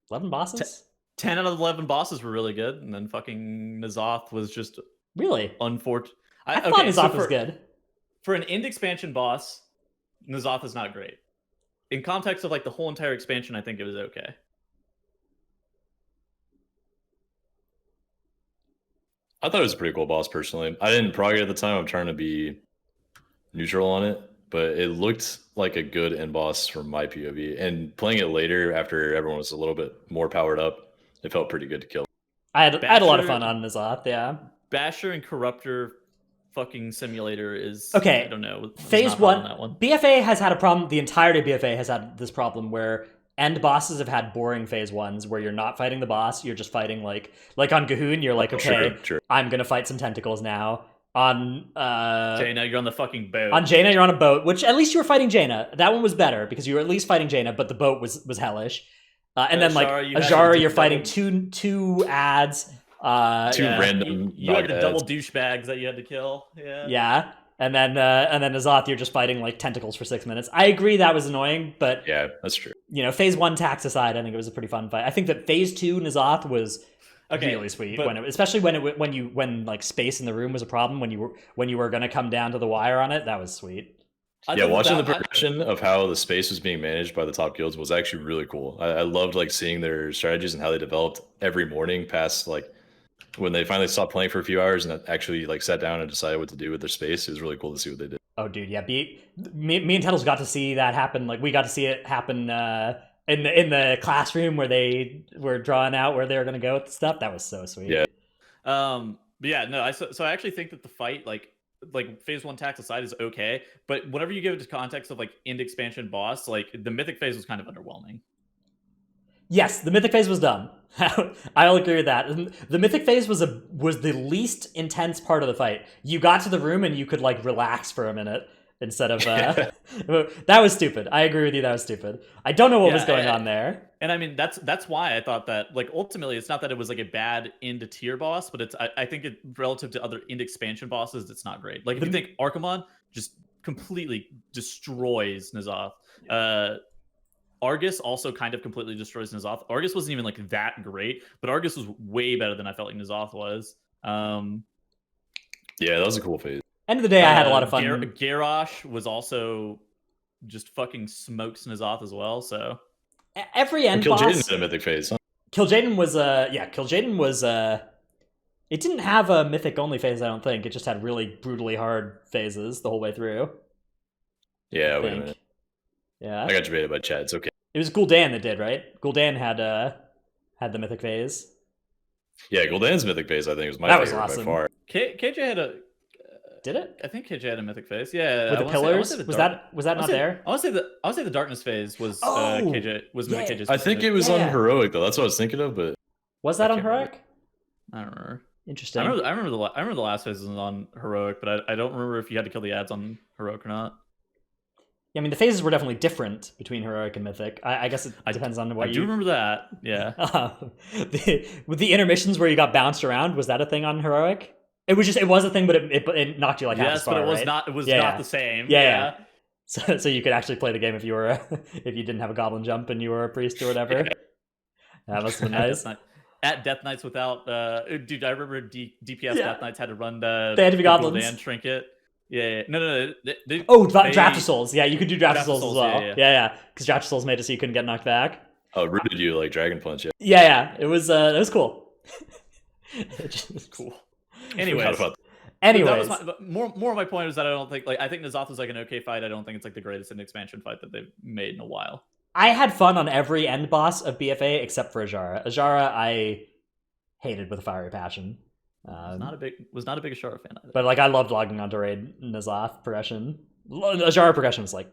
S1: bosses?
S2: 10 out of 11 bosses were really good, and then fucking N'Zoth was just...
S1: Really?
S2: Unfortunate.
S1: I thought N'Zoth was good.
S2: For an end expansion boss, N'Zoth is not great. In context of like the whole entire expansion, I think it was okay.
S3: I thought it was a pretty cool boss, personally. I didn't prog it at the time. I'm trying to be neutral on it, but it looked like a good end boss from my POV. And playing it later, after everyone was a little bit more powered up, it felt pretty good to kill.
S1: I had a lot of fun on N'Zoth, yeah.
S2: Basher and Corruptor fucking simulator is...
S1: Okay.
S2: I don't know.
S1: Phase 1. BFA has had a problem. The entirety of BFA has had this problem where... end bosses have had boring phase 1s where you're not fighting the boss, you're just fighting like on Gahoon, you're like, okay,
S3: sure.
S1: I'm gonna fight some tentacles now. On
S2: Jaina, you're on the fucking boat.
S1: On Jaina, you're on a boat, which at least you were fighting Jaina. That one was better because you were at least fighting Jaina, but the boat was hellish. And then like Azara, you're fighting two ads.
S3: Random.
S2: You had the double douchebags that you had to kill. Yeah.
S1: Yeah. And then N'Zoth, you're just fighting like tentacles for 6 minutes. I agree that was annoying, but
S3: yeah, that's true.
S1: Phase 1 tax aside, I think it was a pretty fun fight. I think that phase 2 N'Zoth was really sweet, especially when like space in the room was a problem, when you were gonna come down to the wire on it. That was sweet.
S3: Watching the progression of how the space was being managed by the top guilds was actually really cool. I loved like seeing their strategies and how they developed every morning past like. When they finally stopped playing for a few hours and actually like sat down and decided what to do with their space, it was really cool to see what they did.
S1: Oh, dude, yeah. Me and Tettles got to see that happen. Like we got to see it happen in the classroom where they were drawing out where they were going to go with the stuff. That was so sweet.
S3: Yeah.
S2: But yeah, no. So I actually think that the fight, like phase 1 tax aside, is okay. But whenever you give it to context of like end expansion boss, like the mythic phase was kind of underwhelming.
S1: Yes, the mythic phase was dumb. I'll agree with that. The mythic phase was the least intense part of the fight. You got to the room and you could like relax for a minute. instead of that was stupid. I agree with you. That was stupid. I don't know what was going on there.
S2: And I mean, that's why I thought that, like, ultimately, it's not that it was like a bad end tier boss, but it's I think it relative to other end expansion bosses, it's not great. Like, if you think Archimon just completely destroys N'Zoth. Argus also kind of completely destroys N'Zoth. Argus wasn't even like that great, but Argus was way better than I felt like N'Zoth was.
S3: Yeah, that was a cool phase.
S1: End of the day, I had a lot of fun.
S2: Garrosh was also just fucking smokes N'Zoth as well. So
S1: every end boss.
S3: Kil'jaeden had a mythic phase. Huh?
S1: Kil'jaeden was Kil'jaeden was it didn't have a mythic only phase. I don't think it just had really brutally hard phases the whole way through.
S3: Yeah, wait a minute.
S1: Yeah,
S3: I got debated by Chad. It's okay.
S1: It was Gul'dan that did, right? Gul'dan had the mythic phase.
S3: Yeah, Gul'dan's mythic phase, I think, was my favorite
S1: awesome.
S3: by far.
S2: KJ had a.
S1: Did it?
S2: I think KJ had a mythic phase. Yeah,
S1: with the pillars. Was that not there?
S2: I want to say the darkness phase was KJ was mythic KJ's.
S3: I think it was on heroic though. That's what I was thinking of, but
S1: was that on heroic?
S2: I don't remember.
S1: Interesting.
S2: I remember the last phase was on heroic, but I don't remember if you had to kill the ads on heroic or not.
S1: Yeah, I mean, the phases were definitely different between heroic and mythic. I guess it depends on what
S2: I do remember that. Yeah.
S1: With the intermissions where you got bounced around, was that a thing on heroic? It was a thing, but it knocked you like half the star,
S2: but it was
S1: right?
S2: not. It was not the same.
S1: Yeah. So you could actually play the game if you were if you didn't have a goblin jump and you were a priest or whatever. That must have been nice.
S2: At Death Knights without dude, I remember DPS Death Knights had to run the
S1: they had to be goblins
S2: and trinket. Yeah. No.
S1: Draft of Souls. Yeah, you could do Draft of Souls as well. Yeah. Because Draft of Souls made it so you couldn't get knocked back.
S3: Oh, rooted you like Dragon Punch.
S1: Yeah. It was cool.
S2: Cool. Anyways, more of my point is that I think N'Zoth was like an okay fight. I don't think it's like the greatest end expansion fight that they've made in a while.
S1: I had fun on every end boss of BFA except for Azara. Azara I hated with a fiery passion.
S2: Was not a big Azara fan either.
S1: But like I loved logging onto raid N'Zoth progression. Azara progression was like,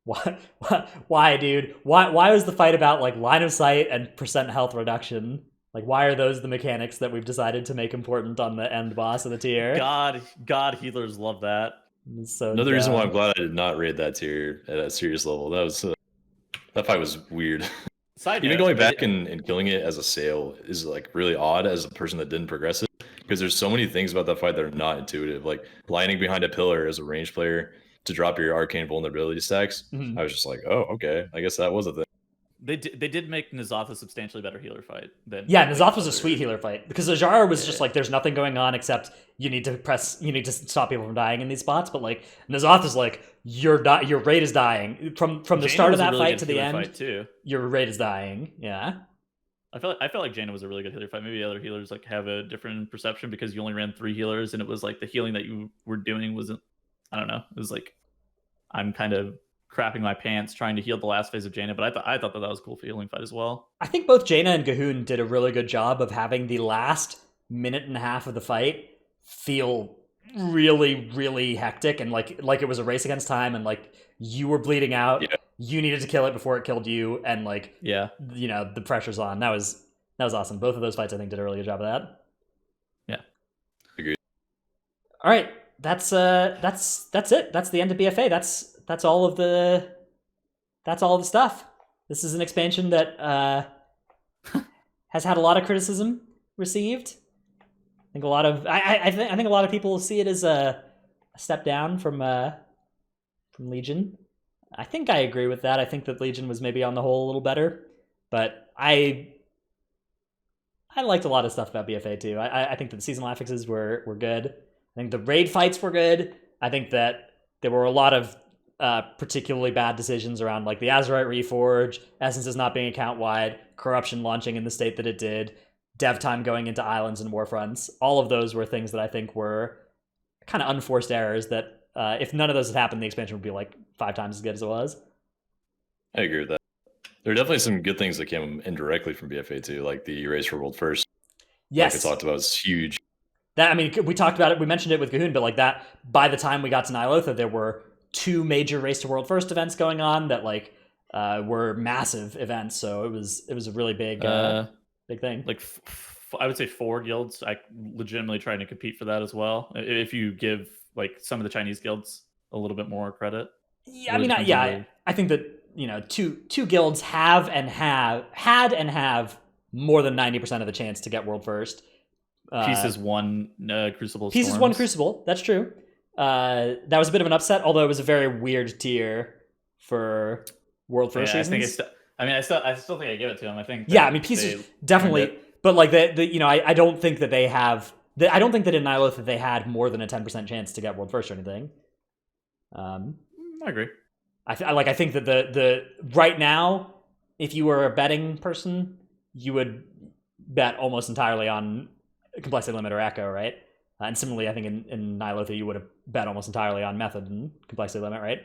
S1: why, dude? Why was the fight about like line of sight and percent health reduction? Like, why are those the mechanics that we've decided to make important on the end boss of the tier?
S2: God, healers love that.
S1: So
S3: another reason why I'm glad I did not raid that tier at a serious level. That fight was weird. Even going back and killing it as a sale is like really odd as a person that didn't progress it, because there's so many things about that fight that are not intuitive. Like lining behind a pillar as a ranged player to drop your arcane vulnerability stacks. Mm-hmm. I was just like, oh, okay, I guess that was a thing.
S2: They did make N'Zoth a substantially better healer fight than
S1: N'Zoth was a sweet healer fight, because Azara was just like there's nothing going on except you need to stop people from dying in these spots, but like N'Zoth is like your raid is dying from the start of that fight to the end
S2: too.
S1: Your raid is dying. Yeah.
S2: I felt like Jaina was a really good healer fight. Maybe other healers like have a different perception because you only ran 3 healers and it was like the healing that you were doing wasn't, I don't know. It was like I'm kind of crapping my pants trying to heal the last phase of Jaina, but I thought that was a cool healing fight as well.
S1: I think both Jaina and Gahun did a really good job of having the last minute and a half of the fight feel really, really hectic and like it was a race against time and like you were bleeding out. Yeah. You needed to kill it before it killed you, and like the pressure's on. That was awesome. Both of those fights I think did a really good job of that.
S2: Yeah.
S3: Agreed.
S1: All right. That's it. That's the end of BFA. That's all of the stuff. This is an expansion that has had a lot of criticism received. I think a lot of I think a lot of people see it as a step down from Legion. I think I agree with that. I think that Legion was maybe on the whole a little better, but I liked a lot of stuff about BFA too. I think that the seasonal affixes were good. I think the raid fights were good. I think that there were a lot of particularly bad decisions around like the Azerite Reforge, Essences not being account-wide, Corruption launching in the state that it did, dev time going into Islands and Warfronts. All of those were things that I think were kind of unforced errors that if none of those had happened, the expansion would be like 5 times as good as it was.
S3: I agree with that. There are definitely some good things that came indirectly from BFA too, like the Race for World First.
S1: Yes.
S3: Like I talked about, it's huge.
S1: That, I mean, we talked about it, we mentioned it with Gahun, but like that, by the time we got to Ny'alotha, there were 2 major Race to World First events going on that like were massive events. So it was a really big thing.
S2: Like I would say 4 guilds. I legitimately trying to compete for that as well. If you give like some of the Chinese guilds a little bit more credit.
S1: Yeah,
S2: Really depends on the-
S1: I think that two guilds have more than 90% of the chance to get world first.
S2: Pieces won Crucible.
S1: Pieces
S2: Storms.
S1: won Crucible. That's true. That was a bit of an upset, although it was a very weird tier for world first reasons.
S2: I still think I give it to them. I think.
S1: Yeah, I mean, Pieces definitely, but like I don't think that they have. I don't think that in Nyloth that they had more than a 10% chance to get world first or anything.
S2: I agree.
S1: I think that the right now, if you were a betting person, you would bet almost entirely on Complexity Limit or Echo, right? And similarly, I think in Nyloth you would have bet almost entirely on Method and Complexity Limit, right?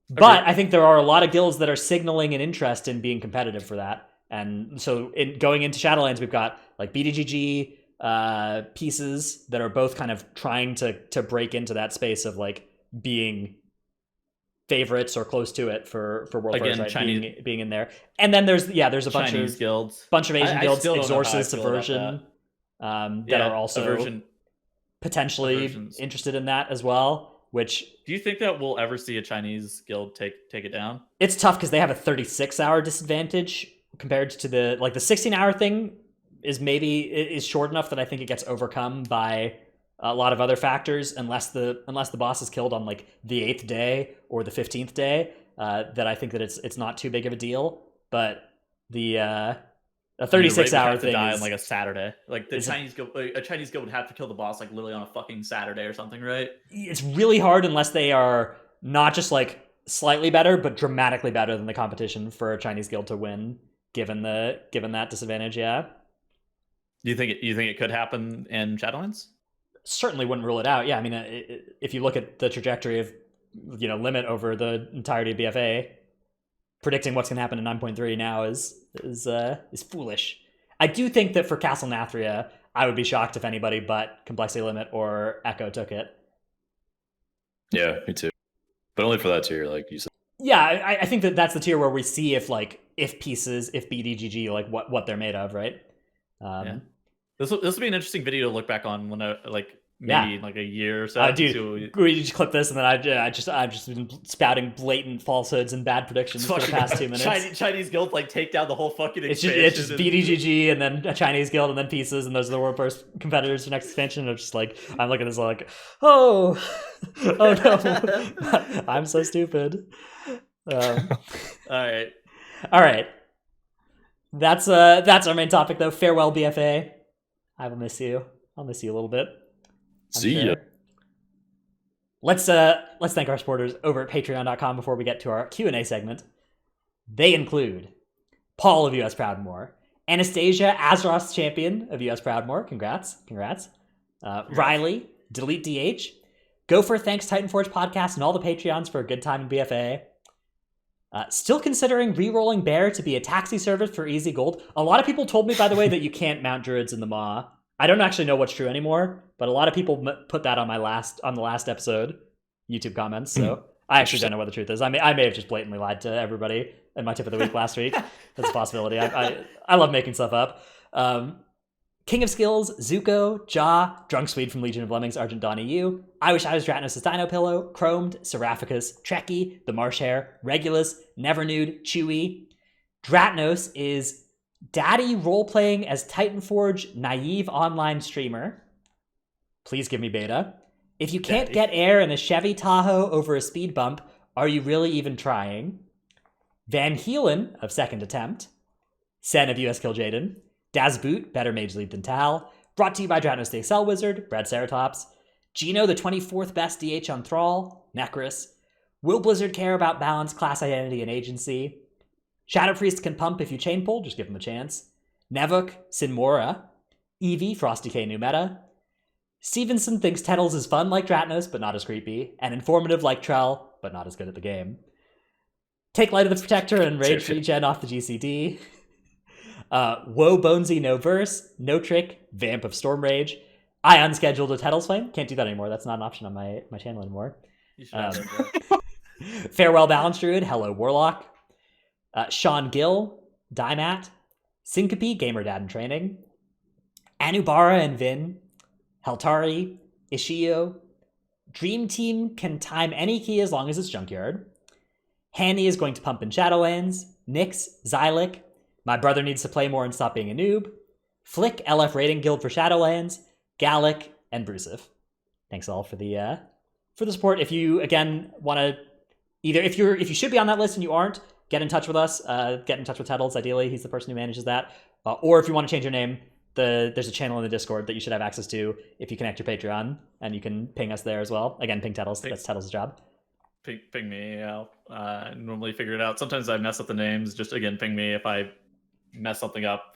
S1: But I think there are a lot of guilds that are signaling an interest in being competitive for that. And so going into Shadowlands, we've got like BDGG pieces that are both kind of trying to break into that space of like being favorites or close to it for world first, right?
S2: Chinese,
S1: being in there. And then there's a bunch
S2: Chinese
S1: of
S2: guilds,
S1: Asian guilds, Exorcist,
S2: Aversion,
S1: that are also potentially interested in that as well. Which,
S2: do you think that we'll ever see a Chinese guild take it down?
S1: It's tough because they have a 36-hour disadvantage compared to the 16-hour thing is short enough that I think it gets overcome by a lot of other factors unless the boss is killed on like the 8th day or the 15th day. That I think that it's not too big of a deal. But a 36-hour thing
S2: die on like a Saturday. Like a Chinese guild would have to kill the boss like literally on a fucking Saturday or something, right?
S1: It's really hard unless they are not just like slightly better, but dramatically better than the competition for a Chinese guild to win, given that disadvantage. Yeah.
S2: Do you think it could happen in Shadowlands?
S1: Certainly wouldn't rule it out. Yeah, I mean, if you look at the trajectory of Limit over the entirety of BFA, predicting what's going to happen in 9.3 now is foolish. I do think that for Castle Nathria, I would be shocked if anybody but Complexity Limit or Echo took it.
S3: Yeah, me too. But only for that tier, like you said.
S1: Yeah, I think that's the tier where we see if pieces, if BDGG, like what they're made of, right?
S2: Yeah. This will be an interesting video to look back on when maybe like a year or so.
S1: Dude, we just clip this and then I've just been spouting blatant falsehoods and bad predictions for the past 2 minutes.
S2: Chinese guild like take down the whole fucking expansion.
S1: It's just BDGG and then a Chinese guild and then pieces, and those are the world first competitors for next expansion. I'm just like, I'm looking at this like, oh no, I'm so stupid.
S2: All
S1: right. That's our main topic though. Farewell, BFA. I will miss you. I'll miss you a little bit.
S3: See ya.
S1: Let's thank our supporters over at patreon.com before we get to our Q&A segment. They include Paul of US Proudmore, Anastasia, Azeroth's champion of US Proudmore. Congrats. Riley, Delete DH, Gopher, thanks Titanforge Podcast and all the Patreons for a good time in BFA. Still considering re-rolling Bear to be a taxi service for easy gold. A lot of people told me, by the way, that you can't mount druids in the Maw. I don't actually know what's true anymore, but a lot of people put that on the last episode YouTube comments. So I actually don't know what the truth is. I may have just blatantly lied to everybody in my tip of the week last week. That's a possibility. I love making stuff up. King of Skills, Zuko, Ja, Drunk Swede from Legion of Lemmings, Argent Donnie U, I Wish I Was Dratnos' Dino Pillow, Chromed, Seraphicus, Trekkie, The Marsh Hare, Regulus, Never Nude, Chewy. Dratnos is daddy role-playing as Titanforge naive online streamer. Please give me beta. If you can't get air in a Chevy Tahoe over a speed bump, are you really even trying? Van Heelen of Second Attempt. Sen of US Kill Jaden. Dazboot, better Mage Leap than Tal. Brought to you by Dratnos the Excel Wizard, Brad Ceratops. Gino, the 24th best DH on Thrall, Necris. Will Blizzard care about balance, class identity, and agency? Shadow Priest can pump if you chain pull, just give him a chance. Nevuk, Sinmora. Eevee, Frosty K New Meta. Stevenson thinks Tettles is fun like Dratnos, but not as creepy, and informative like Trell, but not as good at the game. Take Light of the Protector and Rage Regen off the GCD. Woe Bonesy No Verse, No Trick, Vamp of Storm Rage. I unscheduled a Tettles Flame. Can't do that anymore. That's not an option on my channel anymore.
S2: You should have that.
S1: Farewell Balance Druid, Hello Warlock. Sean Gill, Dymat. Syncope, Gamer Dad in Training. Anubara and Vin. Heltari, Ishio. Dream Team can time any key as long as it's Junkyard. Hanny is going to pump in Shadowlands. Nyx, Xylic. My brother needs to play more and stop being a noob. Flick, LF Rating Guild for Shadowlands. Gallic, and Brusive. Thanks all for the support. If you again want to if you should be on that list and you aren't, get in touch with us. Get in touch with Tettles. Ideally, he's the person who manages that. Or if you want to change your name, there's a channel in the Discord that you should have access to if you connect your Patreon, and you can ping us there as well. Again, ping Tettles. That's Tettles' job.
S2: Ping me. I'll normally figure it out. Sometimes I mess up the names. Just again, ping me if I mess something up.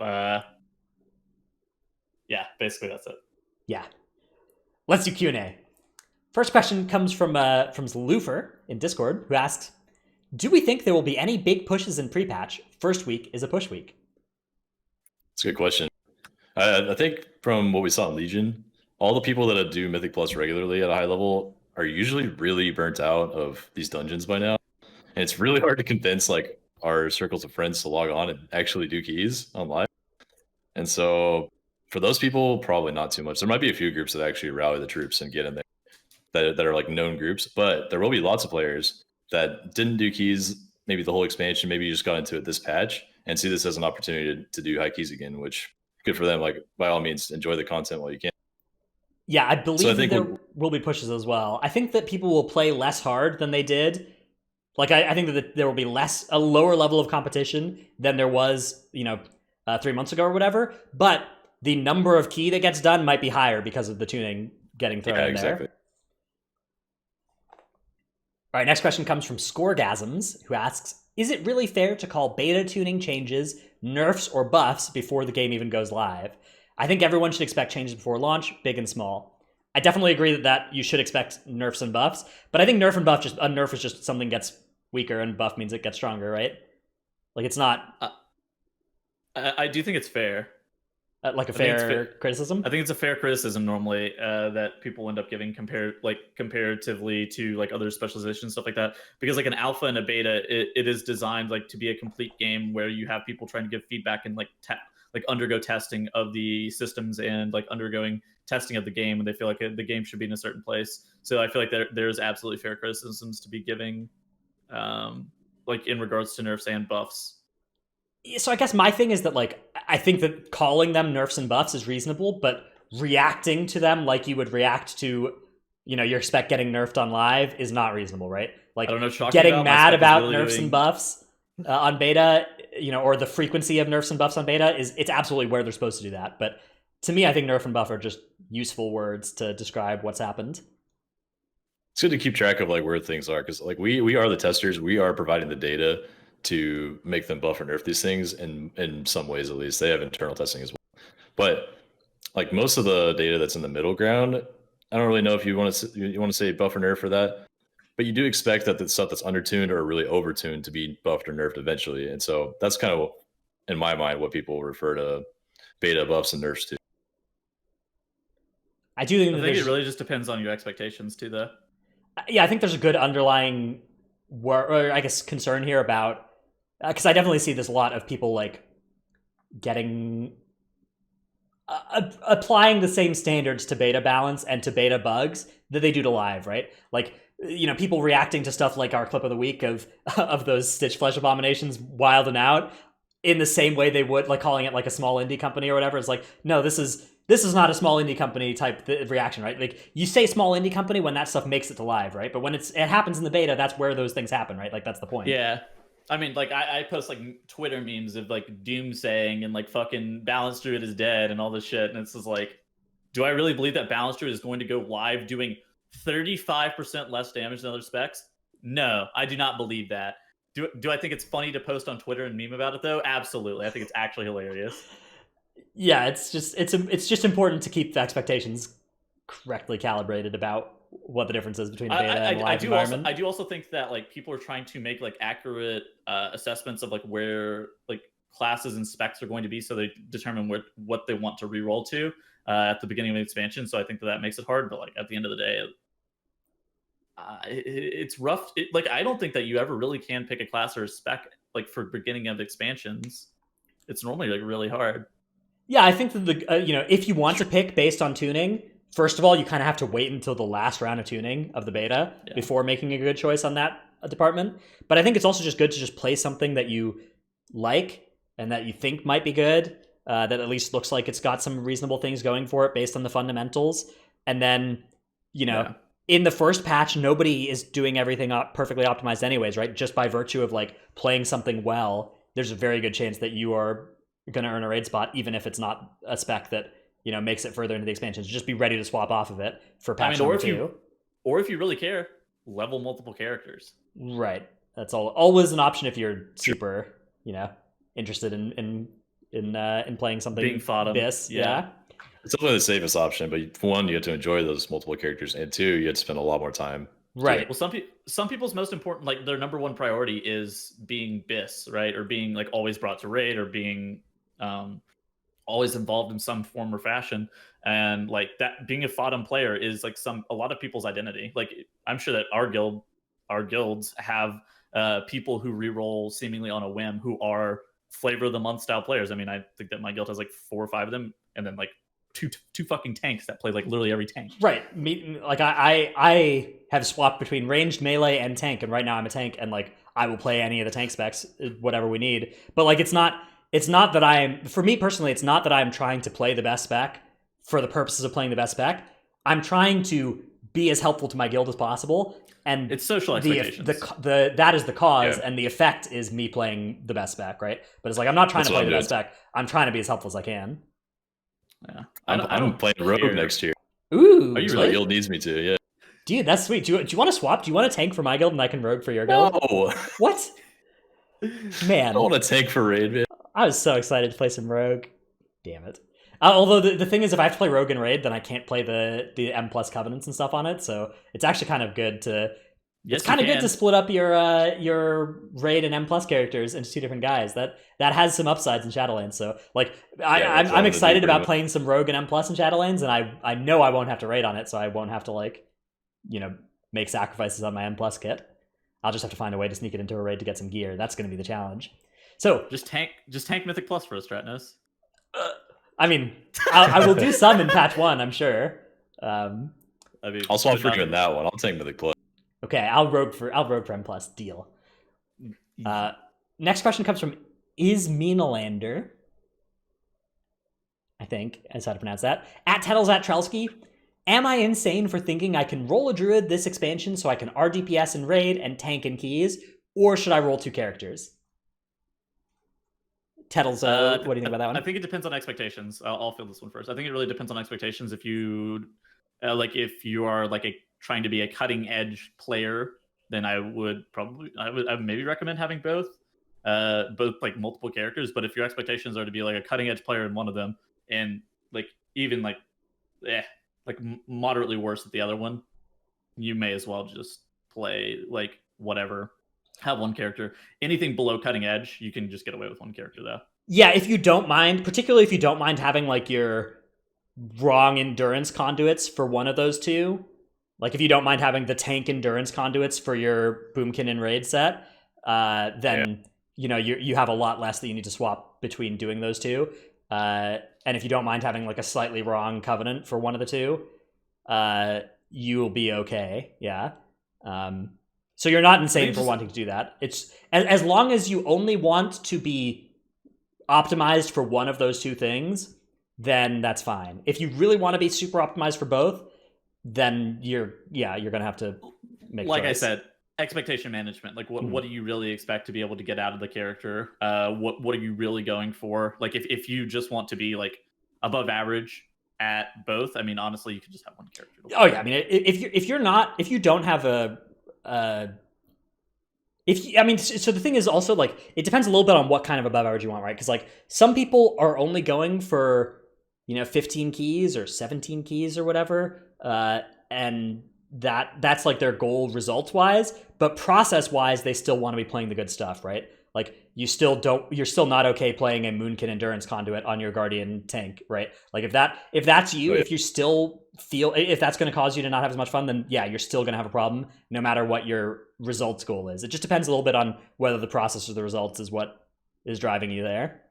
S2: Yeah, basically that's it.
S1: Yeah. Let's do Q&A. First question comes from Lufer in Discord, who asks, do we think there will be any big pushes in pre-patch? First week is a push week.
S3: It's a good question. I think from what we saw in Legion, all the people that do Mythic Plus regularly at a high level are usually really burnt out of these dungeons by now. And it's really hard to convince like our circles of friends to log on and actually do keys on live. And so for those people, probably not too much. There might be a few groups that actually rally the troops and get in there that are like known groups, but there will be lots of players that didn't do keys maybe the whole expansion, maybe you just got into it this patch and see this as an opportunity to do high keys again, which good for them. Like by all means, enjoy the content while you can.
S1: Yeah, I believe that there will be pushes as well. I think that people will play less hard than they did. Like I think that there will be a lower level of competition than there was, 3 months ago or whatever. But the number of key that gets done might be higher because of the tuning getting thrown in
S3: exactly.
S1: there. All right, next question comes from Scoregasms, who asks, is it really fair to call beta tuning changes nerfs or buffs before the game even goes live? I think everyone should expect changes before launch, big and small. I definitely agree that you should expect nerfs and buffs, but I think nerf and buff, a nerf is just something gets weaker and buff means it gets stronger, right? Like it's not...
S2: I do think it's fair.
S1: Like a fair criticism?
S2: I think it's a fair criticism normally that people end up giving comparatively to like other specializations, stuff like that. Because like an alpha and a beta, it is designed like to be a complete game where you have people trying to give feedback and like undergo testing of the systems and like undergoing testing of the game, and they feel like the game should be in a certain place. So I feel like there's absolutely fair criticisms to be giving, like in regards to nerfs and buffs.
S1: So I guess my thing is that like I think that calling them nerfs and buffs is reasonable, but reacting to them like you would react to, you expect getting nerfed on live is not reasonable, right? Like
S2: I don't know,
S1: getting mad about nerfs and buffs on beta, or the frequency of nerfs and buffs on beta it's absolutely where they're supposed to do that. But to me, I think nerf and buff are just useful words to describe what's happened.
S3: It's good to keep track of like where things are, because like we are the testers, we are providing the data to make them buff or nerf these things, and in some ways at least they have internal testing as well. But like most of the data that's in the middle ground, I don't really know if you want to say buff or nerf for that, but you do expect that the stuff that's undertuned or really overtuned to be buffed or nerfed eventually. And so that's kind of, in my mind, what people refer to beta buffs and nerfs to.
S1: I do think
S2: it really just depends on your expectations too, though.
S1: Yeah, I think there's a good underlying concern here about, because I definitely see there's a lot of people like getting applying the same standards to beta balance and to beta bugs that they do to live, right? Like, people reacting to stuff like our clip of the week of those Stitch Flesh Abominations wilding out in the same way they would, like calling it like a small indie company or whatever. It's like, no, this is not a small indie company type reaction, right? Like you say small indie company when that stuff makes it to live, right? But when it happens in the beta, that's where those things happen, right? Like that's the point.
S2: Yeah. I mean, like I post like Twitter memes of like Doom saying and like fucking Balance Druid is dead and all this shit, and it's just like, do I really believe that Balance Druid is going to go live doing 35% less damage than other specs? No, I do not believe that. Do I think it's funny to post on Twitter and meme about it though? Absolutely, I think it's actually hilarious.
S1: Yeah, it's just important to keep the expectations correctly calibrated about what the difference is between a beta and a live environment.
S2: I do also think that like people are trying to make like accurate assessments of like where like classes and specs are going to be, so they determine what they want to reroll to at the beginning of the expansion. So I think that makes it hard, but like at the end of the day, it's rough. Like I don't think that you ever really can pick a class or a spec like for beginning of expansions. It's normally like really hard.
S1: Yeah, I think that if you want to pick based on tuning, first of all, you kind of have to wait until the last round of tuning of the beta before making a good choice on that department. But I think it's also just good to just play something that you like and that you think might be good, that at least looks like it's got some reasonable things going for it based on the fundamentals. And then, in the first patch, nobody is doing everything perfectly optimized anyways, right? Just by virtue of like playing something well, there's a very good chance that you are going to earn a raid spot, even if it's not a spec that, makes it further into the expansions. Just be ready to swap off of it for patch number 2.
S2: Or if you really care, level multiple characters.
S1: Right. That's always an option if you're super, interested in playing something.
S2: Being fodder.
S1: Yeah.
S3: It's definitely the safest option, but for one, you have to enjoy those multiple characters, and 2, you have to spend a lot more time.
S1: Right.
S2: Well, some people's most important, like their number one priority is being BIS, right? Or being like always brought to raid, or being always involved in some form or fashion. And like that, being a FODM player is like a lot of people's identity. Like I'm sure that our guilds have people who reroll seemingly on a whim, who are flavor of the month style players. I mean, I think that my guild has like 4 or 5 of them, and then like two fucking tanks that play like literally every tank.
S1: Right. Like I have swapped between ranged, melee, and tank, and right now I'm a tank, and like I will play any of the tank specs, whatever we need. But like it's not that for me personally, it's not that I'm trying to play the best spec for the purposes of playing the best spec. I'm trying to be as helpful to my guild as possible, and
S2: it's social expectations.
S1: That is the cause, and the effect is me playing the best spec, right? But it's like I'm not trying to play the best spec. I'm trying to be as helpful as I can.
S2: Yeah,
S3: I'm playing Rogue next year.
S1: Ooh,
S2: are you
S3: really? My guild needs me to. Yeah,
S1: dude, that's sweet. Do you want to swap? Do you want to tank for my guild and I can Rogue for your guild?
S3: No.
S1: What? Man,
S3: I don't want to tank for raid, man.
S1: I was so excited to play some Rogue. Damn it. Although the thing is, if I have to play Rogue in raid, then I can't play the M plus covenants and stuff on it. So it's actually kind of good to.
S2: Yes,
S1: it's kind of good to split up your raid and M plus characters into 2 different guys. That has some upsides in Shadowlands. So like I'm excited about playing some Rogue and M plus in Shadowlands, and I know I won't have to raid on it, so I won't have to like, make sacrifices on my M plus kit. I'll just have to find a way to sneak it into a raid to get some gear. That's going to be the challenge. So
S2: just tank Mythic Plus for us, Stratnos.
S1: I mean, I will do some in patch 1, I'm sure.
S3: I'll swap for you in that one. I'll tank Mythic Plus.
S1: Okay, I'll rogue for M plus. Deal. Next question comes from Isminalander. I think is how to pronounce that. At Tettles at Trelsky. Am I insane for thinking I can roll a druid this expansion so I can RDPS and raid and tank in keys, or should I roll 2 characters? Tettles, what do you think about that one?
S2: I think it depends on expectations. I'll fill this one first. I think it really depends on expectations. If you if you are like trying to be a cutting edge player, then I would maybe recommend having both like multiple characters. But if your expectations are to be like a cutting edge player in one of them, and like even like moderately worse at the other one, you may as well just play like whatever. Have 1 character. Anything below cutting edge, you can just get away with 1 character though.
S1: Yeah, if you don't mind, particularly if you don't mind having like your wrong endurance conduits for one of those 2. Like if you don't mind having the tank endurance conduits for your Boomkin and raid set, then you have a lot less that you need to swap between doing those 2. And if you don't mind having like a slightly wrong covenant for one of the 2, you'll be okay. Yeah. So you're not insane for wanting to do that. It's as long as you only want to be optimized for one of those 2 things, then that's fine. If you really want to be super optimized for both, then you're gonna have to make.
S2: Like choice. I said, expectation management. Like what do you really expect to be able to get out of the character? What are you really going for? Like if you just want to be like above average at both, I mean honestly, you could just have 1 character.
S1: Oh yeah, I mean if you don't have so the thing is also like it depends a little bit on what kind of above average you want, right? Because like some people are only going for 15 keys or 17 keys or whatever, and that's like their goal results wise, but process wise they still want to be playing the good stuff, right? Like you're still not okay playing a Moonkin endurance conduit on your Guardian tank, right? Like if that's you, if you still feel if that's going to cause you to not have as much fun, then yeah, you're still going to have a problem no matter what your results goal is. It just depends a little bit on whether the process or the results is what is driving you there.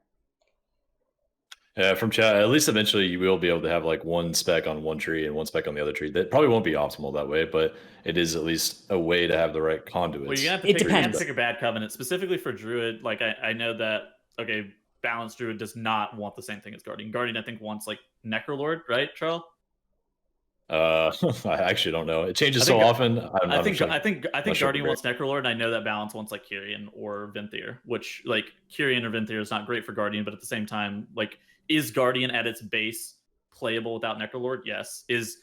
S3: From chat, at least eventually you will be able to have like one spec on one tree and one spec on the other tree. That probably won't be optimal that way, but it is at least a way to have the right conduits.
S2: Well, you're gonna have to
S1: It
S2: pick,
S1: depends.
S2: pick a bad covenant specifically for druid. Like I know that balanced druid does not want the same thing as guardian. Guardian I think wants like necrolord, right, Charles?
S3: I actually don't know. It changes so often.
S2: I think
S3: sure
S2: Guardian wants Necrolord, and I know that balance wants like Kyrian or Venthyr, which like Kyrian or Venthyr is not great for Guardian, but at the same time, like, is Guardian at its base playable without Necrolord? Yes. Is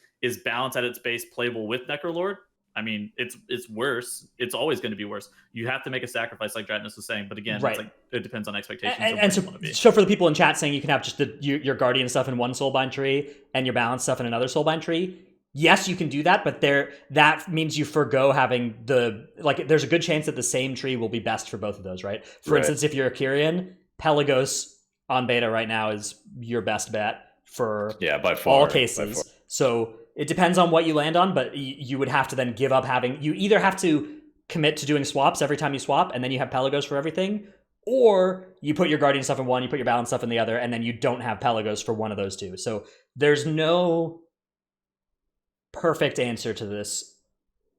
S2: balance at its base playable with Necrolord? I mean, it's worse. It's always going to be worse. You have to make a sacrifice, like Dratnus was saying. But again,
S1: Right.
S2: It's like it depends on expectations.
S1: And so for the people in chat saying you can have just your Guardian stuff in one Soulbind tree and your balance stuff in another Soulbind tree, yes, you can do that. But that means you forgo having there's a good chance that the same tree will be best for both of those, right? For instance, if you're a Kyrian, Pelagos on beta right now is your best bet for
S3: by far,
S1: all cases. So it depends on what you land on, but you would have to then give up having... You either have to commit to doing swaps every time you swap, and then you have Pelagos for everything, or you put your Guardian stuff in one, you put your balance stuff in the other, and then you don't have Pelagos for one of those two. So there's no perfect answer to this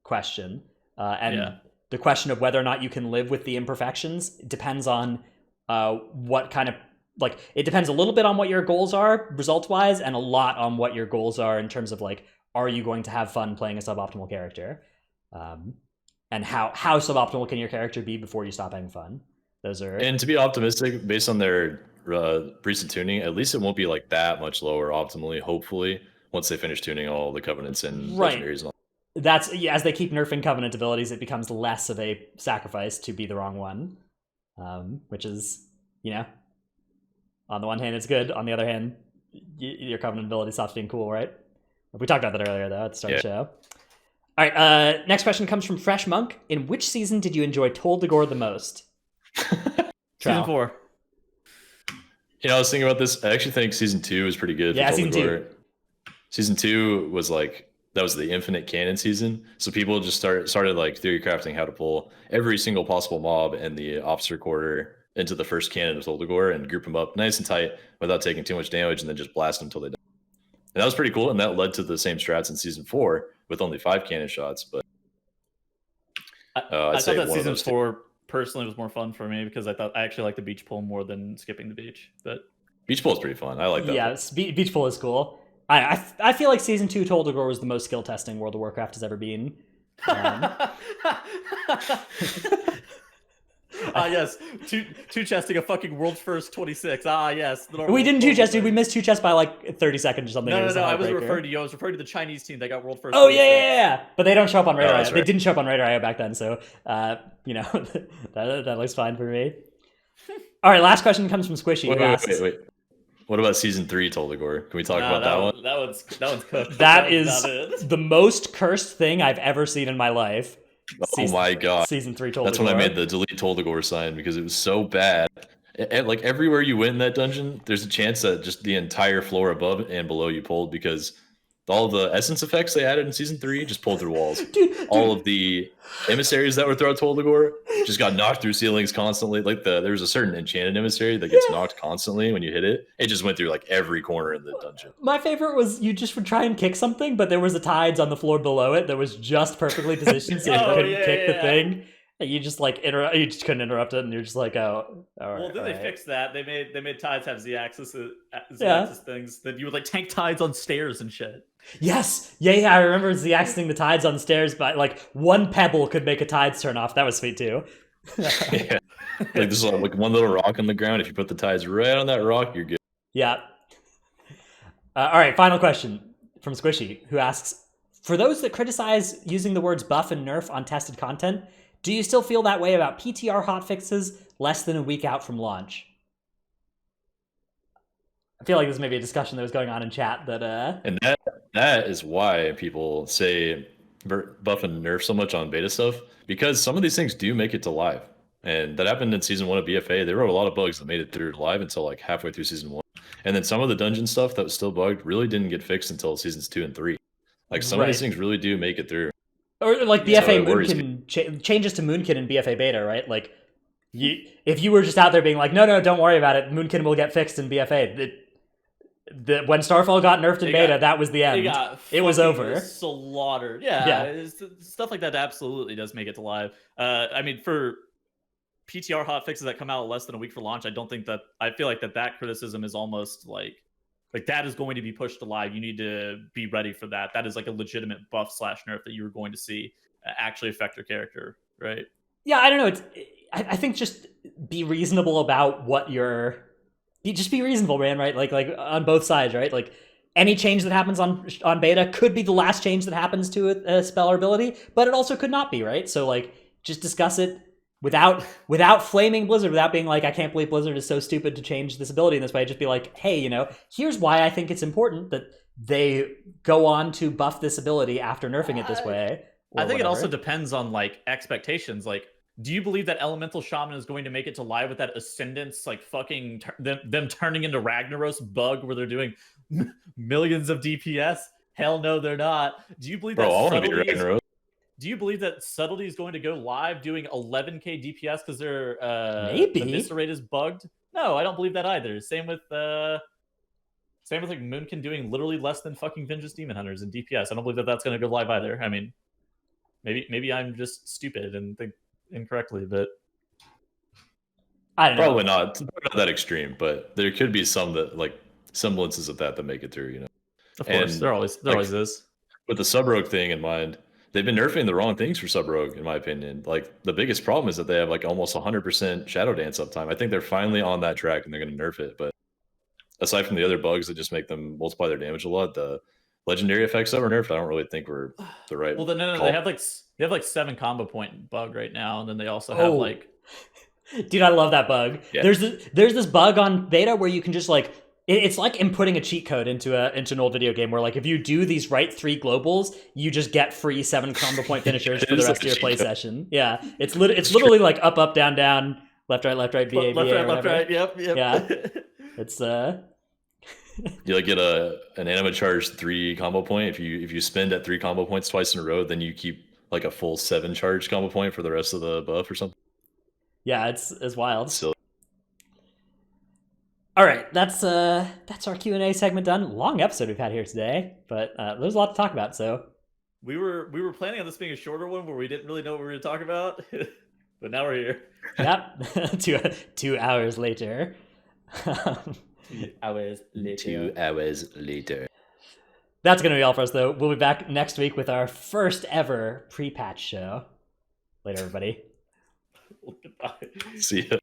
S1: question. The question of whether or not you can live with the imperfections depends on what kind of... Like, it depends a little bit on what your goals are result-wise, and a lot on what your goals are in terms of, like, are you going to have fun playing a suboptimal character? And how suboptimal can your character be before you stop having fun? Those are... And
S3: to be optimistic, based on their recent tuning, at least it won't be, like, that much lower optimally, hopefully, once they finish tuning all the covenants and legendaries and all.
S1: That's... Yeah, as they keep nerfing covenant abilities, it becomes less of a sacrifice to be the wrong one. Which is, on the one hand, it's good. On the other hand, your covenant ability stops being cool, right? We talked about that earlier, though, at the start of the show. All right, next question comes from Fresh Monk. In which season did you enjoy Told to Gore the most?
S2: Season 4.
S3: I was thinking about this. I actually think Season 2 was pretty good.
S1: Yeah,
S3: for
S1: Season 2.
S3: Season 2 was like... That was the infinite cannon season. So people just started like theory crafting how to pull every single possible mob in the officer quarter into the first cannon of Toldegor and group them up nice and tight without taking too much damage, and then just blast them until they die. And that was pretty cool, and that led to the same strats in Season 4 with only 5 cannon shots. But
S2: I thought that Season 4 personally was more fun for me because I actually liked the beach pull more than skipping the beach. But
S3: beach pull is pretty fun. I like that.
S1: Yeah, beach pull is cool. I feel like Season 2 Told to Gore was the most skill testing World of Warcraft has ever been.
S2: Yes, two chesting a fucking world first 26. Yes,
S1: we didn't two chest, dude. We missed two chests by like 30 seconds or something.
S2: No. I was referring to you. I was referring to the Chinese team that got world first.
S1: Oh yeah. But they don't show up on Radar.
S3: Right.
S1: They didn't show up on Radar back then, so that looks fine for me. All right, last question comes from Squishy.
S3: Wait. What about Season 3 Toldegor? Can we talk about that one?
S2: That one's cooked.
S1: That is the most cursed thing I've ever seen in my life.
S3: My god.
S1: Season 3 Toldegor.
S3: That's when I made the delete Toldegor sign because it was so bad. And like everywhere you went in that dungeon, there's a chance that just the entire floor above and below you pulled because all the essence effects they added in Season 3 just pulled through walls. All of the emissaries that were throughout Toldegor just got knocked through ceilings constantly. Like there's a certain enchanted emissary that gets knocked constantly when you hit it. It just went through like every corner in the dungeon.
S1: My favorite was you just would try and kick something, but there was a tides on the floor below it that was just perfectly positioned so you couldn't kick the thing. And you just like you just couldn't interrupt it, and you're just like, oh. All right,
S2: well, then they fixed that. They made tides have Z-axis things. Then you would like tank tides on stairs and shit.
S1: Yes, yeah. I remember Z-axing the tides on stairs, but like one pebble could make a tides turn off. That was sweet too.
S3: Yeah, like there's like one little rock on the ground. If you put the tides right on that rock, you're good.
S1: Yeah. All right, final question from Squishy, who asks, for those that criticize using the words buff and nerf on tested content, do you still feel that way about PTR hotfixes less than a week out from launch? I feel like this may be a discussion that was going on in chat that
S3: and that is why people say buff and nerf so much on beta stuff, because some of these things do make it to live. And that happened in Season 1 of BFA. They wrote a lot of bugs that made it through live until like halfway through Season 1. And then some of the dungeon stuff that was still bugged really didn't get fixed until Seasons 2 and 3. Like some of these things really do make it through.
S1: Or like BFA Moonkin changes to Moonkin in BFA beta, right? Like if you were just out there being like, no, don't worry about it, Moonkin will get fixed in BFA. when Starfall got nerfed in beta, that was the
S2: It
S1: end.
S2: got
S1: It was
S2: fucking
S1: over.
S2: slaughtered. Yeah. Stuff like that absolutely does make it to live. I mean, for PTR hotfixes that come out less than a week for launch, I feel like that criticism is almost like that is going to be pushed to live. You need to be ready for that. That is like a legitimate buff / nerf that you're going to see actually affect your character, right?
S1: Yeah, I don't know. I think just be reasonable about what just be reasonable, man, right? Like on both sides, right? Like any change that happens on beta could be the last change that happens to a spell or ability, but it also could not be, right? So like just discuss it without flaming Blizzard, without being like, I can't believe Blizzard is so stupid to change this ability in this way. Just be like, hey, here's why I think it's important that they go on to buff this ability after nerfing it this way.
S2: I think it also depends on like expectations. Like, do you believe that Elemental Shaman is going to make it to live with that Ascendance, like fucking them turning into Ragnaros bug where they're doing millions of DPS? Hell no, they're not. Do you believe that Do you believe that Subtlety is going to go live doing 11k DPS because their Eviscerate is bugged? No, I don't believe that either. Same with like Moonkin doing literally less than fucking Vengeance Demon Hunters in DPS. I don't believe that that's going to go live either. I mean, maybe I'm just stupid and think incorrectly, but
S1: I don't know.
S3: Probably not that extreme, but there could be some that like semblances of that make it through.
S2: Of course, there always is.
S3: With the Sub Rogue thing in mind, they've been nerfing the wrong things for Sub Rogue, in my opinion. Like the biggest problem is that they have like almost 100% Shadow Dance uptime. I think they're finally on that track and they're going to nerf it. But aside from the other bugs that just make them multiply their damage a lot, the legendary effects that were nerfed, I don't really think were the right.
S2: Well, no, they have like 7 combo point bug right now, and then they also have like.
S1: Dude, I love that bug. Yeah. There's this bug on beta where you can just like. It's like inputting a cheat code into an old video game where like if you do these right 3 globals, you just get free 7 combo point finishers for the rest of your play session. Yeah, it's literally like up, down, left, right, BA,
S2: left, right. Yep.
S1: Yeah, it's
S3: You like get an anima charge 3 combo point if you spend at 3 combo points twice in a row, then you keep like a full 7 charge combo point for the rest of the buff or something.
S1: Yeah, it's wild.
S3: Silly.
S1: All right, that's our Q&A segment done. Long episode we've had here today, but there's a lot to talk about. So
S2: we were planning on this being a shorter one where we didn't really know what we were going to talk about, but now we're here.
S1: Yep, 2 hours later.
S2: 2 hours later.
S3: 2 hours later.
S1: That's going to be all for us, though. We'll be back next week with our first ever pre-patch show. Later, everybody.
S2: Goodbye.
S3: See ya.